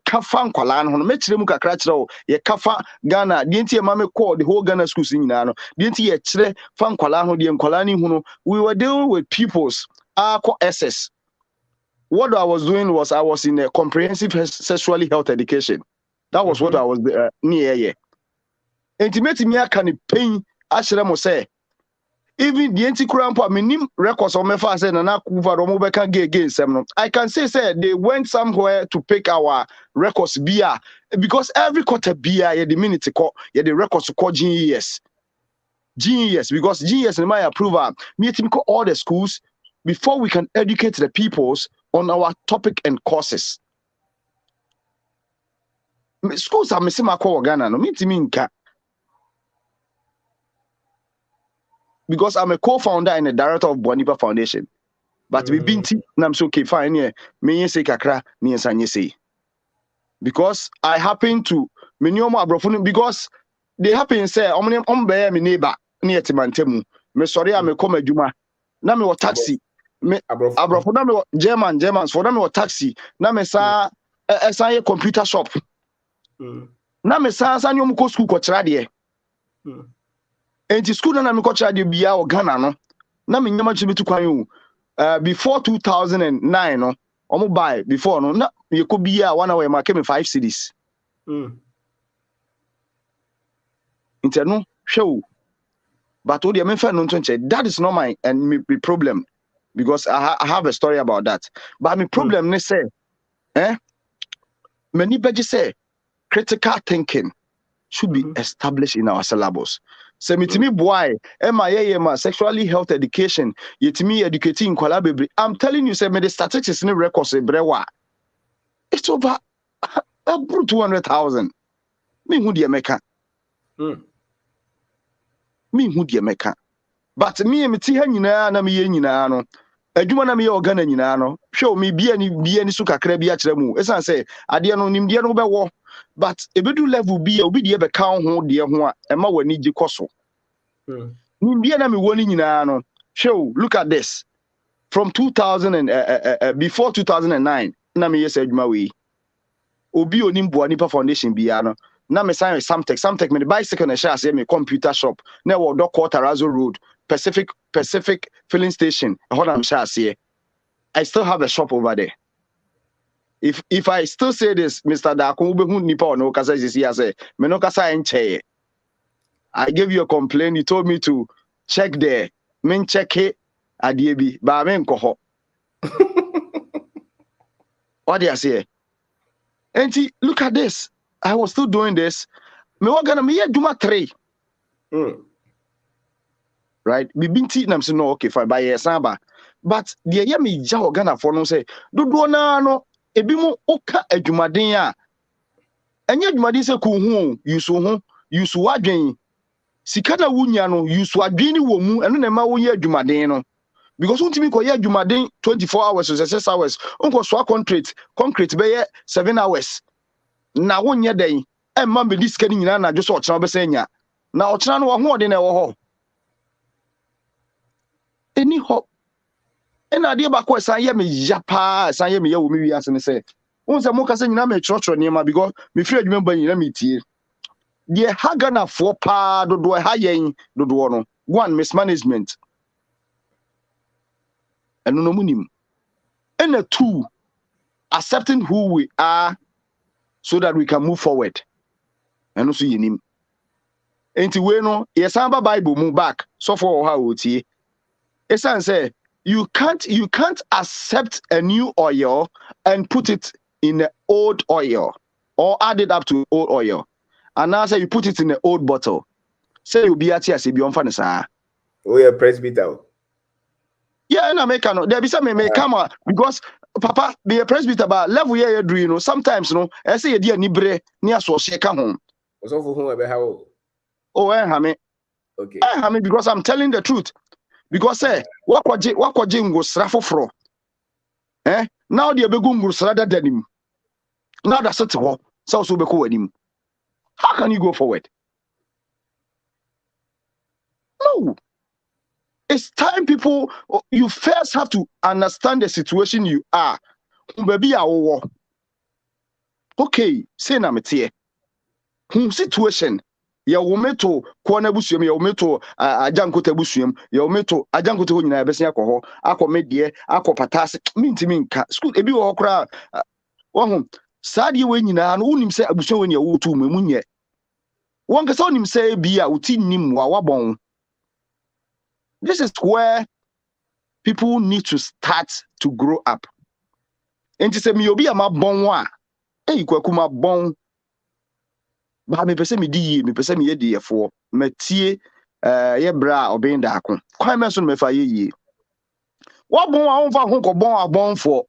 ka fa nkwala no no mekire mu kakra kire o ye ka fa Ghana de enti e ma me call the whole Ghana schools nyina no de enti ye kire fa nkwala ho de nkwala ni hu no we were dealing with pupils SS. What I was doing was I was in a comprehensive sexually health education. That was what I was near here. Intimate me can pain ashira mo say even the anti-cramp minim records of me fast and na kuva romo beka gay against them. I can say they went somewhere to pick our records beer because every quarter beer the minute the records call GES. GES because GES in my approval me to all the schools before we can educate the peoples on our topic and courses. Schools are missing my call Ghana no me nka. Because I'm a co-founder and a director of Bonipa Foundation. But we binti nam so okay fine here. Me say kakra, me say. Because I happen to minimum abrofunu because they happen say ombe me neighbor near Timantemu. Me sorry I'm a come adwuma. Na me taxi. Me abrofunu na me Germans for na me taxi. Na me sa esan computer shop. Na me sa nyom ko school ko kira de. Enti school na me kocha de bia o Ghana no na me nyama chibitu kwan before 2009 no omo buy before no na ye ko bia 1 hour ma ke me 5 cedis enti no hwe but o de me fa no nche that is not my and me problem because I have a story about that but my problem ne say many beji say critical thinking should be established in our syllabus. So mitimi boy, ma sexually health education, yetimi educating kwala bebre. I'm telling you, say me the statistics in the records brewa. It's over 200,000. Me who the America. Me who the America. But me ti ha nyina na me ye nyina no. Adwuma na me ye organa nyina no. Show me bia ni su kakra bia kire mu. Esan say ade no nimde no be wo. But ebedu level bi obi de be kan ho de ho a ema wani gi koso. Nimde na me woni nyina no. Show look at this. From 2000 and before 2009 na me yes adwuma we. Obi onim Bonipa Foundation bia no. Na me sign Samtech me the bicycle na share say me computer shop. Na wo do Tarazo Road, Pacific filling station. Hold on share say. I still have a shop over there. If I still say this, Mr. Dakun ubehu nipa no kasa sisi say me no kasa enche. I gave you a complaint. You told me to check there. Men check it. Adiebi ba men koho. What do you say? Auntie, look at this. I was still doing this. Me wa gana me juma 3. Right? Me binti na me say no okay fine by samba. But the year me ja Ghana for no say dodo na no ebi mu oka adwumaden a enye adwumaden se ku hu yusu wadwen sika na wunya no yusu adwen ni wo mu eno na ma wo ye adwumaden no because untimi ko ye adwumaden 24 hours or 6 hours unko so concrete be ye 7 hours na wonye den e ma be sika ni nyina na jo so ochena be senya na ochena no wo ho de na wo ho eni ho ena ade ba ko san ye me yapa san ye me ye wo me wi ase ne se unse mo ka se nyina me chrochro ne ma because me free adwuma ba nyina me tie de ha Ghana for pa dodo ha yen dodo no one mismanagement eno no munim and a two accepting who we are so that we can move forward eno so yenim enti we no yesan ba Bible mu back so for how otie esan say you can't accept a new oil and put it in the old oil or add it up to old oil. And now say you put it in the old bottle. Say you be at here, say be on fanasa. Oh, yeah, presbyter. Yeah, in America, no, there be some may come because Papa be a presbyter, but level here you know. Sometimes no, I say dear nibre near so shake home. So for whom about how? Oh, hame. Okay. Hame because I'm telling the truth. Because say what go srafo fro. Now the begungu srada denim. Now that's it. So be ko anim. How can you go forward? No. it's time people, you first have to understand the situation you are. Baby, okay, say na metie. Situation. Ya wometo kwana busuam, ya wometo ajankota busuam, ya wometo ajankota ho nyina ebese akọ akọ medie, akọ patase, mintimi nka. School ebi wo kra wo saade we nyina no unim se abusuam we ne wo tu mu nye. Won kasa unim se bi a uti nim wa wabon. This is where people need to start to grow up. Enti se mi obi ama bon wa, kwaku ma bon. Ba me pese me di, me pese me ye di yefo. Metie ye bra obin da ko. Kwan me so me fa ye. Wa bon a onfa ho ko bon abonfo.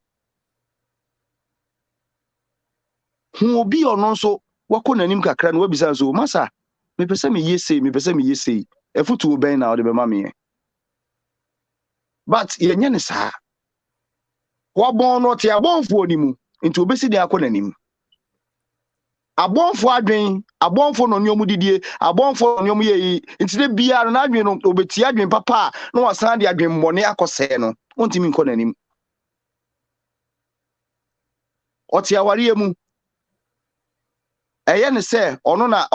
Hu obi ono so wako nanim kakra no wabisa so masa me pese me ye sei, me pese me ye sei. Efutu oben na ode be ma me. But ye nye ne sa. Wa bon no te abonfo ni mu. Nti obesi de akọ nanim. Abonfo adwen, abonfo no nyomu didie, abonfo no nyomu ye, intide bia no adwen no obeti adwen papa no wasan de adwen mmone akose no. Ontimi nko nanim. Oti aware mu. Eye ne se ono na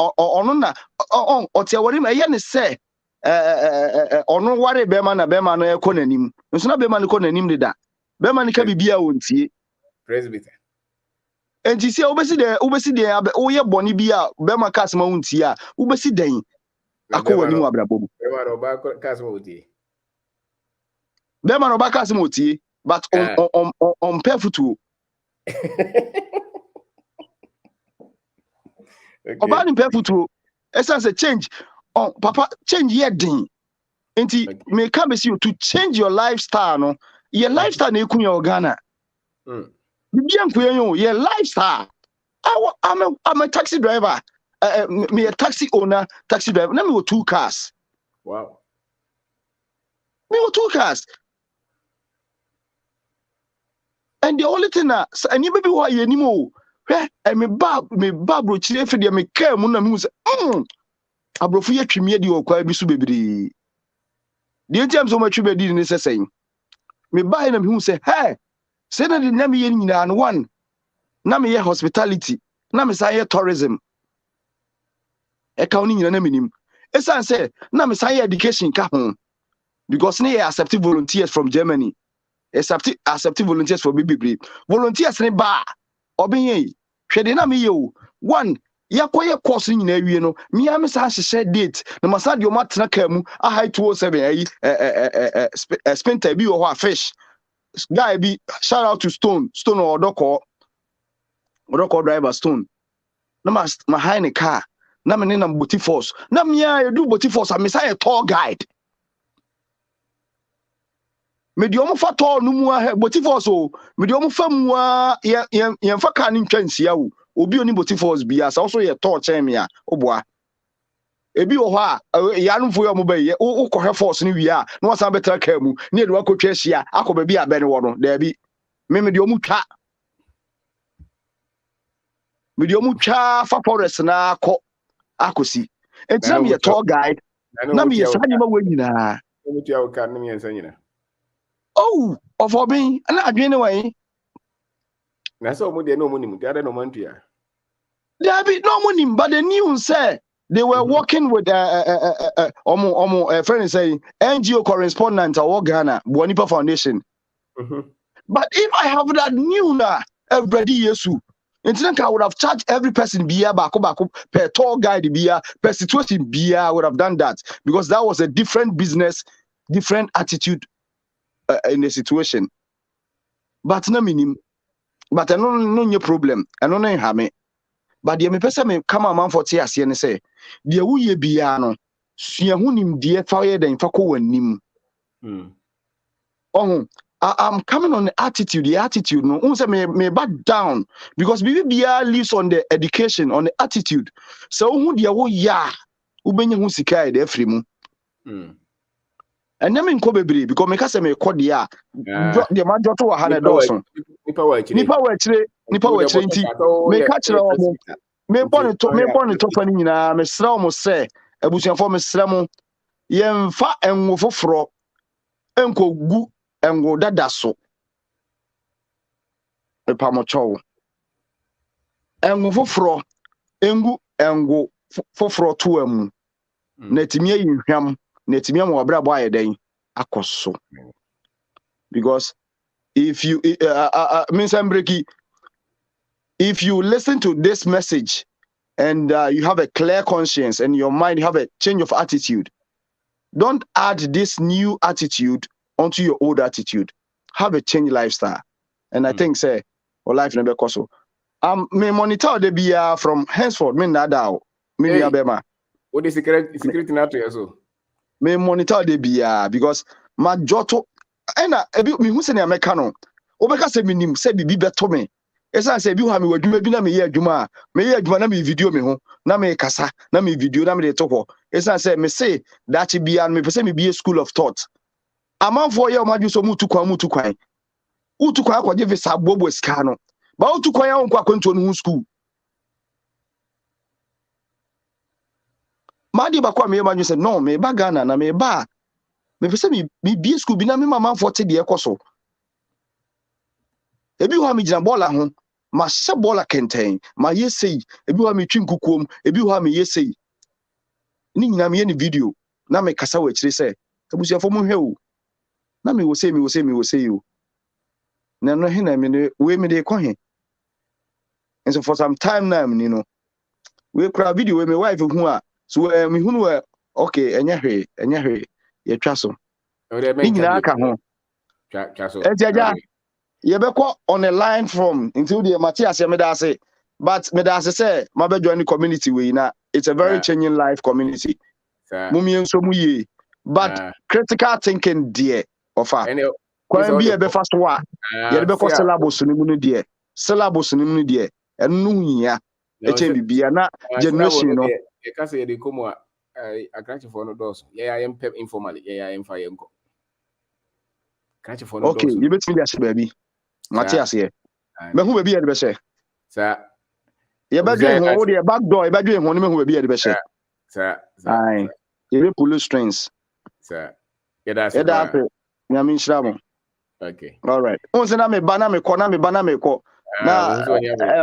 oti aware mu eye ne se ono ware bema na bema no ekọ nanim. Nso na bema no ekọ nanim de da. Bema ni ka bibia wontie. Presbyter. Enti se obesi de oye boni bia bema kasma wontie a obesi den akọwani mu abrabom. Bema no ba kasma wontie. Bema no ba kasma wontie, but on perfutu. Oba ni perfutu. Essence a change. Oh papa change ye den. Enti me ka be you to change your lifestyle no. Your lifestyle na ekunya Ghana. Your lifestyle. I'm a taxi driver. Me a taxi owner, taxi driver. Let me go 2 cars. Wow. Me go 2 cars. And the only thing that and you baby why anymore. Me bro chire fe de me ka mu na me say abrofu ye tweme di okwa bi so bebre. The times so much be di ni sesen. Me buy na me hu say hey say na the name ye nyina no one na me ye hospitality na me say tourism e ka oni nyina na menim esan say na me say education ka ho because ne accepting volunteers from Germany accepting volunteers for BBB volunteers ne ba obenye hwede na me ye o one yakoye course nyina awie no me am say share date na masa de o matena ka mu a high 207 ayi sprinter bi o ho a fish guy be shout out to Stone or Odoko driver Stone. Na ma high in car. Na me na boti force. Na me ya do boti force. I say a tour guide. Me di omo fa tour no mu boti force o. Me di omo fa mu ye fa car ni ntwansia o. Obi oni boti force bia sa also ye tour chen me a oboa. Ebi wo ho a ya no fo ye omo ba ye wo kohwe force ni wi a na wasan betra car mu. Na edu akotwa hia akoba bi abene wo no. Da bi me di omo twa fa forest na akosi entina me tour guide na me sa nyima we nyina Omutia o kan me ensa nyina. Oh of obin na adwene wan Na so omo de no omo nim de ade no mantua. There be no money but the news say they were working with friend saying NGO correspondent at Ghana Bonipa Foundation. But if I have that new na everybody yesu I would have charged every person beer back per tour guide beer per situation beer. I would have done that because that was a different business, different attitude in the situation. But no minim, but I no problem. I no have me. But the me person me come a man for tears and say, "Dear who ye beer no, suya hunim dear fire than fako nim." Oh. I'm coming on the attitude no. Unse me back down because BBBR lives on the education, on the attitude. So who dia wo ya ubenya hu sika e de free mu. And them in bebre because me ka say me kɔ dia. The man jotto wa $100. Nipa wa chire nti me ka kyerɛ omo. Me bɔne to fa ni nyina me sra omo sɛ abusuafo me sra mo yemfa enwo foforo enko gu engo dada so epamocho engo foforo engu engo foforo to amu na timi ayinhwam na timi am wabrabo ayeden akoso because if you if you listen to this message and you have a clear conscience and your mind, you have a change of attitude, don't add this new attitude onto your old attitude. Have a change lifestyle. And I think say or life never cost. Me monitor the be from henceforth me nada me Hey, bema. what is security not to so? Me monitor the be because my joto ena ebi me hu se na meka no. Obeka se minim se bibi beto me. Esa se bi hu ha me wadwuma bi na me ye adwuma me ye adwuma na me video me ho na me kasa na me video na me de to ho. Esa se me say that bia me pese me be a school of thought. Amanfo ye o madu so mutu kwan akwaje visa bobo ska no. Ba utu kwan ya nkwa kwanto no school. Madi ba kwa me madu say no me ba Ghana na me ba me pese me be school bi na me amanfo te de ekoso. Ebi ho me gina bola ho ma se bola kenten ma yesei ebi ho me twi nkukuom ebi ho me yesei ni nyina me ye ni video na me kasa wa kire se abusiafo mo hwe o na me wo sei o na no he na me we me de ko he. And so for some time now you know we cry video we me wife hu a so me hu no okay enya hwe ye twa so ni nyina aka ho Twa so. etiaja ye be ko on a line from until the Matthias me da say but me da say ma be join the community we na it's a very changing life community mumie nso mu ye but critical thinking there ofa kwan bi e be fa so a ye be ko syllabus ni mu no there enu hia e chen bibia na generation no e ka say dey come a agranche for no dos ye ya em pep informally ye ya em fa ye nko agranche for no dos okay you bet me dey baby Matthias here me hu baby ye be say sa ye be dwen ho wo dey back door ye be dwen ho no me hu baby ye be say ai ye be pull strings sa ye da nyame nhyira mo okay all right onse na me ba na me ko na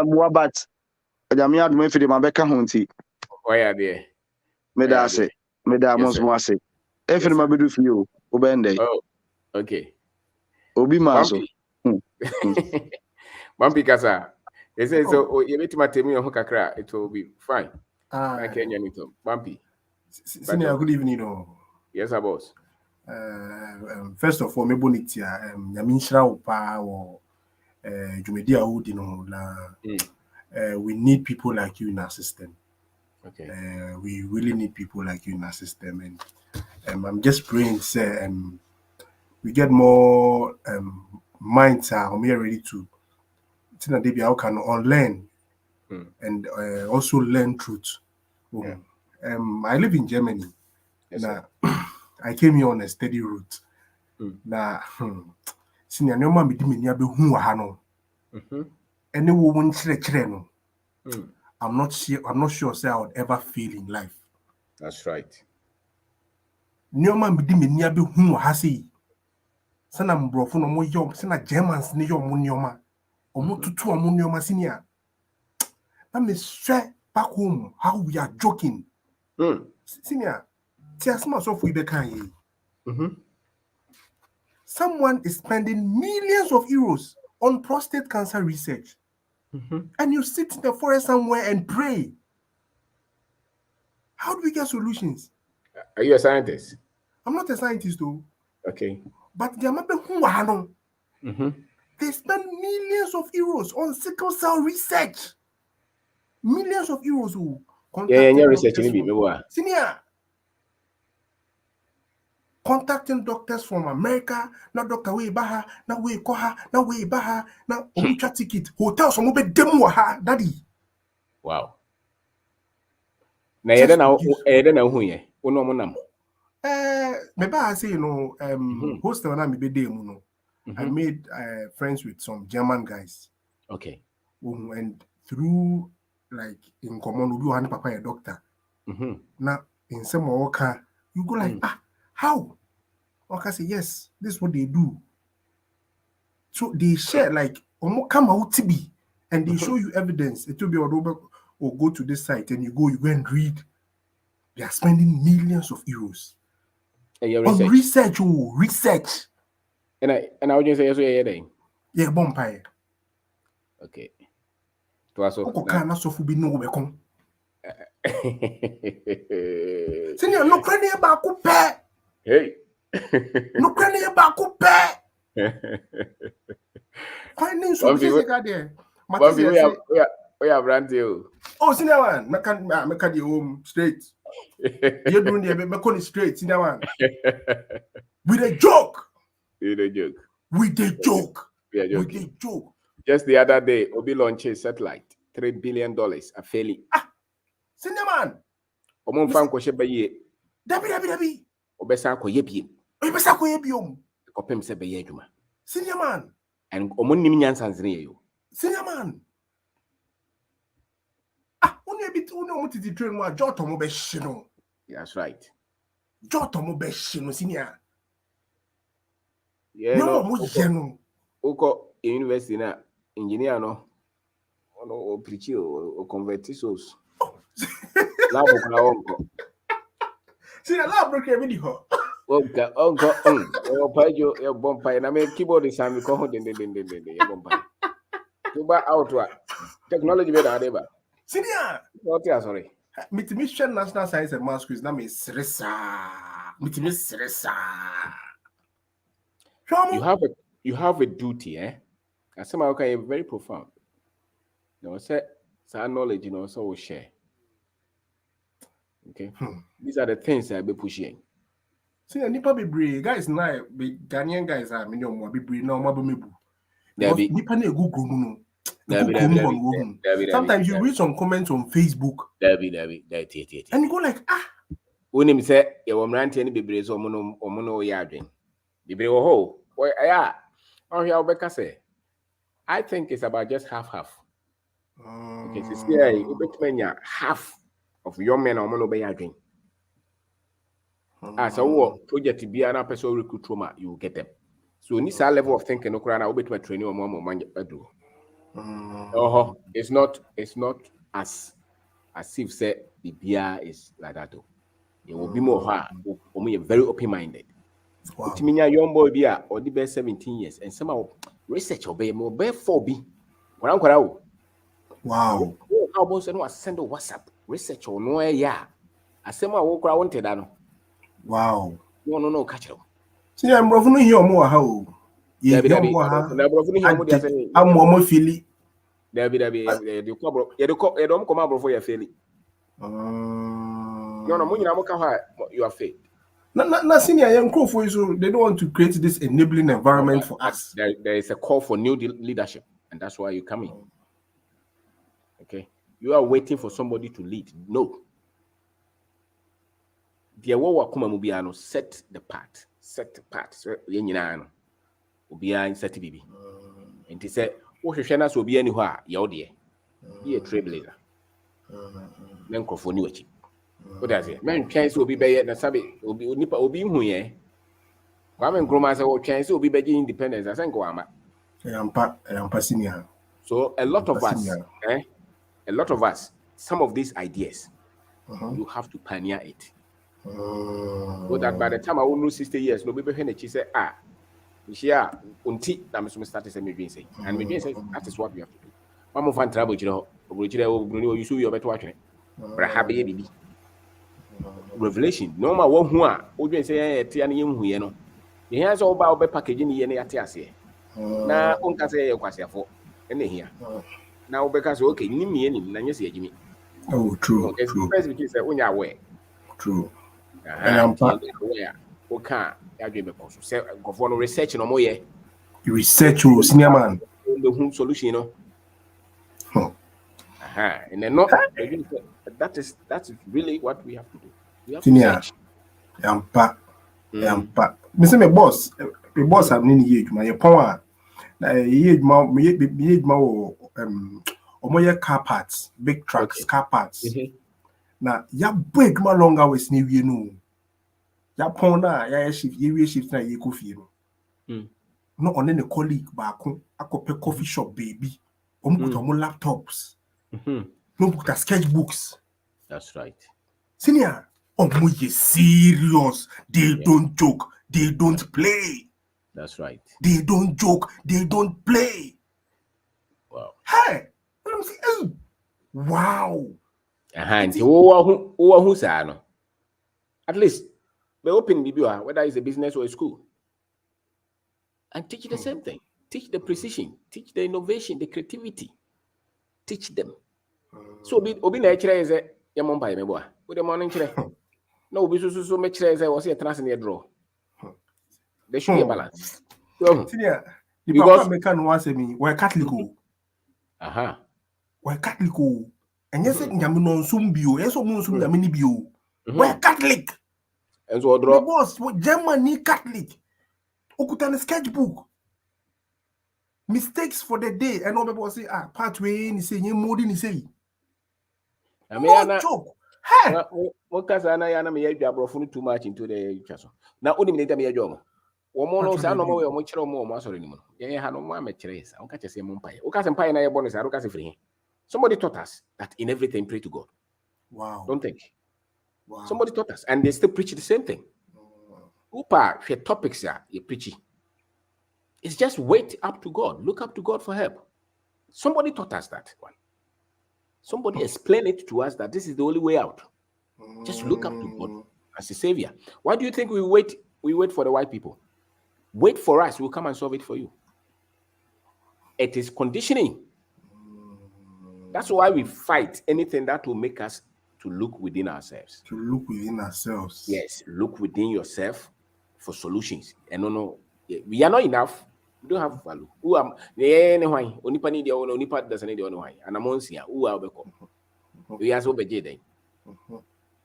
mua but nyame adom afide ma beka ho nti oya de me da ase me da mo so ase efire ma bedu fi o obende oh okay obi ma so Bumpy kasa they say so you bet my tell ho kakra it will be fine thank you Nyanito Bumpy senior good evening yes boss first of all me bonitia nyame nhyira wo pa wo dwumedi a wodi no na we need people like you in our system. Okay. We really need people like you in our system, and I'm just praying, say, we get more minds are ready to. How can unlearn and also learn truth. I live in Germany. Yes, now, I came here on a steady route. Now, senior no man be me niabe hu wa no. Any woman chire no. I'm not sure say I would ever fail in life. That's right. Nyoma me di me niabe hu wa ha sei. Sana mbrofo no mo yom, sana Germans ne yom mo nyoma. Omo tutu omo nyoma senior. Na me share back home how we are joking. Senior, ti asma so fu ibe kan yi. Someone is spending millions of euros on prostate cancer research. And you sit in the forest somewhere and pray. How do we get solutions? Are you a scientist? I'm not a scientist though. Okay. But they spend millions of euros on sickle cell research. Millions of euros. Research Senior. Contacting doctors from America, now Dr. Baha, now we Koha, now we Baha, now Omucha ticket, hotels, some be demo ha, daddy. Wow. Na yede na hu ye. Wono mo nam. Maybe I say hostel na me be demo no. I made friends with some German guys. Okay. And through like in common, we want papa a doctor. Now in some worker, you go like how? Okay, say yes, this is what they do. So they share like come out to be, and they show you evidence. It will be or go to this site and you go and read. They are spending millions of euros on research. Research. And I would just say yes, yeah, bumpire. Okay. To us, so be no become. Senior, no cranny about coupe. Hey. No cranny about coupe. Finding some things there. We have brand deal. Oh, senior one, make the home straight. You're doing the make straight, senior one. With a joke. With a joke. With a joke. With a joke. Just the other day, Obi launched a satellite, $3 billion, a fairly. Senior man. Omon fan ko shebe ye. Dabi. Obesa ko yebiem. Obesa ko yebiom. Ko pem se be ye adwuma. Senior man. And omon nim nyansansene ye yo. Senior man. Only bit uno mutiti train mo joto mo be shino. That's right. Joto mo be shino senior. Yeah, no mo yeno. Oko university na engineer no. Ono o preach o convertisos. Labo kuna onko. See the lab break every ho. Onko. O pajo e bompa na me keyboard sami ko ho den e bompa. Tuba outwa. Technology be da deba. Senior. What ya sorry. Mission National Science and Maths quiz na me seresa. Mitimi seresa. You have a duty, eh? As somehow okay, very profound. No, say knowledge, so we share. Okay. These are the things I be pushing. See, nipa be brave. Guys, now be Ghanaian guys are many more be brave now. Mabu mebu. Nipa ne go grow no. Sometimes you read some comments on Facebook. And you go like, when him say you want ranting any be brave so mono yarding. Be brave ho. Well, yeah. Oh, yeah, Obeka say. I think it's about just half. Okay, so here you bet half of your men or mono be yarding. As a war project be an person recruit trauma, you will get them. So this level of thinking no crana obey to training or more man do. It's not as if say the beer is like that. It will be more hard or me very open-minded. It mean young boy beer or the best 17 years and somehow research obey more bear 4B. Wow. How about no send a WhatsApp research or no yeah. I say my walk around wanted. Wow. No, catch it. See, I'm roughing here more how. Yeah, I'm more feeling. There be the cobble. You don't come out before you're failing. No, you are fake. Not senior young crew for you, they don't want to create this enabling environment for us. There is a call for new leadership, and that's why you come in. Okay, you are waiting for somebody to lead. No. The awo kuma mubiano set the part. So yenina no. Ubia set bibi. And he said, "What shena so be anywhere, your dear. Be a trailblazer. Men for new chip. What does it? Men chance will be by na sabi obi nipa obi hu ye. Kwame Nkrumah say what chance will be by independence. I think Kwama. So a lot of us, some of these ideas, you have to pioneer it. So that by the time I will lose 60 years, no baby when she say, unti na me start say me dream say. And me dream say that is what we have to do. Mama fan trouble you so you better watch it. But happy baby. Revelation. No ma one who are we say tia na yem hu no. The hands all about be packaging ye na ate ase. Na onka say e kwasiafo na here. Na obeka say okay, nim ye nim na nyese agimi. Oh, true. First because say onya aware. True. And I'm aware. Okay, I dream about so say go for research no more ye. Research senior man. The solution, and then not that is really what we have to do. We have senior. Me say my boss have any age my power. Na age ma omoye car parts, big trucks, car parts. Na ya break ma long hours ni wie no. Japan ya shift, ye shift na ye coffee no. No on a colleague back a coffee shop baby. Put on laptops. No book that sketchbooks. That's right. Senior, you serious. They don't joke. They don't play. That's right. They don't joke. They don't play. Wow. Hey, hey. Wow. At least they open BBA, whether it's a business or a school, and teach the same thing. Teach the precision, teach the innovation, the creativity. Teach them. So obi na echere is a yamompa yemeboa. With the morning chere. No obi so make chere is a was a trans draw. There should be a balance. So, because American was me, we're Catholic. We're Catholic. And yes, Yamunon Sumbio, yes, Monsum Yamini Bio. We're Catholic. And so draw. Boss, Germany Catholic. Okutan sketchbook. Mistakes for the day. And all people say, pathway, ni say, modi ni say. No joke. Hey! What can I am too much into the castle. Now, only minute me a job. One say no more much more anymore. Yeah, no more matres. I'll catch a same umpire. Ocas and Pie and I bonus, I don't free. Somebody taught us that in everything pray to God. Wow. Don't think. Wow. Somebody taught us, and they still preach the same thing. Upa, your topics are you preaching. It's just wait up to God. Look up to God for help. Somebody taught us that one. Somebody explained it to us that this is the only way out. Just look up to God as a savior. Why do you think we wait? We wait for the white people. Wait for us. We'll come and solve it for you. It is conditioning. That's why we fight anything that will make us to look within ourselves. To look within ourselves. Yes, look within yourself for solutions. And no, we are not enough. We don't have value. Who am anyway? Onipa need your own. Onipa doesn't need your own. And I'm on here. Who are we? We are so bad.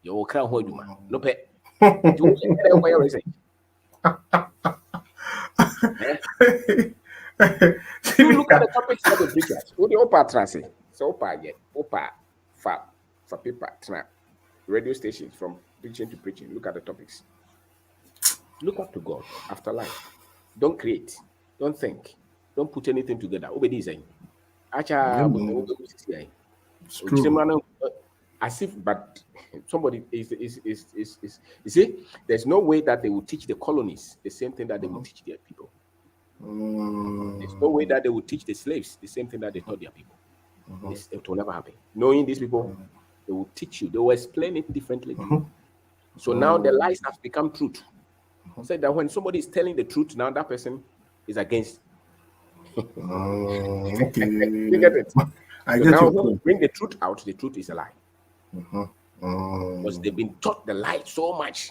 You can't hold you, man. No pay. You look at the topics of the preachers. What the Opa translate? So Opa yet Opa for paper trap radio stations from preaching to preaching. Look at the topics. Look up to God after life. Don't create. Don't think. Don't put anything together. Obey saying. As if, but somebody is you see, there's no way that they will teach the colonies the same thing that they will teach their people. There's no way that they will teach the slaves the same thing that they taught their people. It will never happen. Knowing these people, they will teach you. They will explain it differently. So now the lies have become truth. Said that when somebody is telling the truth, now that person is against. Okay. You get it? I so get now your when we point. bring the truth out, the truth is a lie. Because they've been taught the lie so much.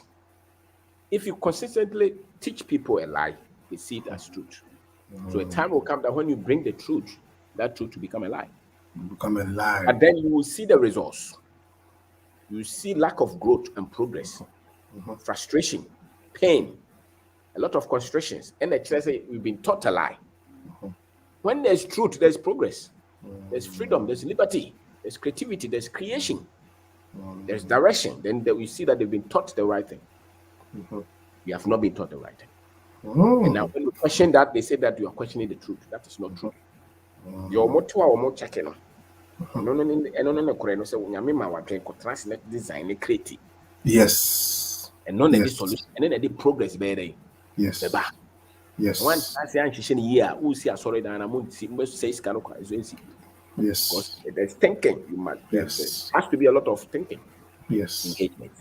If you consistently teach people a lie, they see it as truth. So a time will come that when you bring the truth, that truth will become a lie. Become a lie. And then you will see the results. You see lack of growth and progress, frustration, pain, a lot of constrictions. And the church say we've been taught a lie. When there's truth, there's progress, there's freedom, there's liberty, there's creativity, there's creation, there's direction. Then we see that they've been taught the right thing. We have not been taught the right thing. And now when you question that, they say that you are questioning the truth. That is not true. Your motto or more checking. Design creative. Yes. And none of the solution, and then the progress better. Yes. Yes. One as the year, who see a sorry than a month, says canoe is easy. Yes. Because there's thinking. You must. Yes. There has to be a lot of thinking. Yes. Engagement.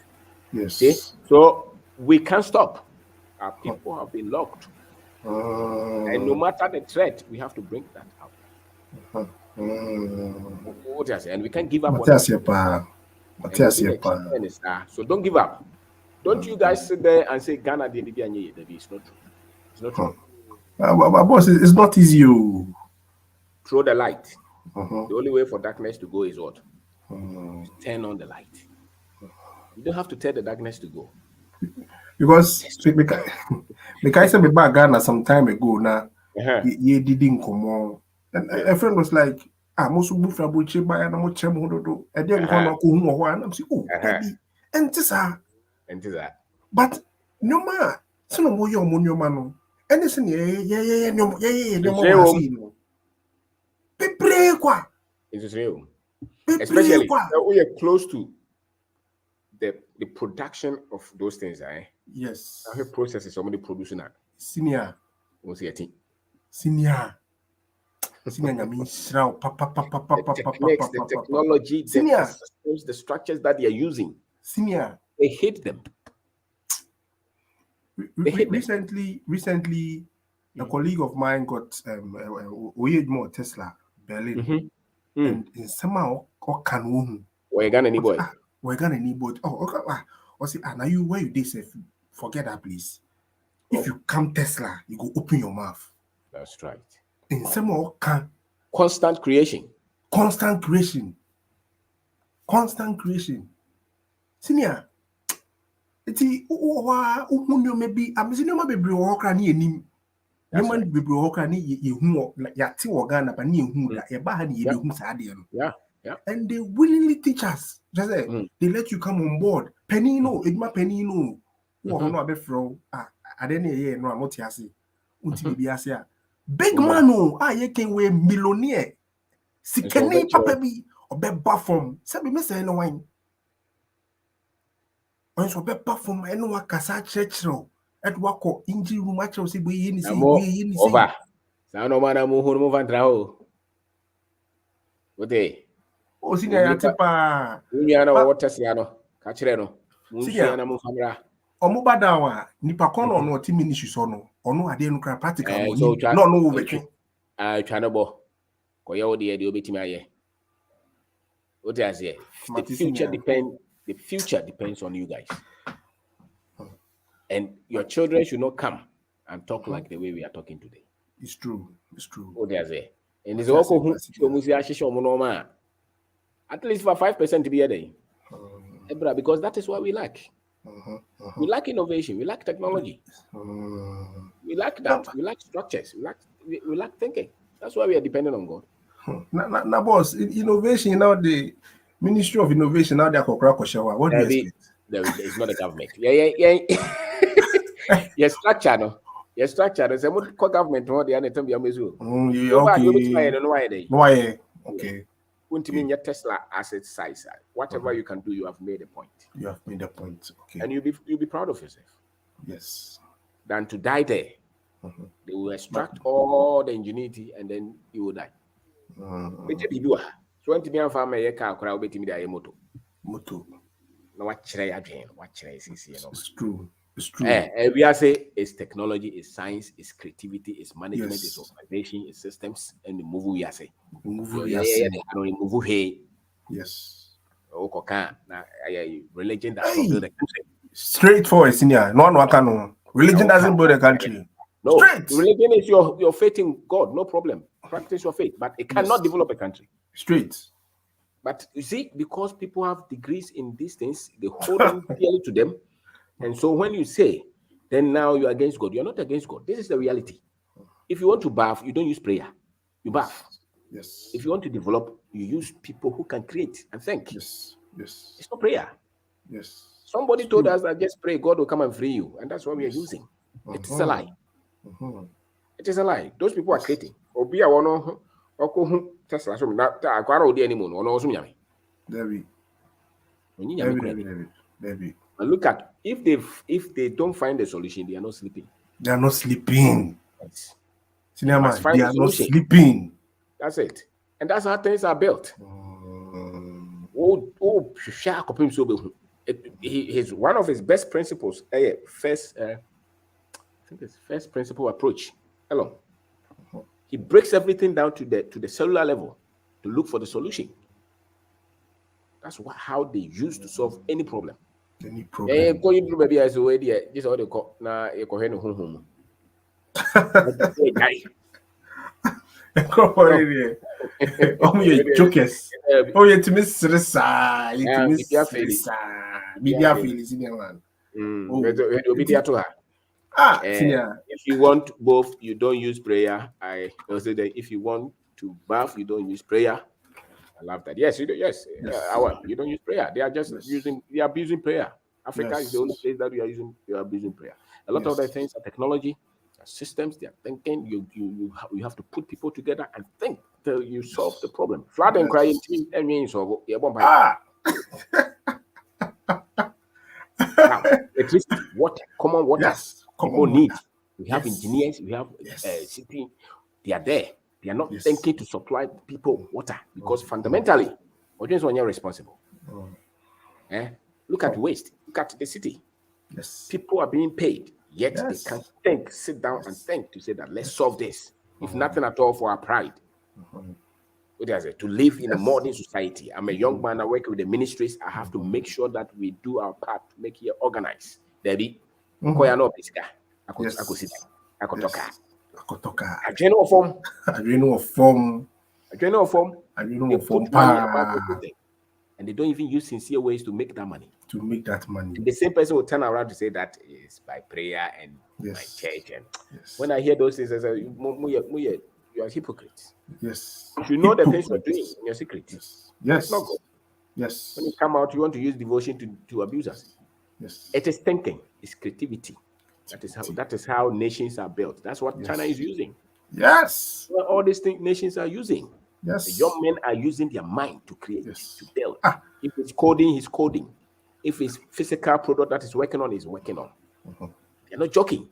Yes. See? So we can't stop. Our people have been locked. And no matter the threat, we have to bring that out. And we can't give up on that. So don't give up. Don't you guys sit there and say Ghana did it. It's not true. It's not true. Boss, it's not easy. Throw the light. The only way for darkness to go is what? Turn on the light. You don't have to tell the darkness to go. Because I said about Ghana some time ago now, he didn't come on. And a friend was like, I'm also moved from Buchi by an old Chemodo. And then one and I'm saying, oh, and this. But Nyoma, so no more your nyoma no. Anything yeah nyoma real. wasi no. Pebre kwa. It is real. Pebre Especially kwa. we are close to the production of those things, Yes. Our process is somebody producing that. Senior. We'll see a thing. Senior nyami shrao The technology, the systems, the structures that they are using. Senior. They hate them. Recently, a colleague of mine got more Tesla Berlin, and in somehow can we're gonna need boy. We're gonna need boy. Oh, okay. Or say, now you where you this? Forget that, please. If you come Tesla, you go open your mouth. That's right. In somehow can constant creation. Senior. Iti maybe I'm bebre wo kra na yenim. Human bebre wo kra na yehu ya ti wo Ghana ba na yehu da ye ba ha na ye behu sa de no. Yeah. And they willingly teach us. Just they let you come on board. Penny no, edma penny no. Wo no abefro ade na ye no amoti ase. Unti bibi ase a. Big man no, ye can we millionaire. Sikeni papa bi obeba form. Sabi me say no wine. So be perform eno wakasa chechro et wako inji room acho se boye ni se over sa no mana mu hunu mu vantra ho ote o sinya ya tipa unya na wo Tesla no ka kire no mu nsia na mu famra omo badawa nipa kono no ti ministry so no ono ade no kra practical no wo betwe twa no bo ko ye wo de obetimi aye ote ase the future depends on you guys. And your children should not come and talk like the way we are talking today. It's true. Oh, there's a. And it's also at least for 5% to be a day. Because that is what we lack. We lack innovation. We lack technology. We lack that. We lack structures. We lack thinking. That's why we are dependent on God. Now, boss, innovation now the Ministry of Innovation now they are what do you expect? It's not a government. Yeah. Yes, structure no. Yes, structure. There's a more government. No, they are not be amazing. Okay. Wouldn't mean your Tesla asset size. Whatever you can do, you have made a point. Okay. And you'll be proud of yourself. Yes. Than to die there. They will extract all the ingenuity and then you will die. So when to be a farmer, you can't crowd between the moto. No, what try again? What try is it's true. We are say it's technology, it's science, it's creativity, it's management, it's organization, it's systems, and the move we are say. Move hey. Yes. Religion that build a country. Straightforward, senior. No. Religion doesn't build a country. No. Straight. Religion is your faith in God, no problem. Practice your faith, but it cannot develop a country. Straight. But you see, because people have degrees in these things, they hold on dearly to them. And so when you say, then now you're against God, you're not against God. This is the reality. If you want to bath, you don't use prayer. You bath. Yes. If you want to develop, you use people who can create and think. Yes. It's not prayer. Yes. Somebody told us that just pray, God will come and free you. And that's what we are using. It is a lie. It is a lie. Those people are creating. Tesla. And look at if they don't find a solution, they are not sleeping. They are not sleeping. Yes. They are not sleeping. That's it. And that's how things are built. His one of his best principles, first principle approach. Hello. He breaks everything down to the cellular level to look for the solution. That's how they used to solve any problem. Any problem. Jokers. Oh, yeah, to miss Risa. If you want both, you don't use prayer. I will say that if you want to bath, you don't use prayer. I love that. Yes, you do. Yes. You don't use prayer. They are just using. They are abusing prayer. Africa is the only place that we are using prayer. A lot of the things are technology, systems, they are thinking. You have to put people together and think till you solve the problem. Flood and crying and means so now, electricity, water, common water. People need. We have engineers, we have city. They are there. They are not thinking to supply people water because fundamentally, audience are responsible. Look at waste. Look at the city. People are being paid, yet they can't think, sit down and think to say that let's solve this. If nothing at all for our pride. What is it? To live in a modern society. I'm a young man. I work with the ministries. I have to make sure that we do our part to make it organized. Debbie, I could sit. I could talk. A general form. They put money about everything. And they don't even use sincere ways to make that money. And the same person will turn around to say that is by prayer and by church. And when I hear those things, I say, you are hypocrites. If you know the things you're doing in your secret, it's not good. When you come out, you want to use devotion to abuse us. It is thinking, it's creativity. That is how nations are built. That's what China is using. All these things nations are using. The young men are using their mind to create, to build. If it's coding, he's coding. If it's physical product that is working on, he's working on. They're not joking.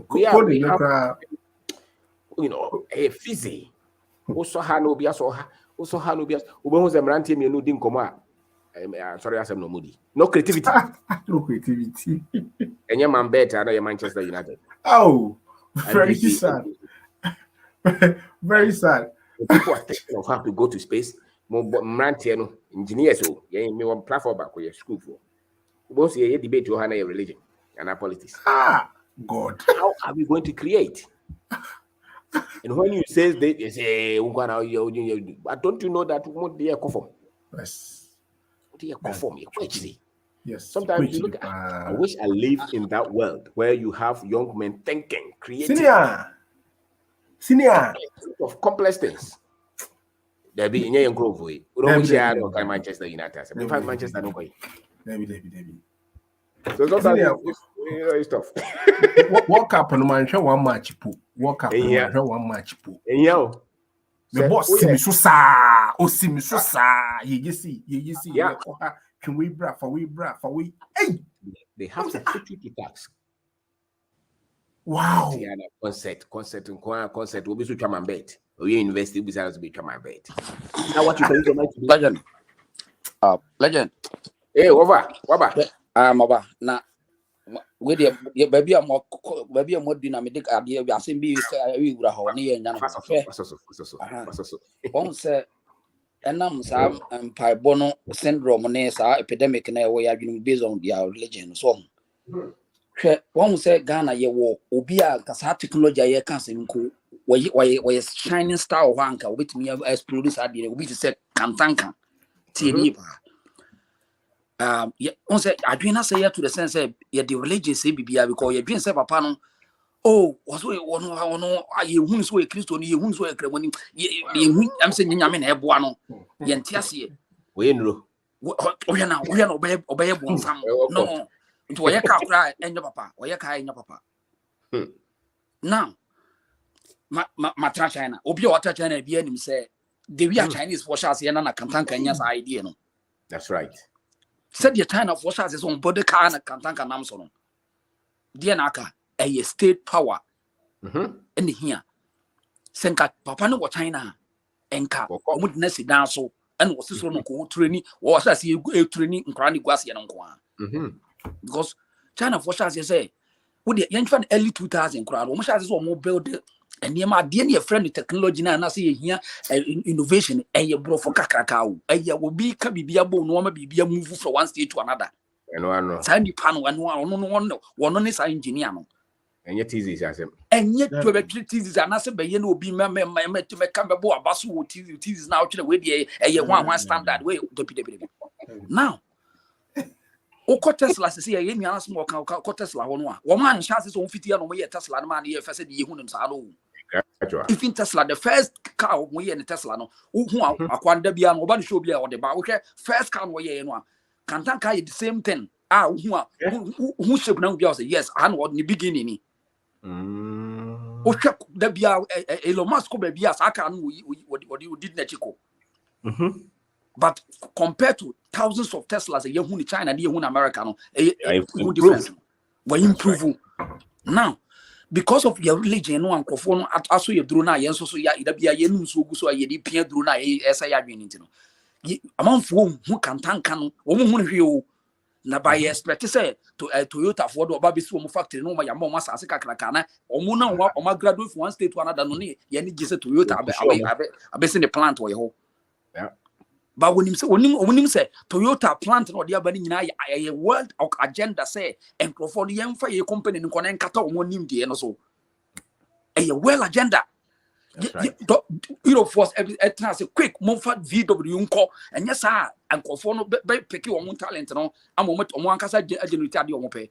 We have, a fizzy. Also, Hanobias also Hanobias. Ubos and Ranty Menudin Coma. Sorry, I said no moody. No creativity. And your man better than Manchester United. Oh, very sad. Very sad. People are thinking of how to go to space. More engineers, so you may want platform back with your school for. Once you debate your religion and our politics. God. How are we going to create? And when you say that, you say, but don't you know that they are conform? They are conform. Sometimes you look at, I wish I lived in that world where you have young men thinking, creating. Senior. Of complex things. There be in your grove way. We don't share Manchester United. In fact, Manchester don't go. Debbie. So sometimes it's tough. Walk up and man show one match. Walk up and man show one match. The boss see me so sa. Oh, see me so sa. You see. Yeah. Can we bra for we? Hey, they have to put you to task. Wow. Concert. Will be switch my bet. We university besides to be my bet. Now what you think about Legend? Legend. Hey, over. Maba. Na with your baby a more dynamic idea. We are saying be we would have only and one say and some empire bono syndrome epidemic na we are based on their religion so. One say Ghana ye wo obi a kasa technology ye kan se nko we shining star wanka with me as producer dey we say kantanka tie on say adwena say to the sense say ye the religion say bibia because ye dwen say papa no was we ono ye hu so ye Kristo ni ye hu so ye kremoni ye hu am say nyame na eboa no ye ntiase we nro we na obey bonsam no into where you cry and your papa, where you cry in your papa. Now, my China, Obio water China, be him say, they be a Chinese for shots and a Kantanka's idea. No, that's right. Said your China for shots is on body car and a Kantanka Namson. Dear Naka, a state power. And here, Senka Papa no China, and car, would not sit down so, and was this one training, was I see a training in Cranny Guasian on. Because China for sure say with the young early 2000 crowd almost as more build and near my dear friend technology now and see here innovation and you bro for kakao and will be abo no be a move from one state to another and sandy panel and one is engineer and yet easy and yet to electricity and as a bay will be my to make come about basu is now to the way a one standard way now o Tesla say ye nua small kan o Tesla ho no a wo man chance so fiti ya no ye Tesla no man ye fese de ye hu nim sa no even Tesla the first car wo ye ne Tesla no wo hu akwanda bia no oba no show bia o de ba wo hwe first car wo ye no a kantan car the same thing who shape now be say yes, I know the beginning. O check that be Elon Musk ko be as aka no what you did na chiko. But compared to thousands of Teslas a year in China, a year in America, no, a difference. We improve now because of your religion. No, uncle, also you drew now. Yes, so ya ida be a yenu so good so ye pia drew na esa ya dwin intino. Among who can tank no, woman who na by expect say to Toyota for the baby so factory no my mama asase kakra na omo na o ma graduate from one state to another no ne ye ni gise Toyota abe se the plant we ho. Yeah. But when him say Toyota plant no dia bani nyina a world agenda say enkrofo no yemfa ye company no konen kata omo nim de no so a well agenda. You know, force at a quick Mumford VW unko and yes, and conform by picky or talent no a moment on one casa generated pay.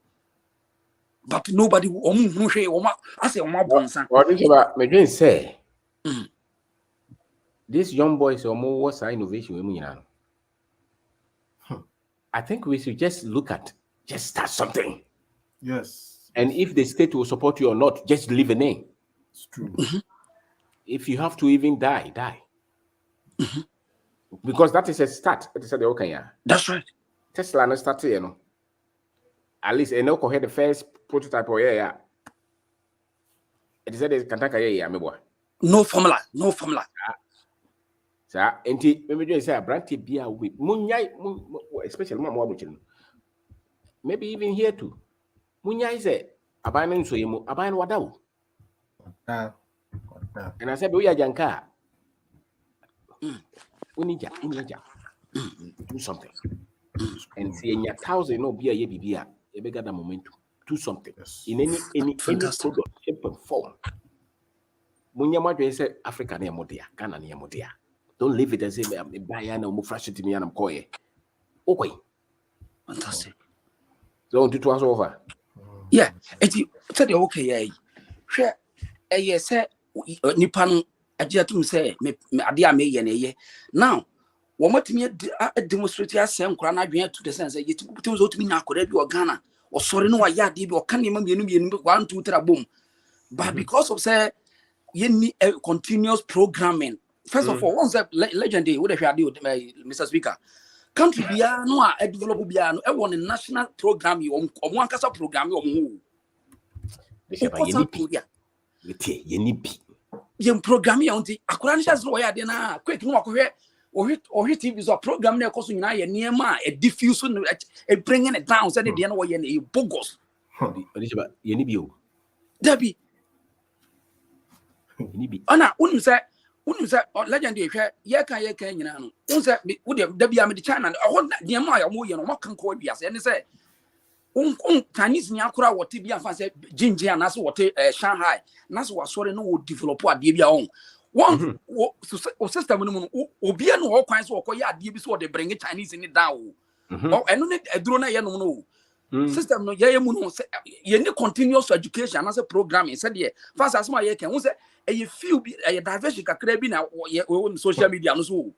But nobody who say I say my bonsa. What is about me say? These young boys are more what's innovation women now. I think we should just look at start something. Yes. And if the state will support you or not, just leave a name. It's true. If you have to even die. Because that is a start. It is a okay, yeah. That's right. Tesla no start, you know. At least no had the first prototype or yeah. It is a Kantaka, yeah, me boy. No formula. So, enti maybe say brandy beer with munyai, especially mama maybe even here too. Munyai say abandon so you abandon wadau. And I said, we are janka. We need do something. And see in your thousand no be a ye a bigger momentum. Do something in any product, shape and form. Munyama say Africa near Modia, Ghana near Modia. Don't leave it and say I'm a buyer no more fresh to me and I'm coy. Okay. Fantastic. So it was over. Yeah. It's said okay, yeah. Yes, Nipan Ajatum say me adia me ye now. What me demonstrate asem kra na dwen to the sense you to so to me na akore bi o Ghana or sorry no ya de bi o kan ma mienu 1 2 3 boom. But because of say you need a continuous programming. First of all, once a legendary would have with Mr. Speaker. Country bia no a develop bia no e won a national program you one kasa program you you program you unti akura nsha so ya de na quick no akohwe or TV so program na ekoso nyina ye niema e diffuse no e bringing it down say de no ye na bogus ye ni bi o dabi ni bi ana unim say legend dey hwe ye kan nyina no un say wo de dabi am de China ho niema ya mo ye no makan ko bia say ne say Chinese ni akura wote bia fa say Jinjia na so wote Shanghai na so wasore no wo develop ade bia on one system no obi no ho kwan so okoye ade bi so de bring Chinese ni down o eno ne eduro na ye no no system no ye mu no ye ni continuous education na say programming say de fast as ma ye kan wo say e feel bi e diversion kakra bi na on social media no so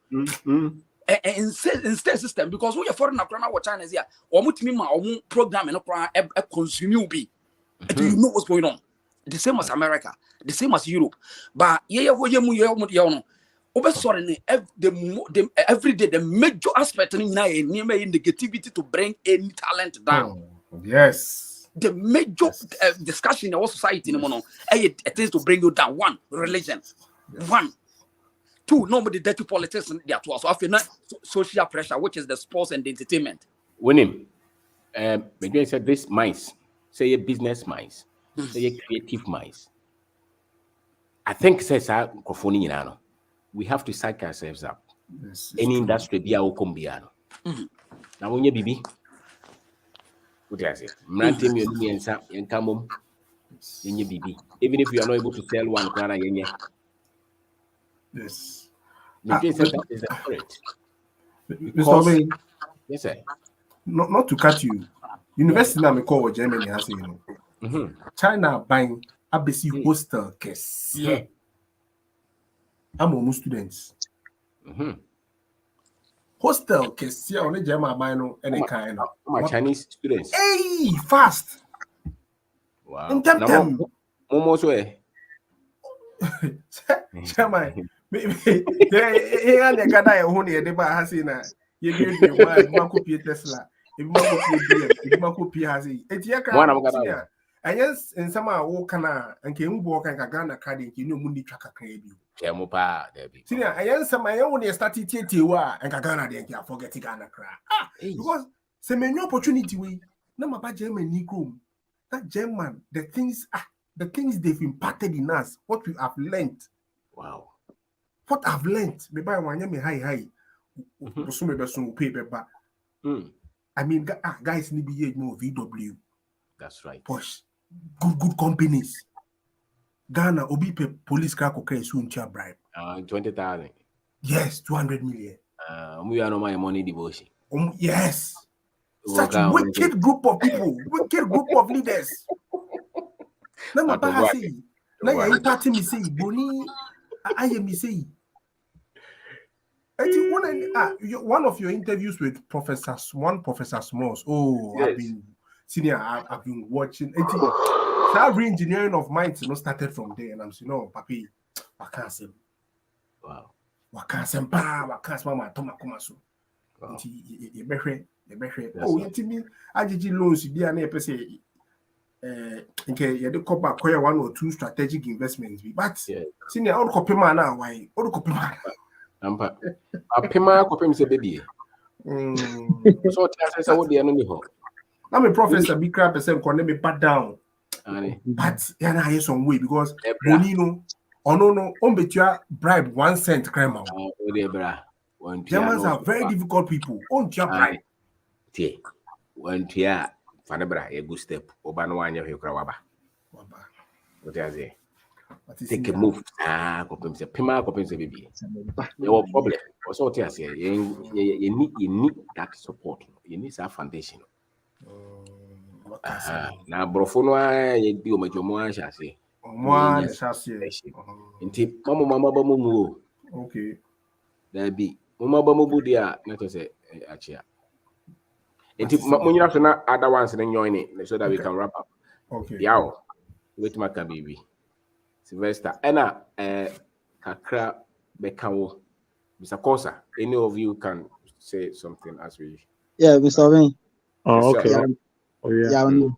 instead system because we are foreign na what China is here or mutimi ma or programming no consume you be do you know what's going on the same as America the same as Europe but no sorry the every day the major aspect in negativity to bring any talent down. Yes, the major discussion in our society no it is to bring you down. One, religion. One, two, nobody dirty politics in there too. So I feel social pressure, which is the sports and the entertainment. Winning. Maybe I said this minds, say a business minds, say a creative minds. I think says we have to psych ourselves up. Any industry be our combiano. Now when you bibi, what I say, Mrantim and Kamum, in your bibi. Even if you are not able to sell one krana yenye. Yes. That is the spirit. Mr. Obey, Yes, sir. Not to cut you. University na me call Germany has you know. China buying ABC hostel case. Yeah. I'm almost students. hostel kesi a one German abano any kind of my Chinese students. Hey, fast. Wow. In temtem. Momo German. Yeah, the Ghana who near the bar has in a you ma copy Tesla. If you copy BM, if you copy has it. one I'm gonna. And yes, in some walk and came walk and Ghana card, you know, Mundi tracker crave. Chemupa, Debbie. Senior, I answer my own started TTWA and Ghana, then can't forget Ghana cry. Because some many opportunity we no about German Negro. That German, the things they've imparted in us, what we have learned. Wow. What I've learned, maybe I want me high. Paper. I mean, guys need to be more VW. That's right. Push. Good companies. Ghana, Obi police crack okay soon to bribe. 20,000. Yes, 200 million. We are no my money devotion. Yes. Such a wicked group of people, wicked group of leaders. Now, I say, now you party me say, Boni, I am me say. I think one of your interviews with Professor Smalls. Oh, yes. I've been watching. I think that re-engineering of minds started from there, and I'm saying, no, papi, wakansem. Wow. Wakansem pa, mama toma kumaso. You better. Oh, you tell me, IGG loans be an episode. Okay, you do copy acquire 1 or 2 strategic investments, but senior all copy man now. Why all copy man? A pima copy say baby. So tell us what the enemy ho. I'm a professor. Big crap percent can me pat down. But yeah, hear some way because Bonino. Oh no, betua bribe 1 cent crime. Germans are very difficult people. On your bribe. When tia fanabra a good step. Oban one your waba. What is it? Take a move. Copy pima copy baby. Your problem. Also, tell us you need that support. You need that foundation. Now, Brofono, you do my Jomoan chassis. One chassis. Inti Mama Bamu. Okay. There be Mama Bamu dia, not to say, Achia. Inti when you have to know other ones and then join it so that we can wrap up. Okay. Yow, wait, my baby. Sylvester, Anna, Kakra Bekawo, Mr. Kosa. Any of you can say something as we. Yeah, Mr. Wayne. Oh, okay. Yeah. Oh, yeah.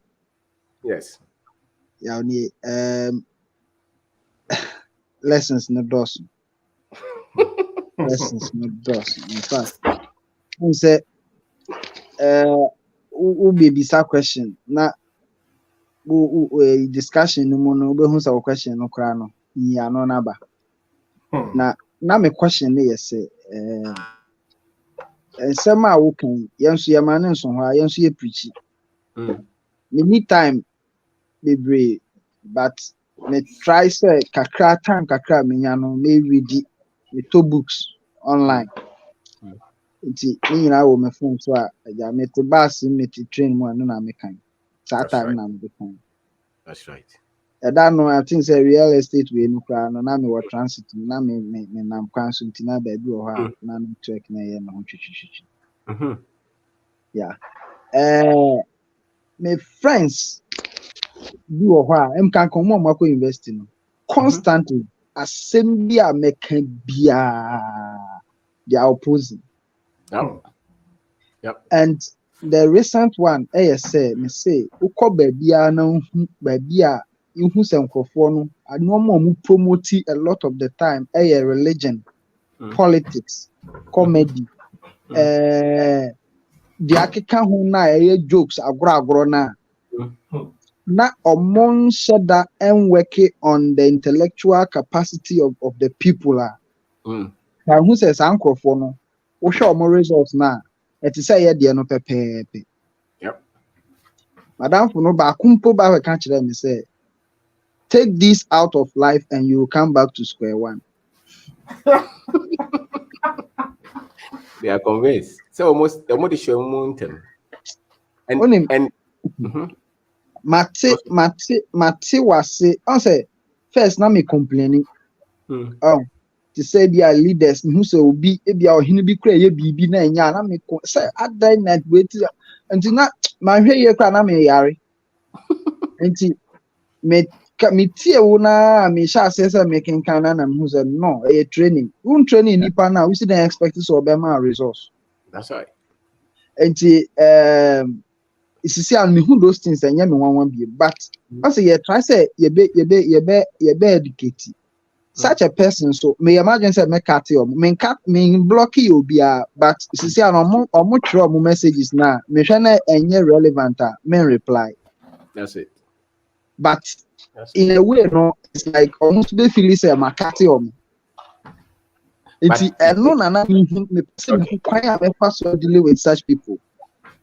Yes. Yeah, lessons no dozen. Lessons no dozen. In fact, I say, who be bisa question na discussion no mo no be hu sa question no kra no ya no na ba. Na me question ne yese ensema wo kan yenso ye ma ne nso ho a yenso ye preach. Me need time bebre but me try say kakra me nya no me read me to books online. Nti ni nyina wo me phone so a ja me te bus me te train mu anu na me kan. That time na me kan. That's right. That no I think say real estate we no kra no na me wo transit na me nam kwan so nti na ba bi wo ha na network na ye no twitwitwi. Yeah. My friends bi wo ho a em kan kon mo mako invest no constantly assembly a me kan bia they are opposing. Yep. And the recent one, say, me say, uko babia na babia ihu se nkrofo no, anomo promote a lot of the time, religion, politics, comedy, the akeka ho na jokes agro na omon sheda and working on the intellectual capacity of the people na who says nkrofo no wo hwe omo results na it is say ye no pepepe. Yep. Madam for no ba kumpo ba we kan kire me say take this out of life and you will come back to square one. They are convinced. So almost the show mountain. And Mate was say, I say first na me complaining. Oh, to say their leaders who so be a hinu be cray be na nya me say at that night wait until not my hair ye cry na me yare until me tie wo na me sha say making can na who said no a training won training nipa na we see dem expect so be ma resource. That's right. Until see and me who those things and me one be but I say you try say you be educate such a person so may imagine say me cut you me block you be but see and omo throw mo messages na me hwe na enye relevant me reply. That's it. But in a way no it's like almost be feel say ma cut you it's no na me person who kwanya me pass dealing with such people.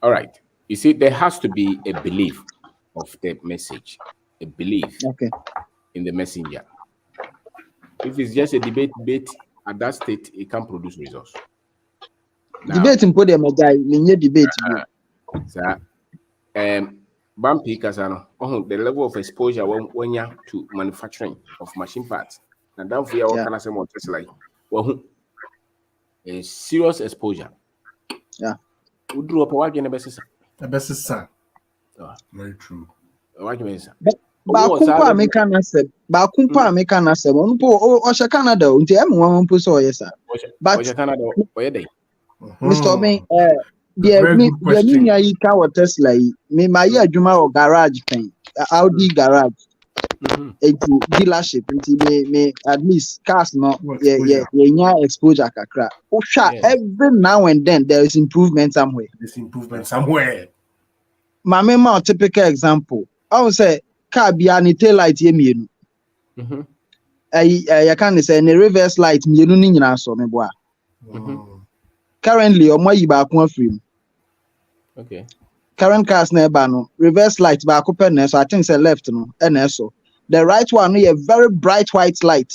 All right. You see, there has to be a belief of the message, a belief in the messenger. If it's just a debate at that state, it can't produce results. Now, Debate in podium guy, debate. Bumpy Casano, the level of exposure when you to manufacturing of machine parts. And down for your kind of say more just like a serious exposure. Yeah. We drew up a wagon a best. The best is son. Very true. Bakumpa American said, Bakumpa American said, one po Osha Canada, until I'm one so yes, sir. But Canada, where they? Mr. Me, dear me, you can't Tesla, me, my year Juma or garage paint, Audi garage, dealership, until me at least cars no, exposure kakra. Every now and then there is improvement somewhere. There's improvement somewhere. My mema typical example. I would say car be an tail light ye mienu. I can say a reverse light mienu ni nyina so me boa. Currently o moyi ba ko afrim. Okay. Current cars na eba no reverse light ba ko pe na so I think say left no e na so. The right one no a very bright white light.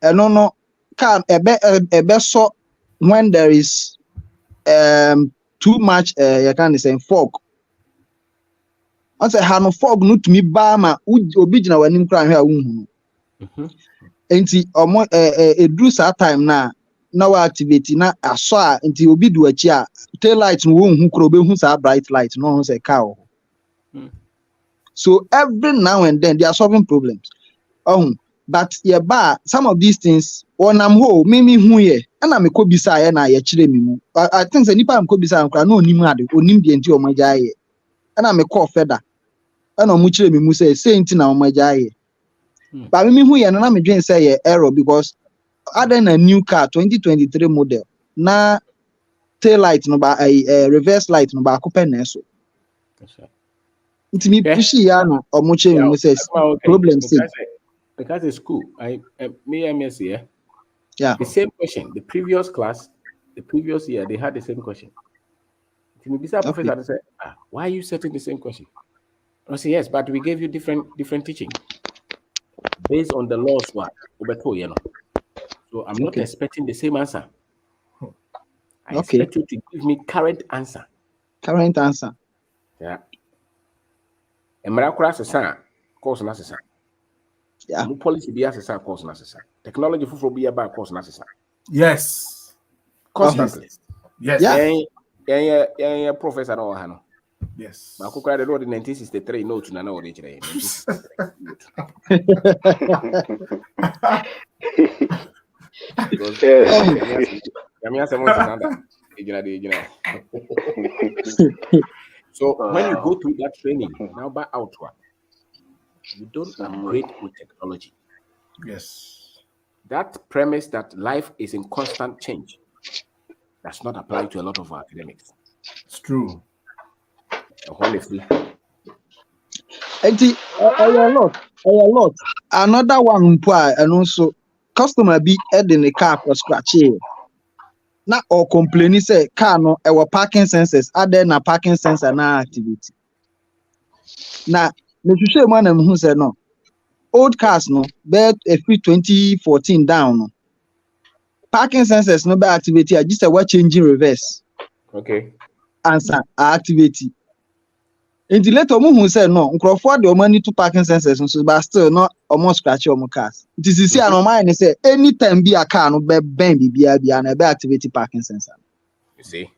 No car ebe so when there is too much you can say fog. I say ha no fog no to me ba ma obi gina wanim kra hwe a wonhu. Enti omo edru sa time na wa activate na aso a enti obi du achi a tail light no wonhu kra obehu sa bright light no say car. So every now and then they are solving problems. But some of these things onam ho me hu ye na me ko bisa ye na ye kire me mu. I think say nipa am ko bisa kra na onim ade onim de enti omaja ye. Na me call feather. Ana mu kire me mu say enti na omaja ye. But me hu ye na me dwen say ye error because other than a new car 2023 model na tail light no ba reverse light no ba ko pe na so. It me push ya na omo kire me mu say problem say because it's school. MS here. Yeah. The same question. The previous class, the previous year, they had the same question. Professor said, why are you setting the same question? I say yes, but we gave you different teaching based on the laws. So I'm not expecting the same answer. I expect you to give me current answer. Current answer. Yeah. And Marakura Sasa, course necessary. Yeah. Policy be as a course necessary. Technology for be about course necessary. Yes. Constantly. Yes. Yeah, professor no hano. Yes. Ma ko the road in 1963 no to na na original. So when you go through that training, now by outward, you don't upgrade with technology. Yes. That premise that life is in constant change does not apply to a lot of our academics. It's true. Honestly. A lot. Another one and also customer be in the car for scratch. Na or complaining say car no parking sensors other na parking sensor na activity. Na me show man who say no. Old cars no be free 2014 down no. Parking sensors no be activity just a what changing reverse. Okay. Answer activity. Until later, who said no, Crawford the money to parking sensors, but still not almost scratch your cars. It is see an mind say anytime be a car no be be an activity parking sensor. You see,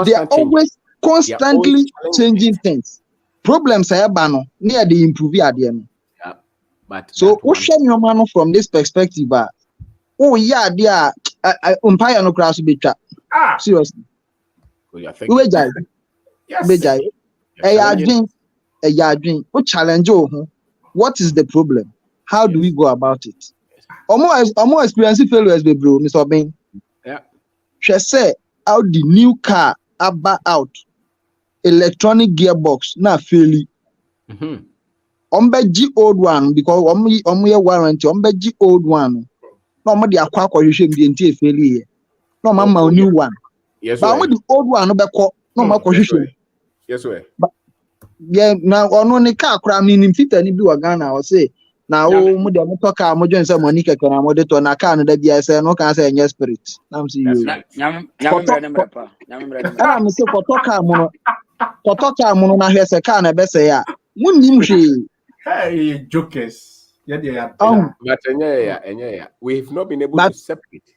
They are always constantly changing things. Problems are bano near the improve at the end. Yeah, but so ocean your man from this perspective, oh yeah, dear, umpire no cross be trap. Seriously. Well, you're thinking. Yes. A yarding. What challenge? What is the problem? How do we go about it? Almost experiencing failures, bro, Mr. Bain. Yeah. She said, out the new car out electronic gearbox na fairly. Ombeji old one because omye warranty ombeji old one. No more the aqua you should be into failure. No mama new one. Yes, but the old one no be no more yes, way. But yeah, now on the car cram in fit any be Ghana or say now mo de motor car mo join say money keke na mo de to na car no da bia say no can say any spirit. Na am see you. Nyam mrepa. And am say koto car mo no na hwe say car na be say ya. Munnim hwe. Hey, jokers. Yeah. But we've not been able to separate.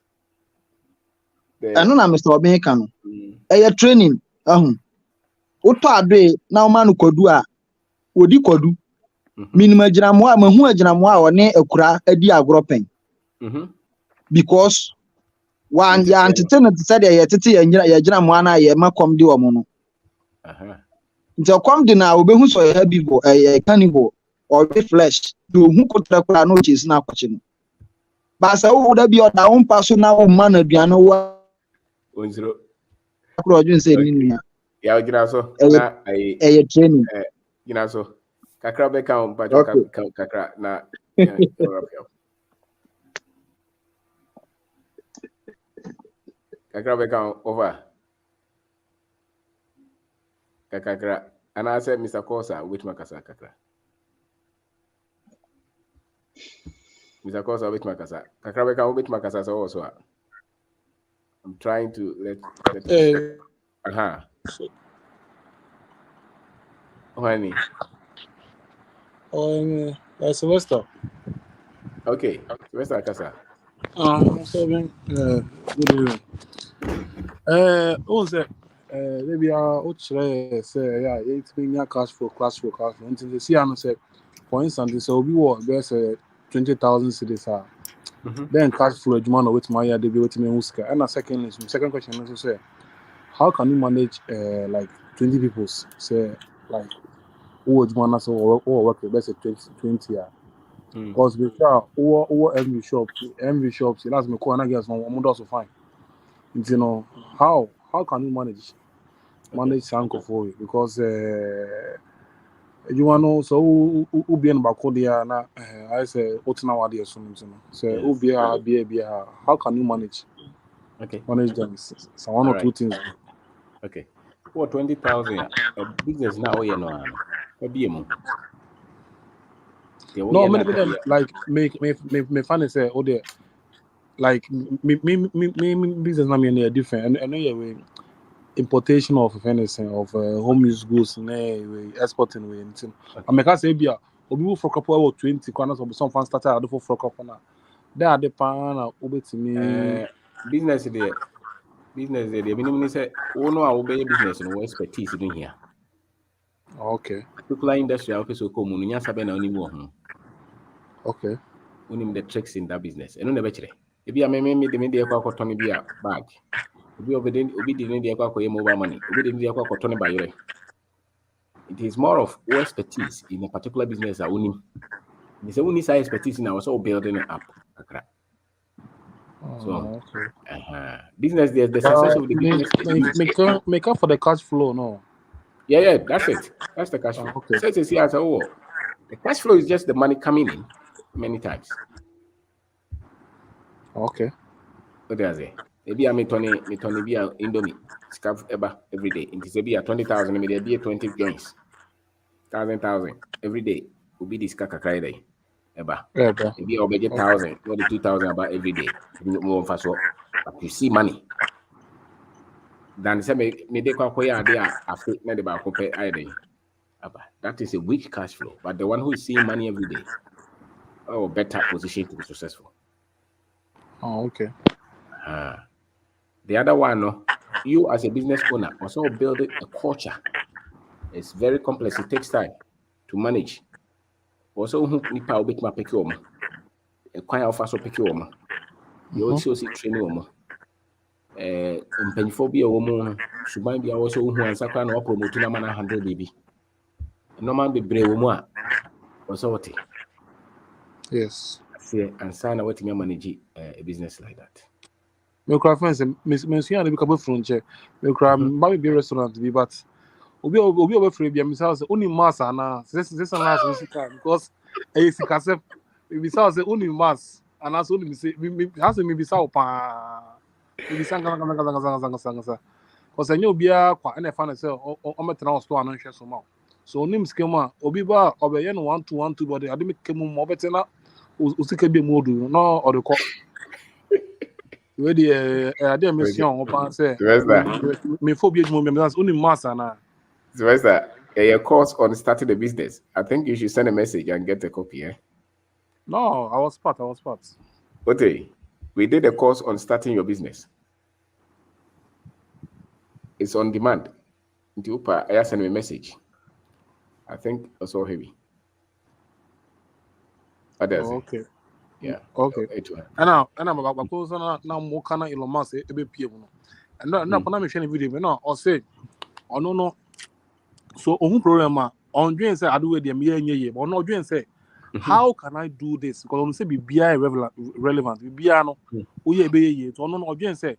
I know na Mr. Obin kan no. Training. Oto ade na o manu kodu a odi kodu minimum agiramo a mahu agiramo a one akura adi agoropen because one ya antete na tsade ya tete ya agiramo na ya makom di omo no nti okom di na obehu so ya bibo cannibal or be flesh do hu kotra kura no chesi na akwache no ba sa wo da bi oda wo mpa so na wo ma na aduane wo onziro akura ojun se ni nua ya ojina so na training gina so kakra be kan pa kakra na kakra be kan over kakra and I said Mr. Kosa which makasa kakra Mr. Kosa which makasa kakra be kan which makasa so also I'm trying to let honey. Sylvester. Okay, Sylvester Kasa. Good evening. What was that? Maybe say, yeah, it's been cash flow. Until the CNO said, for instance, so we were there's 20,000 cedis. Then cash flow, Jumano with my idea, with me, Uska. And a second question also say, how can you manage like 20 people? Say, like, who would want us or work the best at 20 years? Because before or MV shops, that's me call and I guess one also fine. You know how can you manage Sanko for you? Because you want so who be in Bakodia na I say what's now idea soon so who be how can you manage them? So one or two things. Okay. What 20,000 a business now you know no, maybe them like me funny say oh there like me business na me different and anyway importation of anything of home use goods exporting way anything. I make us say bia obi for couple of 20 corners of some fan started ado for couple na there are the pan na obetimi business there minimum say no obey business no expertise in here. Okay. Particular industry office will come on sabe na oni wo okay. Unim the tricks in that business. And no never chere. If you me de kwa turn be a bag. Obi didn't de kwa mobile money. Obi didn't de kwa turn by your. It is more of expertise in a particular business that unim. It's a unis expertise in our so building it up. So business the success of the business make up for the cash flow, no. Yeah, that's it. That's the cash flow. Okay. So it's as the cash flow is just the money coming in many times. Okay. What does it? Maybe I Tony be a Indomie scarf every day. It is be a 20,000, maybe be a 20 joints. 1,000 every day will be this kakakrai day. Maybe I'll be 1,000, or the 2,000 about every day. More fast work. But you see money. Then say me de kwa they are afraid na de ba compare either. That is a weak cash flow. But the one who is seeing money every day, better position to be successful. Oh, okay. The other one, no, you as a business owner also building a culture. It's very complex. It takes time to manage. Also, nipa will be my pick your a quite alpha so pick your you also see training woman. Mpanyinfoɔ woman suban bi a wɔsɛ wohu ansa kora na wɔpromote na man handle baby. Normal bebree wɔ mu a wɔsɛ wɔte. Yes. And sign a waiting manage a business like that. My friends, Miss Monsieur, we come from Che. We might be restaurant, but we over free. Be Miss House only mass and this last because I see cassette. Miss House only mass and as only say me has me be sao pa. Me sang. Because I know beer kwa and I find say o metra store and share so more. So nim schema obi ba obeye no 1-2 but I didn't come more better na. Usike be modu no or the where the idea mission on say me phobia that's only master na. Sylvester, a course on starting a business. I think you should send a message and get a copy. No, I was part. Okay, we did a course on starting your business. It's on demand. I send me a message. I think also heavy. Okay. Yeah. Okay. And I'm about close now more kind of Elon Musk a bit people. And no, I'm sharing video. No, or say, or no. So, problem on doing say I do it the me but no doing say how can I do this? Because on say be relevant. Be no, be so no doing say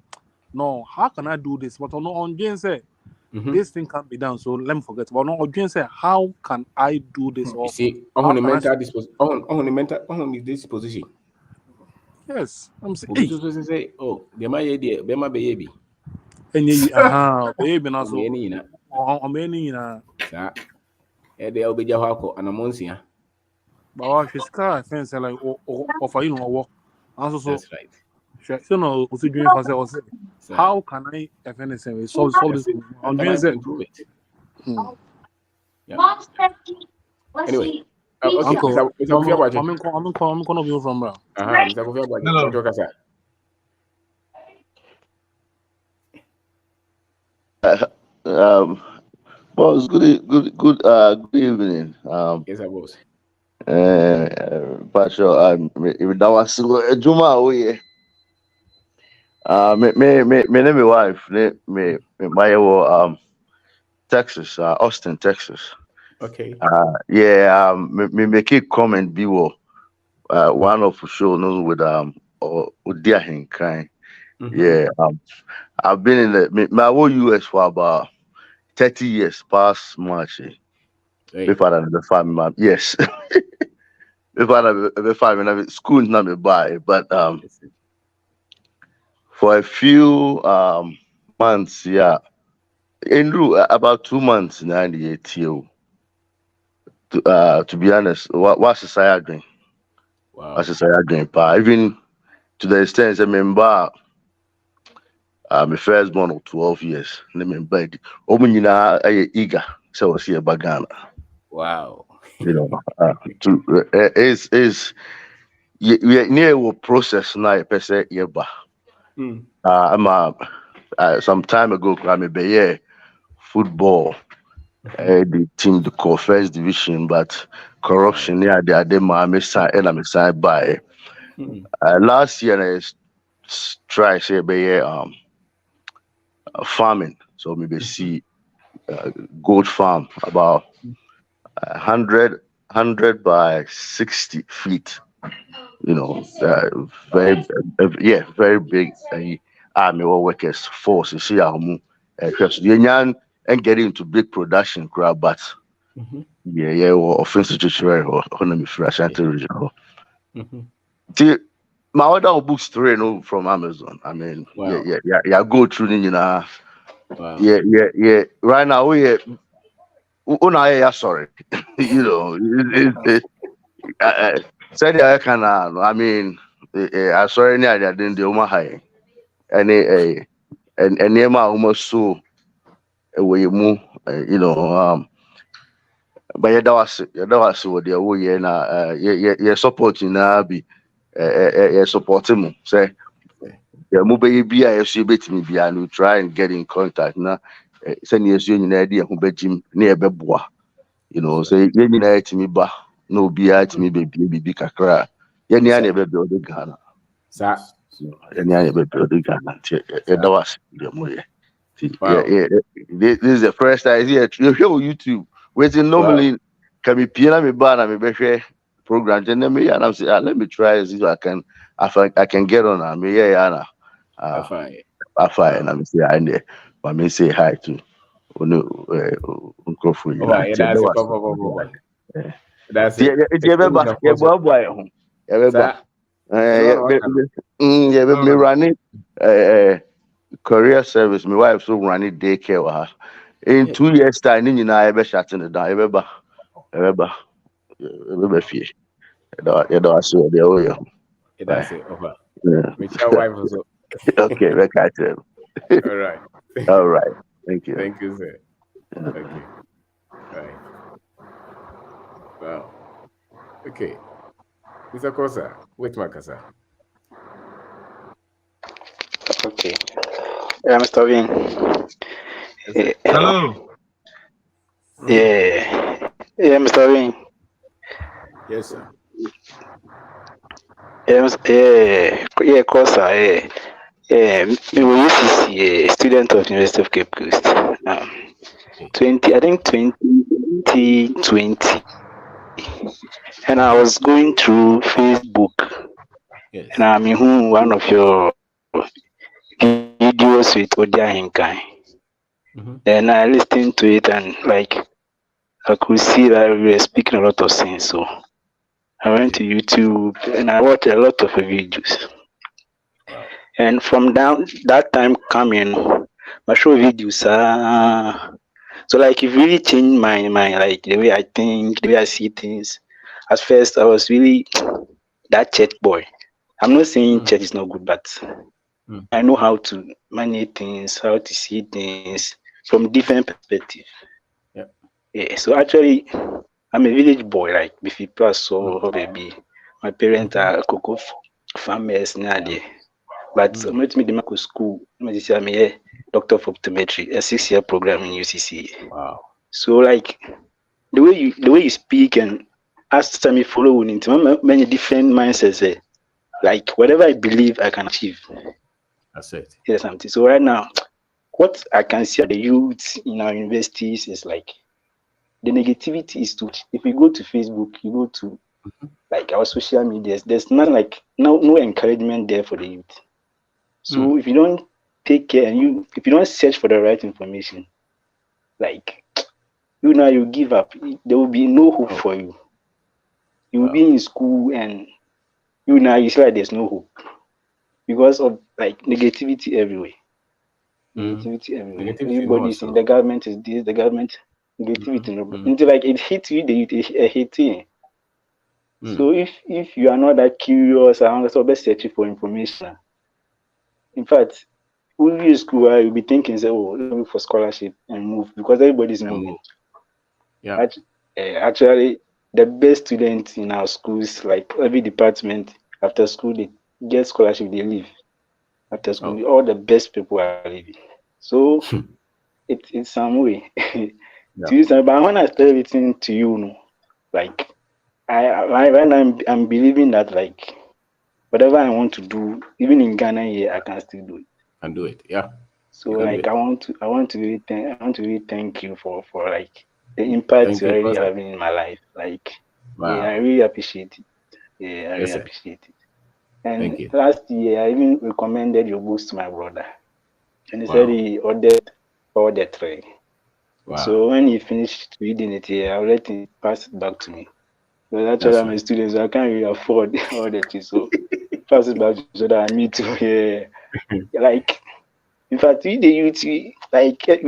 no. How can I do this? But on doing say this thing can't be done. So let me forget. But no doing say how can I do this? You see, on the mental disposition. Yes, I'm saying. Say, oh, be my idea, be my baby. Baby, na so. Omeni na. Sa. They will be jahako and a monsia. But what she's car fence like offer you no work. That's right. So no, also doing for say how can I FNSM solve this? I'm doing say improve it. Yeah. Anyway. Okay. I'm gonna be from bro. Boss, good evening. Yes, I was. But sure, that was Juma away. Me name my wife. Me my Texas, Austin, Texas. Okay. Yeah. Me make a comment. Be one of the show knows with Udiahin kind. Yeah. I've been in my whole US for about 30 years past March. My father the family, yes. My father the family, school not me buy, but for a few months, yeah, in about 2 months in 98 year. To be honest, what society doing? Wow. What society doing? Even to the extent I remember. My first born of 12 years. Remember, eager. So I see a bagana. Wow. You know, is we near process now. Per se, yeba. I'm some time ago. I'm a football. The team the call first division, but corruption. Yeah, they my side and I'm side by. Last year I try say be farming, so maybe see goat farm about 100 by 60 feet. You know, very very big. Army or workers force. You see how the and getting into big production crowd, but or offensive situation or economy for Ashanti region. My other books straight from Amazon. I mean, yeah, go through you know. Wow. Yeah. Right now, sorry. You know, said I can. I mean, I sorry, I didn't do my high. And near my almost so away move. You know, but you was what the way na you support na be you support him say yeah mobile be I see bet me be and try and get in contact na send you so nyina dey ho begim na e beboa you know say you nyina etimi ba no be atimi be kakra ye nia na e be build Ghana Sir. ye nia na e be build Ghana that was the mo Wow. yeah this is the first time here you show YouTube waiting normally can be piano me ba na me be hwɛ program then me and I'm say let me try see if I can get on me yeah Fine. fine I'm say I there but me say hi to Uncle Oh, yeah, that's it. Papa. That's it. yeah beba yeah boy ho yeah beba yeah me running career service my wife so running daycare in 2 years time ni nyina ebe shutting it down ebe fie you don't so the way that's it. Over. Make your wife also. Okay, we catch him. All right. All right. Thank you. Thank you, sir. Okay. Right. Wow. Okay. Mr. Kosa, wait, Makasa. Okay. Yeah, Mr. Wing. Hello. Yeah, Mr. Wing. Yes, sir. Yeah, Kosa. Me we used to see a student of University of Cape Coast. 2020, and I was going through Facebook, and I'm in one of your videos with Odia Hinkai. And I listened to it, and like I could see that we were speaking a lot of things. So I went to YouTube and I watched a lot of videos. And from that time coming, I show videos. So like it really changed my like the way I think, the way I see things. At first, I was really that church boy. I'm not saying church is not good, but I know how to manage things, how to see things from different perspectives. Yeah. So actually, I'm a village boy, like Bifi Plus or baby. My parents are cocoa farmers now there. But I'm not me the medical school. I'm a doctor of optometry, a 6-year program in UCC. Wow. So like the way you speak and ask me follow into many different mindsets. Like whatever I believe I can achieve. That's it. Yes, something. So right now, what I can see at the youth in our universities is like the negativity is too much. If you go to Facebook, you go to like our social medias, there's nothing like no encouragement there for the youth. So if you don't take care and if you don't search for the right information, like you give up. There will be no hope for you. You will be in school and you see like there's no hope because of like negativity everywhere. Negativity everywhere. Everybody's saying the government is this, the government negativity. Until like it hits you, it hits you. So if you are not that curious, I'm best searching for information. In fact, when you school, you'll be thinking, say, oh, look for scholarship and move because everybody's moving. Yeah. Actually, the best students in our schools, like every department, after school they get scholarship, they leave. After school, all the best people are leaving. So it's some way. But when I tell everything to you, like I'm believing that like whatever I want to do, even in Ghana here, I can still do it. And do it, yeah. So like I want to really thank you for like the impact you're really having in my life. Like yeah, I really appreciate it. Yeah, I really appreciate it. And last year I even recommended your books to my brother. And he said he ordered all the 3. Wow. So when he finished reading it here, I'll let him pass it back to me. Because actually I'm a student, so I can't really afford all the 3. So pass it back so that I meet to hear. Like, in fact, we the youth, we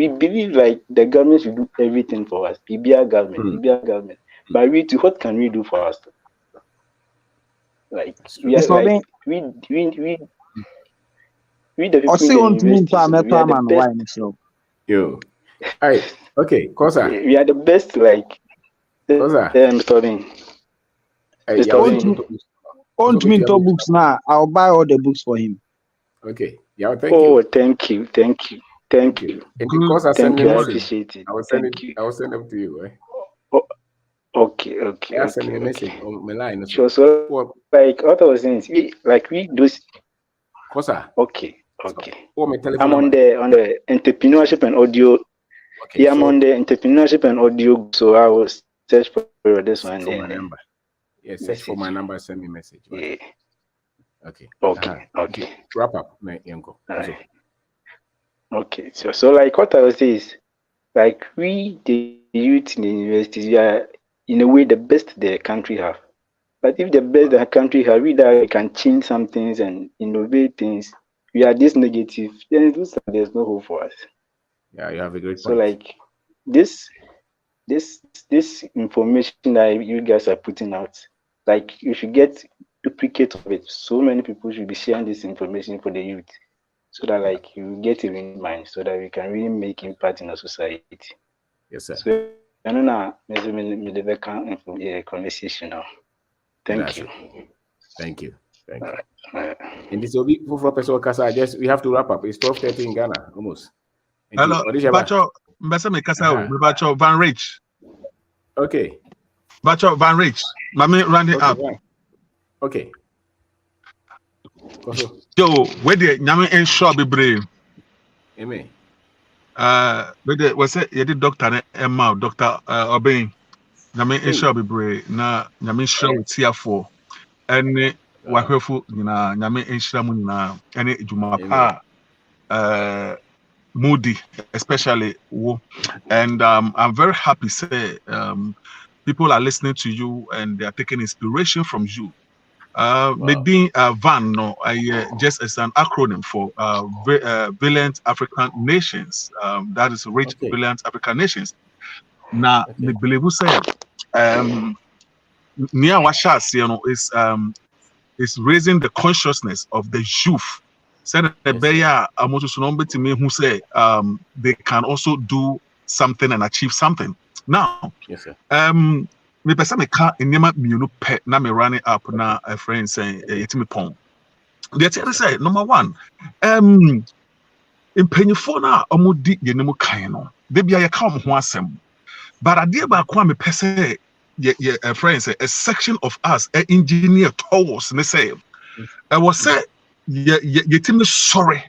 believe like the government should do everything for us. It be our government. But we too, what can we do for us? Like we are like we the people in the university. Yo. All right. Okay, Kosa. We are the best, like What's that? Mr. Bean. On to me books now. I'll buy all the books for him. Okay. Yeah, thank you. Oh, thank you. And because I send you. I appreciate it. I will send them to you. Oh, okay. I send you a message on my line. Sure. So, like what I was saying, we do. What's that? Okay. I'm on the entrepreneurship and audio. Okay, yeah, I'm on the entrepreneurship and audio. So I will search for this one. For my number. Yeah, search for my number. Send me a message. Right? Yeah. Okay. Okay. Wrap up, Yanko. Right. Okay. So like what I was saying is, like we the youth in the universities, we are in a way the best the country have. But if the best the country have, we that can change some things and innovate things, we are this negative, then there's no hope for us. Yeah, you have a great point. So like this information that you guys are putting out, like you should get duplicate of it. So many people should be sharing this information for the youth, so that like you get it in mind, so that we can really make impact in our society. Yes, sir. So I don't know, maybe conversation now. Thank you. Thank you. And this will be for Professor Kasa. We have to wrap up. It's 12:30 in Ghana, almost. Hello, Bacho Bacho Van Rich. Okay. Bacho Van Rich. Mami rounding up. Right. Okay. Yo, where the Nyame en shop be brave. Amen. Where the was it? You did Doctor Emma, Doctor Obey. Nyame en shop be brave. Na Nyame show here for. Any wahwefu na Nyame en shira mu na any juma pa. Moody, especially wo. And I'm very happy say people are listening to you and they are taking inspiration from you. Maybe VAN, no, just as an acronym for Valiant African Nations. That is Rich Valiant African Nations. Now, me believe you say near Washas, you know, is raising the consciousness of the youth. Said to me who say they can also do something and achieve something. Now, yes, sir. Me person me ka enema miunu pe na me running up na a friend saying etimi pon. The thing say number one, impanyifo na omudi ye nemu kan no. De bia ye ka ho asem. But ade ba kwa me pese ye a friend say a section of us a engineer towards me say I was say you tell me sorry,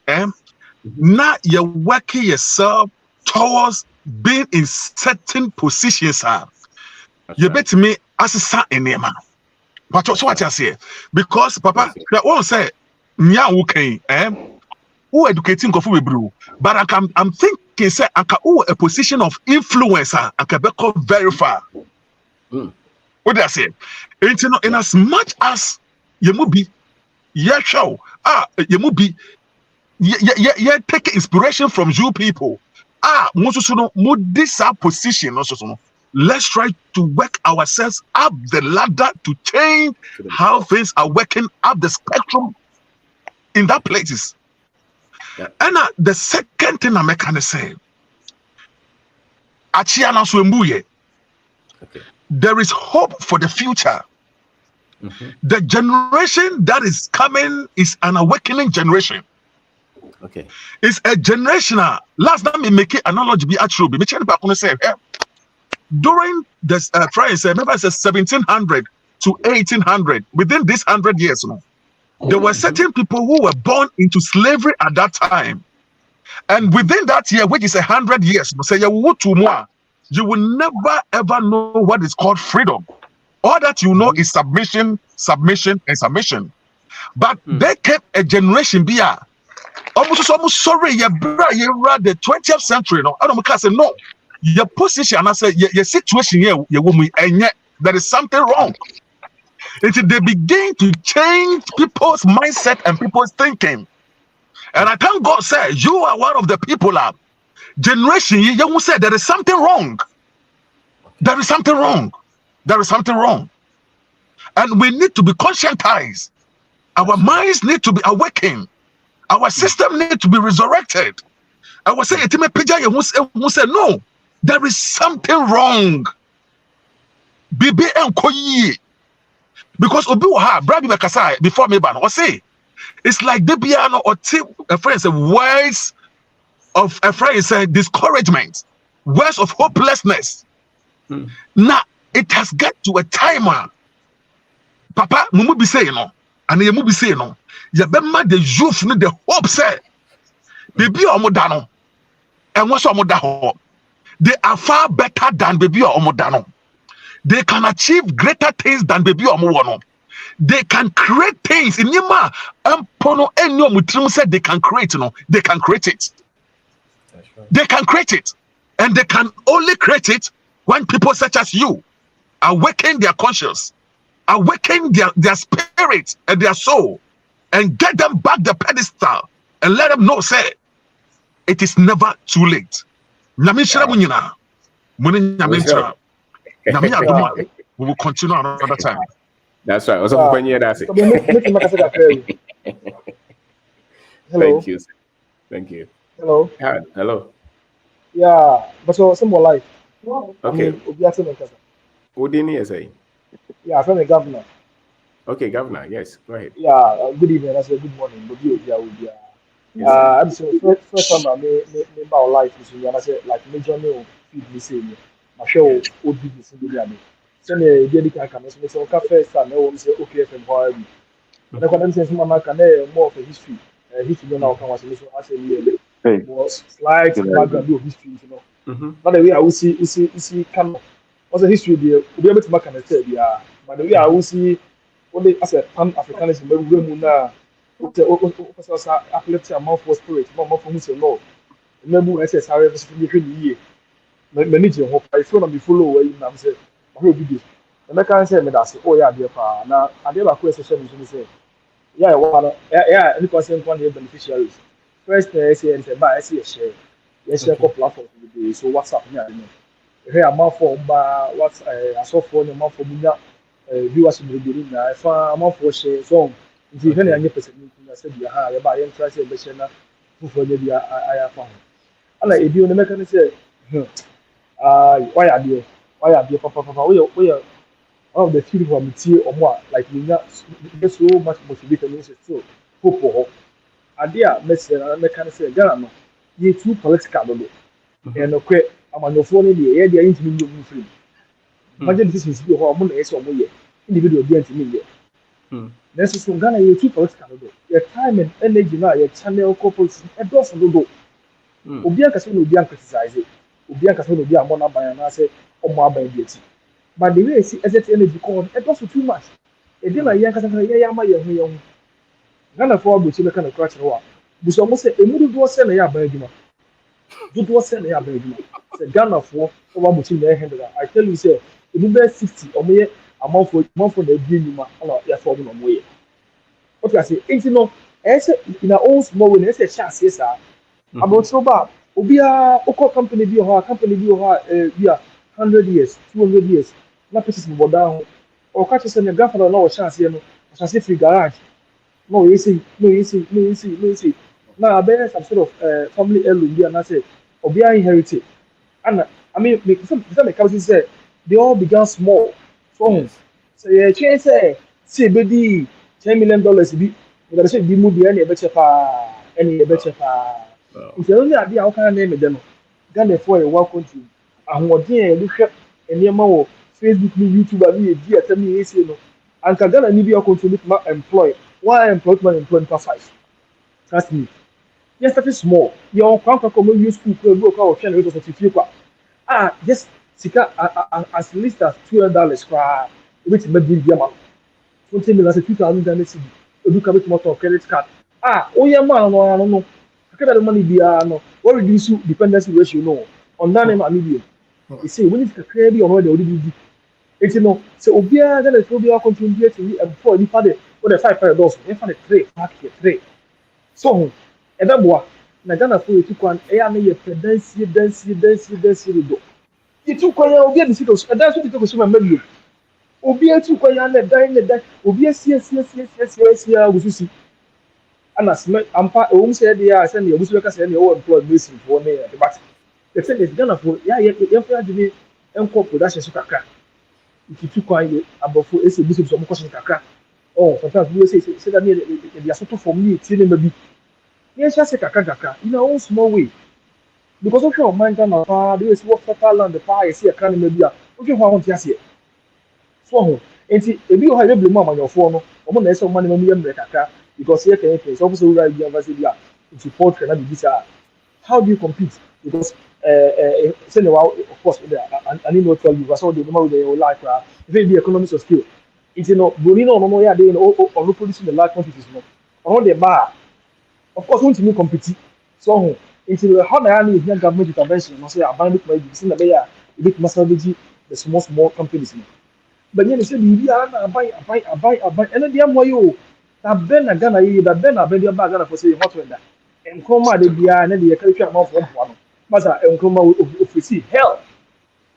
now you're working yourself towards being in certain positions. You bet me as a son in name. But also what I say, because Papa, I won't say, Nya okay, who educating Kofu Bru, but I'm thinking, say, I can a position of influencer, I can become very far. What do I say? In as much as you must be. Yeah, show. You must be. Yeah, take inspiration from you people. This position also. Let's try to work ourselves up the ladder to change how things are working up the spectrum in that places. Yeah. And the second thing I'm gonna say, there is hope for the future. The generation that is coming is an awakening generation. Okay. It's a generational. Last time we make it analogy be actual. Be back on say during this trial, remember it says 1700 to 1800. Within this 100 years, there were certain people who were born into slavery at that time, and within that year, which is 100 years, you will never ever know what is called freedom. All that you know is submission. But they kept a generation be almost sorry, you the 20th century. No, I don't say no. Your position, I say your situation here, your woman, and yet there is something wrong. Until they begin to change people's mindset and people's thinking. And I thank God, say you are one of the people. Generation, you will say there is something wrong. There is something wrong. There is something wrong. And we need to be conscientized. Our minds need to be awakened. Our system needs to be resurrected. I was saying, no, there is something wrong. bibi enko yie because obi wo ha bra bi bekasa before me ba no say it's like the piano or a friend say words of a friend say discouragement, words of hopelessness. Now it has got to a time papa mumu be say no and you be say no ya bema the youth no the hope say baby omoda no and what's omoda ho they are far better than baby omoda no. They can achieve greater things than baby omo. They can create things in yema ampono enyo mutrim said they can create they can create it. That's right. They can create it, and they can only create it when people such as you awaken their conscience, awaken their spirit and their soul, and get them back the pedestal and let them know say it is never too late. Nyamishra munyina muni nyamishra. We will continue another time. That's right. Also, that's it. Hello. Thank you. Thank you. Hello. Hello. Yeah, but so some more life. Okay. Udini is a. Yeah, I'm a governor. Okay, governor. Yes, go ahead. Yeah, good evening. I say good morning. I'm so first time I made about life is when I say like major no feed me say me. I show old business in the day. Send a dedicated camera. So okay first time I want to say okay from Hawaii. And I can say some man can more of a history. History now can was so I say more slight background of history, you know. But the way I will see can what's the history there? We'll be able to make an tell yeah. But the way I will see only as a pan Africanism, we will now. What's uplift amount for spirit, more for who's no. Remember, I said, sorry, for the year. Many hope I feel on the follow where you say, I will be this. And I can't say, oh, yeah, dear pa. Now, I never question to say, yeah, any person one year beneficiaries. First, I say, and say, I see a share. Yes, share platform so WhatsApp, yeah, here amount for what's I saw for the amount for viewers in the beginning. I found amount for share song. If you have any person, I said, you have a buy and try to be sure for the I found. And like if you make any say, why are you, papa, we are one of the few from the or more, like you get so much motivated, and still hope for. Idea, message, and I can say, Ghana, you too political, and okay, I'm on your phone in the area, intimate free. Imagine this is your hormone, is or more individual against me. Nso so Ghana yɛ too political do. Your time and energy now your channel corporate and does no go. Obi ankasa no obi criticize. Obi ankasa no obi amọ na ban na say omo aban bi ati. But the way see exert energy call it does too much. E dey na yɛ ankasa yɛ ama yɛ ho yɛ ho. Ghana for go chile kind of crash no. Buso almost say emu do say na yɛ aban adwuma. Do say na yɛ aban adwuma. Say Ghana for over go chile na handle. I tell you say emu be 60 omo yɛ amount for the adwuma ala yɛ for no mo yɛ. What I say, you know, in our own small way, it's a chance, yes, sir. About so bad, Obia, Oko company be or company be or 100 years, 200 years, not pieces of down, or catches in the governor, no chance, you know, as I say, garage. No, you see. Now, I bear some sort of family heirloom, and I say, Obia inherited. And I mean, some cousin said, they all began small. So, yeah, chance, say, baby. $10 million bi but say bi mu bi any beche pa any beche pa if you only idea how can name them Ghana for a work country ahoden e lu hwe enema wo Facebook ni YouTube ani e di atami ese no anka Ghana ni bi o control ma employ why employment 5 trust me yes that is small your kwanka come use school ko go ka o hwe na so fie kwa just sika as least as $200 kwa which may be the amount 20 million as a 2,000 Ghana cedi. Edu ka bit motor credit card. Oye man no. Akada the money be no. What reduce dependency ratio no. On that name medium. You see when it's clear be on where they already do. It's no. So obia Ghana for be contribute to before the father for the $5 if for the 3 market 3. So ebeboa na Ghana for you kwan e ya na ye density do. Itu kwan ya obia the city and that's what it go so million. Obi etu kwanya na dan obi asia wususi ana sme ampa o say dey ya say na wususi ka say na o employ mason for na the but the thing is Ghana for ya for adwene enko production so kakra if you took quite above for a bishop some question kakra oh sometimes we say that they are sort of for me till maybe yes just say kakra in our own small way because of your mind and our there is what fertile land the fire see a can maybe okay how want to see so enti ebi o ha dey blame amanyofo no omo na ese money mo yem kakra because here can so so right be say bia to support kana be say how do you compete because say of course I need not tell you because all the normal they like if it be economics of scale it's no boni no ya dey no or producing the large quantities no on the bar of course want to compete so until how na need government intervention no say abandon my business na be ya a bit massage the small companies no but yẹn sẹ biribi a na aban ẹni deɛ mo yi o na bɛn na ghana yi da bɛn na abɛn deɛ ba ghana fo sɛ yɛ hɔtɔ ɛda nkrɔma a de bia ne de yɛ kari twa amanfoɔ mpoa no masa nkrɔma ofisi hell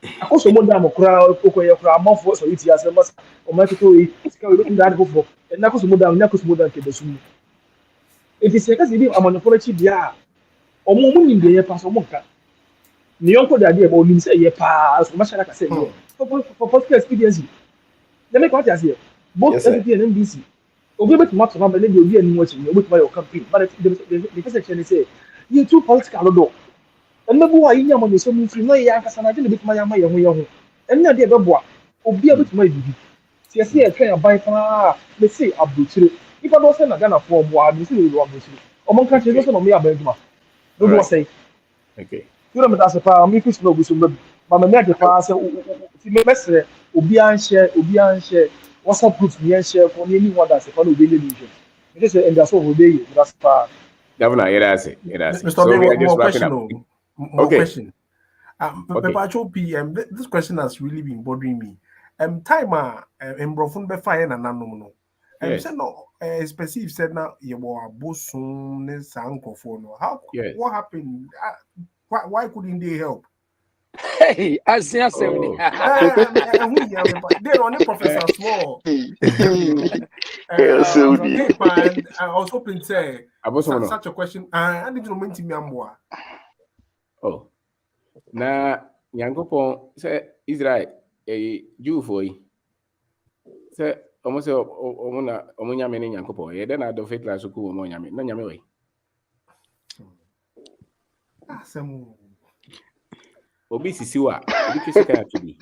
akɔsɔ mo dam koraa okɔ yɛ koraa amanfoɔ sɔ yi ti asɛ masa ɔmo ɛkutɔ yi sika wo ebi da ade foforɔ ɛna akɔsɔ mo dam kɛdɛ sum eti sɛ kasi bi amanfoɔ akyi bia a ɔmo nim deɛ yɛ pa so ɔmo nka ne yɔnko de adeɛ bɔ onim sɛ yɛ paa so ɔmo ahyɛ n'aka sɛ yɛ for political expediency. Let me quite here. Both SDP and NBC. Obi bet matter na be dey obi ani watching. Obi to your campaign. But the section say you too political do. And maybe why you am so free no ya kasa na dey bet ma ya ma ye ho. And na dey be boa. Obi bet ma bibi. See say e try buy fa. Me say abuchire. If I don't say na Ghana for boa, me say we do abuchire. Omo kan che so no me abanduma. No do say. Okay. You know me that's pa me fit no go so maybe. But me dey fa say ti me mesre obi anhyɛ WhatsApp groups ni anhyɛ for any one that's for no be any vision because and that's what we dey that's far Governor Yerase Mr. So we are just more wrapping question up. more Okay. question Pepacho PM this question has really been bothering me time embrofun be fire na nanom no Yes. say no specific said now you were bosun ne sankofo no how Yes. what happened why couldn't they help Hey, Asia Semini. they only Professor Small. Saudi. And I was hoping to say such a question. I didn't know to me more. Oh, na Yankopon say Israel Jew for you. Say almost omunya meni Yankopon. Ye then I do fit like suku omunya me. Na nyame we. Obi sisiwa, obi kisika ya tubi.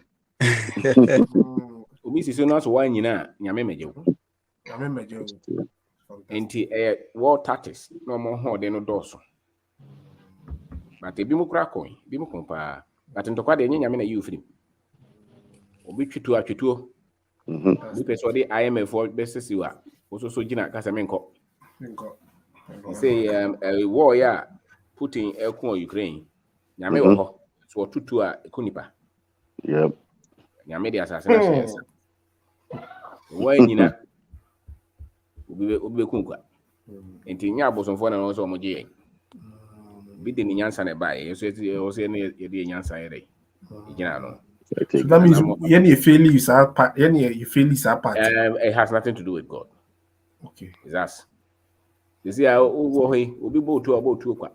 Obi sisi no so wan nyina nyame meje. Nyame meje. Enti war tactics no mo ho de no doso. But ebi mu kura kon, bi mu kon pa. But ntokwa de nyame na yi ofrim. Obi twitu atwituo. Obi peso de IMF for besisiwa. Oso so gina kasa menko. Say war ya Putin ekon Ukraine. Nyame wo ho. So tutu a ekonipa. Yep. Nyame de asase na share. Wa nyina obi kunkwa. Enti nya abosonfo na no so mo je. Bi de nyansa na bae. So ne ye de nyansa ye dey. Igina no. So that means any failure is our part. Any failure is our part. It has nothing to do with God. Okay. It's us. You see, obi bo tu kwa.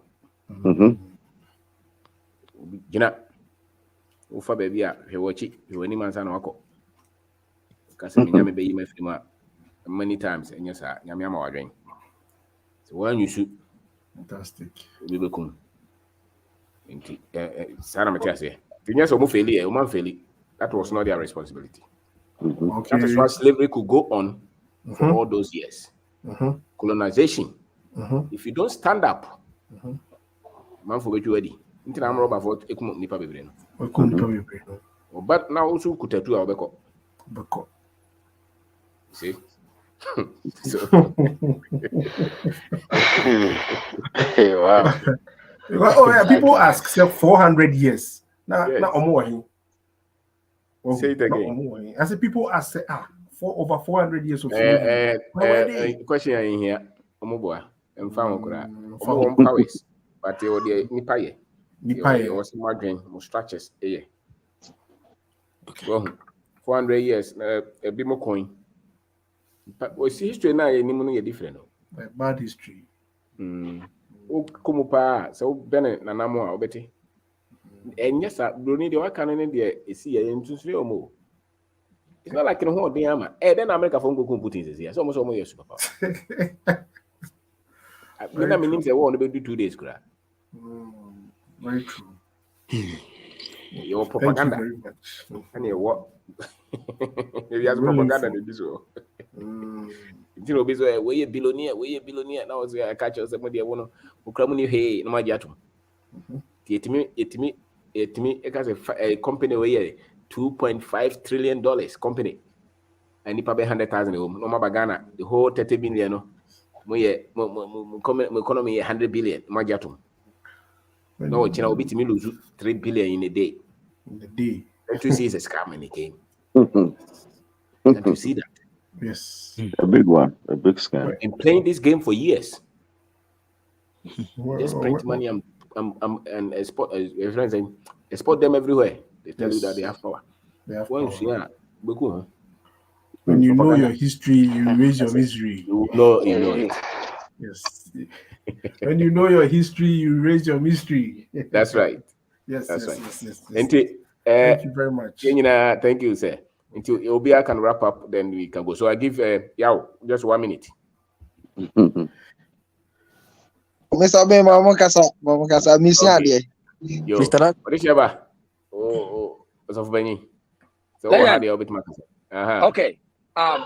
Gina. Ufa baby a hwewochi, hwani mansa na wako. Kasi menya me beyi mafima many times enya sa nyame ama wadwen. So when you shoot fantastic. Obi bekum. Enti sana metiase. Tinya so mo faili o man faili. That was not their responsibility. Okay. That is why slavery could go on for all those years. Colonization. If you don't stand up, man for what you ready. Inti na mroba for ekum nipa bebre no. Ekum nipa bebre no. But now also kutatu a obeko. Beko. See? So wow. Oh yeah, people ask say 400 years. Now omo wahi. Say it again. I said people ask say for over 400 years of question in here. Omo boa. Emfa okura. Omo won powers. But they the nipa ye. Nipa ye was margin, structures ye. Well, 400 years a bit more coin. But we see history now any money different. Bad history. O como pa so bene na namo a obeti. Enya sa broni de waka no ne de esi ye ntusure omo. It's not like in whole damn. Then America phone go put in here. So much more superpower. Me na meaning say one be 2 days kura. Very true. Your propaganda. Thank you very much. And you what? If you have propaganda, they do so. You know, be we a billionaire. Now was I catch us somebody I wanna who come in hey no my jatum. It me, it has a company where $2.5 trillion company. And you pay 100,000 no more Ghana, the whole 30 billion no. My economy 100 billion, my jatum. No, China will beat me lose 3 billion in a day. Don't you see it's a scam in the game? Don't you see that? Yes. A big one, a big scam. I've been playing this game for years. Just print money and export them everywhere. They tell you that they have power. They have Once, power. Yeah, when you know your history, you raise your misery. You know it. Yes. When you know your history, you raise your mystery. That's right. Yes, that's yes, right. yes. Thank you very much. Thank you, sir. Until Obia can wrap up, then we can go. So I give Yao just 1 minute. Mr. Ben, Mama Kasa, Miss Yadi. Yo, what is your Oh, of Benny. So what had you bit Okay.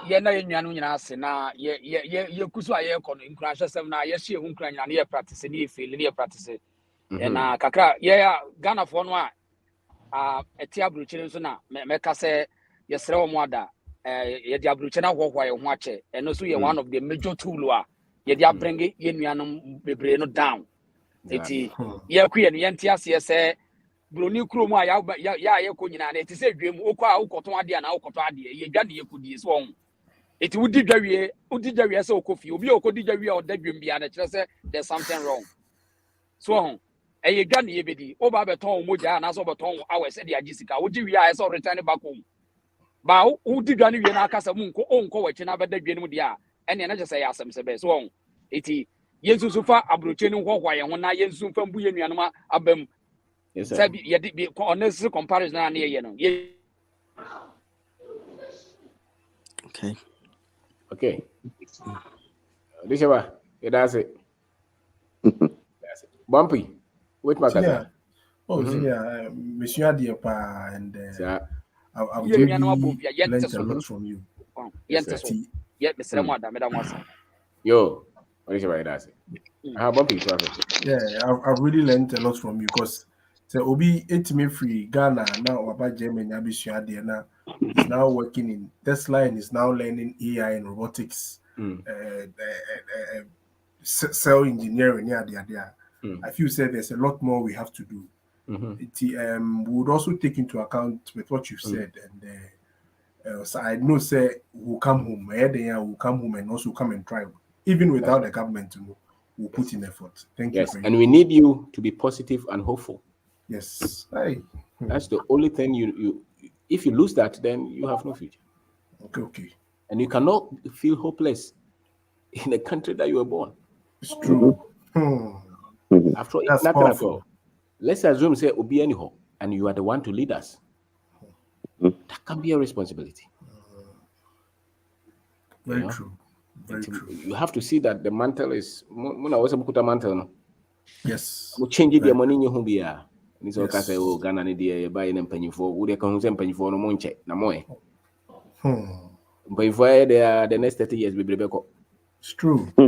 Ye na yenuanu nyina se na ye kusu aye kono nkurahye sem na ye hye hu nkura nyina ye practice ni feel ni practice. Na kakra ye Ghana fo no a eti abruchi nso na meka se ye sere wo ada ye di abruchi na hwohwo ye ho ache eno so ye one of the major tool a ye di abringi ye nuanu bebre no down. Eti ye ku ye no ye ntiase ye se broni kuro mu a ya ye ko nyina na eti se dwem okwa a ukoto ade na ukoto ade ye dwa de ye kudi so on eti udi dwawie se okofi obi okodi dwawie o dadwem bia na kire se there's something wrong so on ye dwa ne ye bedi o ba beton moja na so beton awe se de agisika odi wie a so return back home ba udi dwa ne wie na akasa mu nko wachi na bedadwe ne mu de a ene na je ya asem se be so on eti yensu fa abroche ne hwohwa ye ho na yensu fa mbu ye nuanoma abam. Yes, sir. Ye di honest comparison na ye no. Okay. This is what that's it. Bumpy. Wait, my cousin. Senior, Monsieur Diapa, and I've really learned a lot from you. Yo, what is your that's it? Bumpy, yeah, I've really learned a lot from you because so Obi me free Ghana now about Germany Abisha now is now working in Tesla and is now learning AI and robotics, cell engineering. I feel there's a lot more we have to do. We would also take into account with what you've said, and so I know we'll come home, we'll come home and also come and try, even without the government to know. We'll put in effort. Thank you. And we need you to be positive and hopeful. Yes. That's the only thing you if you lose that, then you have no future. Okay. And you cannot feel hopeless in the country that you were born. It's true. After all, it's nothing powerful. At all. Let's assume say Obi anyhow, and you are the one to lead us. That can be a responsibility. Very true. Very true. You have to see that the mantle is mantle. Yes. We change the money in your home. And it's all because oh Ghana need the buy and penny for would they come penny for no monche na moe. But if they are the next 30 years we be it's true. We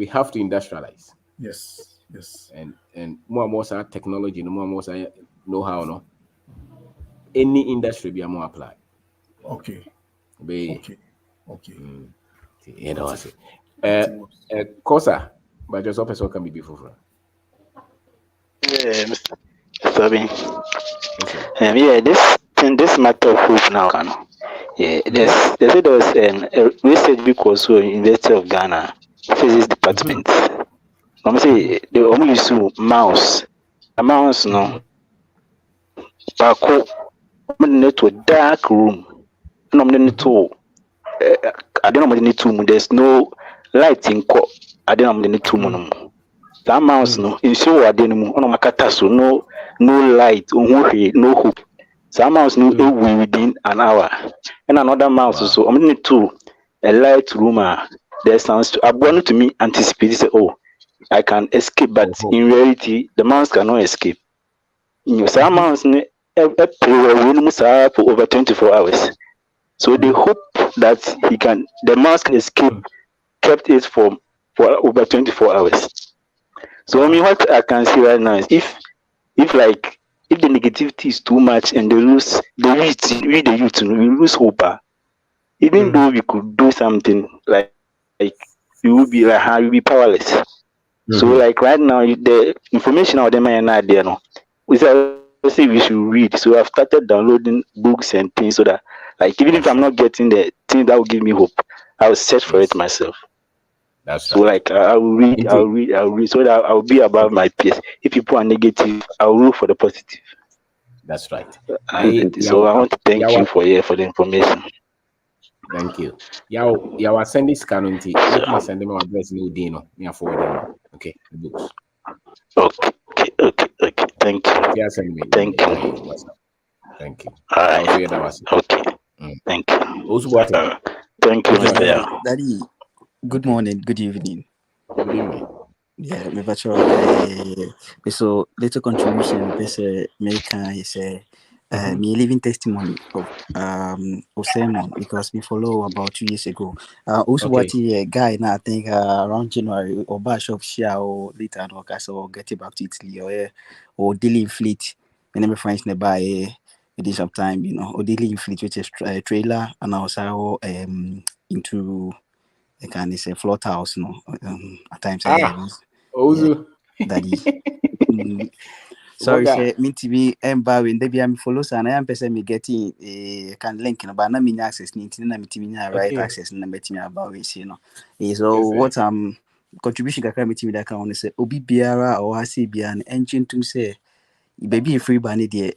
have to industrialize. Yes. And more technology, more know-how, no. Any industry be more apply. Okay. You know what I say. Kosa, but just person can be before. Yeah, Mr. Bean. This matter of hope now, there was a research because of University of Ghana Physics Department. I'm say they only use mouse. A mouse no. I'm to a dark room. No, I'm to. I don't know what need to. There's no light in court. I don't know what need to. That mouse no. In so I didn't know. No makata so no no light, no hope. Some mouse no within an hour. And another mouse also, I'm need to a light room. There's sounds to abandon to me anticipate say, oh, I can escape, but in reality, the mouse cannot escape. Some mouse for over 24 hours. So they hope that the mouse can escape, kept it for over 24 hours. So I mean, what I can see right now is if the negativity is too much and they lose the youth, we lose hope. Even though we could do something, like you will be like you will be powerless. So like right now, the information out there might not there. No, we say we should read. So I've started downloading books and things so that, like, even if I'm not getting the thing that will give me hope, I'll search for it myself. That's so right. like I'll read so that I'll be above my peers. If people are negative, I'll look for the positive. That's right. So I want to thank you for the information. Thank you. Yaw send this canonty. Let me send them our address new dino. Me forward them. Okay, the books. Okay. Thank you. Yeah, send me. Thank you. Thank you. All right. Okay. Thank you. Also, what? Thank you, Mr. Yao. Daddy, good morning, good evening. Good evening. Yeah, me virtual. So little contribution. This American is me living testimony of sermon because we follow about 2 years ago. Also what a guy now I think around January or bash of share or later or get back to Italy or dealing fleet. And then my friends nearby within some time, or dealing fleet which is trailer and also into I can say float house, at times daddy. Sorry, say me TV when they be follow and I am person me getting can link but na me access ni na me TV right access na me about we so what contribution kakra me TV that can want say obi biara or I see be an engine to say baby free bani there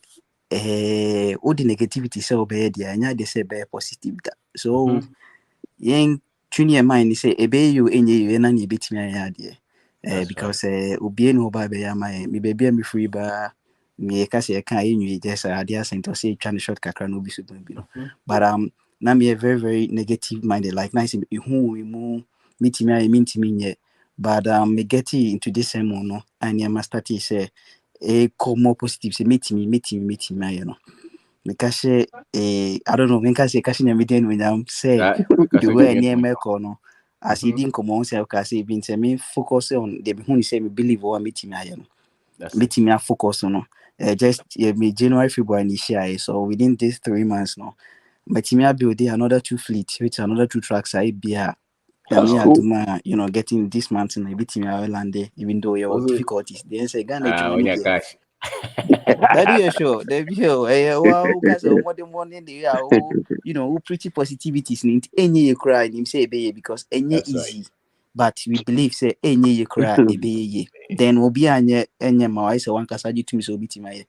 all the negativity say obey there anya they say be positive that so yen tuni mind say ebe you enye you na ni betimi ayade because obi no ba be ya my me baby me free ba me ka say kan enyu just idea center say try short kakra no be so be no but na me very very negative minded like nice who mu metimi ay mentimi nye but me get into this sermon no and I must start say more positive say metimi you know because I don't know when say kasi na media when say the way near me no as he didn't come on say kasi been say me focus on the who say me believe or meet me ayo meet me focus on just me January February this year so within these 3 months no meet me build another 2 fleet with another 2 trucks I be me cool. Getting this mountain a bit in Ireland even though there were difficulties they say Ghana cash. That is sure. They be wow, guys, what the morning they are who pretty positivities need any cry him say be because any easy. But we believe say any cry be then will be any my say one kasaji to me so bit my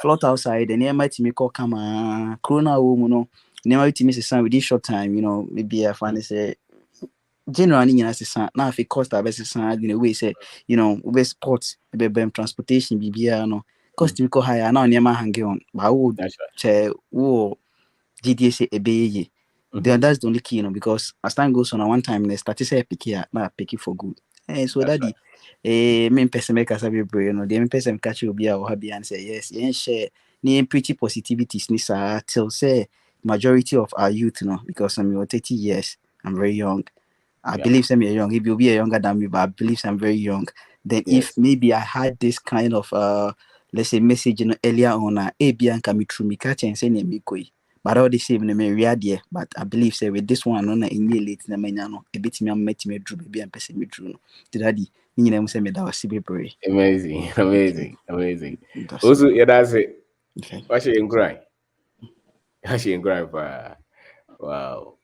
float outside and might me call come corona no never to miss a sign within short time, maybe I find say generally now if it cost a best in a way say we sports transportation BBR no cost we higher now near hang on but would che GDA say a then that's the only key because as time goes on one time they start to say pick here now pick it for good so daddy main person make us have brain the main person catch you be our happy and say yes share name pretty positivities nisa till say majority of our youth because I'm 30 years I'm very young. I believe I'm young. If you'll be younger than me, but I believe I'm very young. Then if maybe I had this kind of let's say message earlier on and can be through me catch and say me koi. But all the same me read but I believe say with this one on in year late na no a bit me met me drew baby and person me drew no. Daddy, you know say me that was Amazing. Also, that's it. What's your cry? Wow.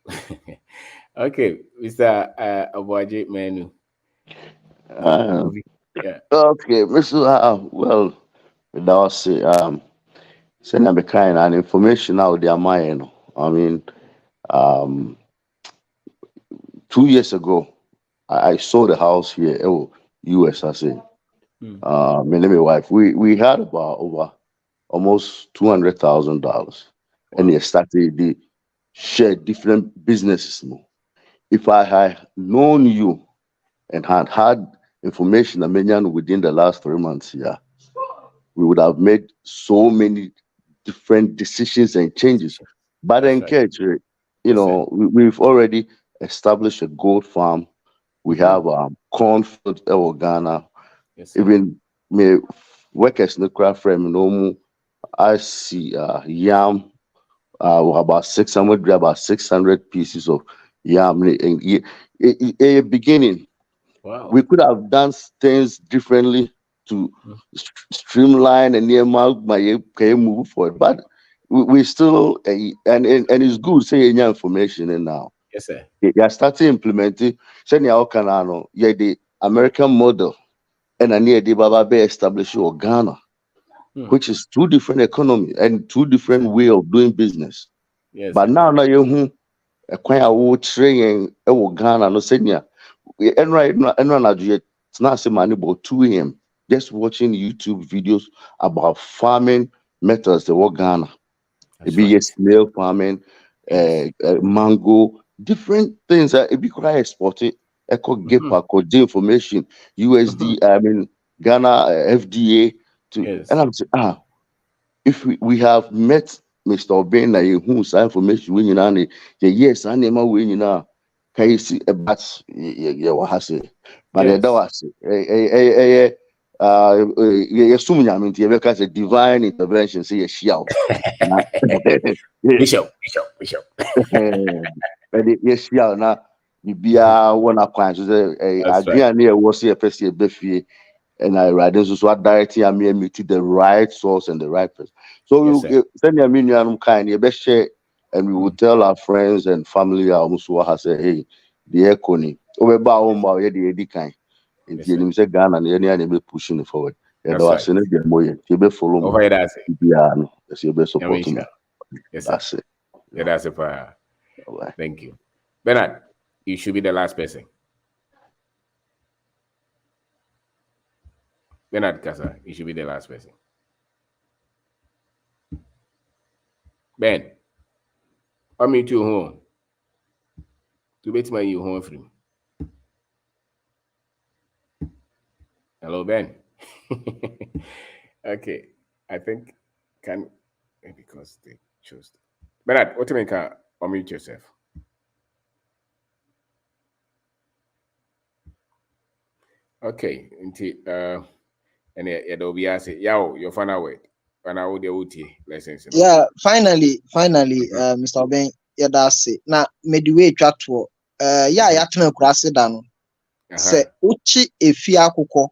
Okay, Mr. Abuaje Menu. Okay, Mr. Well, without say, send them a kind and information out there, mine. I mean, 2 years ago, I sold a house here, US, I say. My name is wife. We had about over almost $200,000, and they started the share different businesses. If I had known you and had information within the last 3 months, we would have made so many different decisions and changes. But then, we've already established a goat farm. We have cornfield in Ghana. Even me workers in the craft frame, I see yam. About 600 pieces of yam. In a beginning, we could have done things differently to streamline and move forward, but we still and it's good saying information and now. Yes, sir. You are starting implementing. Saying the American model and I need the Baba Bay establish Ghana, which is two different economy and two different way of doing business. Yes, but now you a quite train Ghana no senior. And right now it's not say money about 2 a.m. just watching YouTube videos about farming methods the Ghana. It be snail farming, mango, different things that it be quite exported. Echo get the information, USD, I mean Ghana FDA to and I'm saying if we have met Mr. Obena who's information when you know yes, I name when you know can you see a bat what has it but that was because a divine intervention say a shout. Bishop. But yes, now Bibia one acquaint I dream near was a person befie and I write this so directly I mean to the right source and the right person. So we send a minion kind you best share and we will tell our friends and family almost what has say hey the economy over about the kind. In the say Ghana and any be pushing it forward. And I was saying the more you be follow me. Over that's it. You be support me. Yes, that's it. Yeah, that's it. Thank you. Bernard, you should be the last person. Bernard Kasa, you should be the last person. Ben, I'm meet you home. To bet my you home free. Hello, Ben. Okay, I think because they chose. Bernard, what do you mean? Can unmute yourself? Okay, and there'll be asked, your final word. And I would lessons. Yeah, finally, Mr. Ben, yeah, that's it. Now, midway chat for ya tena kurase da no. Se uchi efia akụkọ.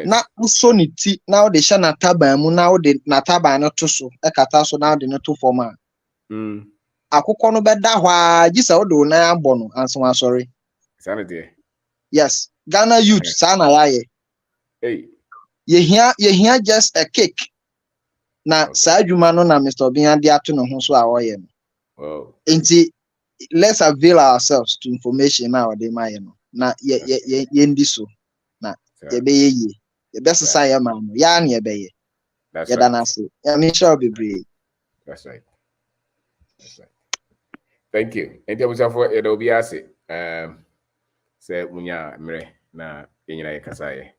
Na uso ni ti na o de sha na taban mu na o de na taban no to so ekata so na o de no to form a. Akụkọ no beda hwa gisa o do na abọ no anso sorry. Sanity. Yes, Ghana youth sana yaye. Hey. Ye just a cake. Na saa adwuma no na Mr. Obian de ato no ho so a oyɛ no. Wow. Nti let's avail ourselves to information now de ma ye no. Na ye ndi so. Na ye be ye. Ye be sesa ye ma no. Ya na ye be ye. That's right. Na say. Ya me sure be brave. That's right. Thank you. And there was for it will be ase. Say munya mre na yenyina ye kasaye.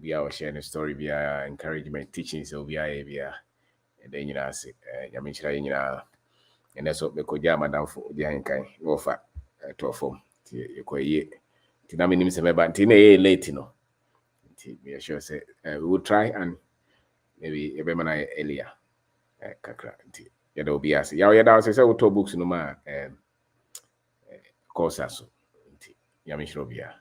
We are sharing a story via encouragement, teaching, so we are and then you know, Yamichra, and that's what we could jam down for the Hankai offer to a form. Tinaminim Semeba, Tina late, we are sure say we will try and maybe a Bemana earlier. Kakra, will be as Yao says, I will talk books no man and course us. Yamishrobia.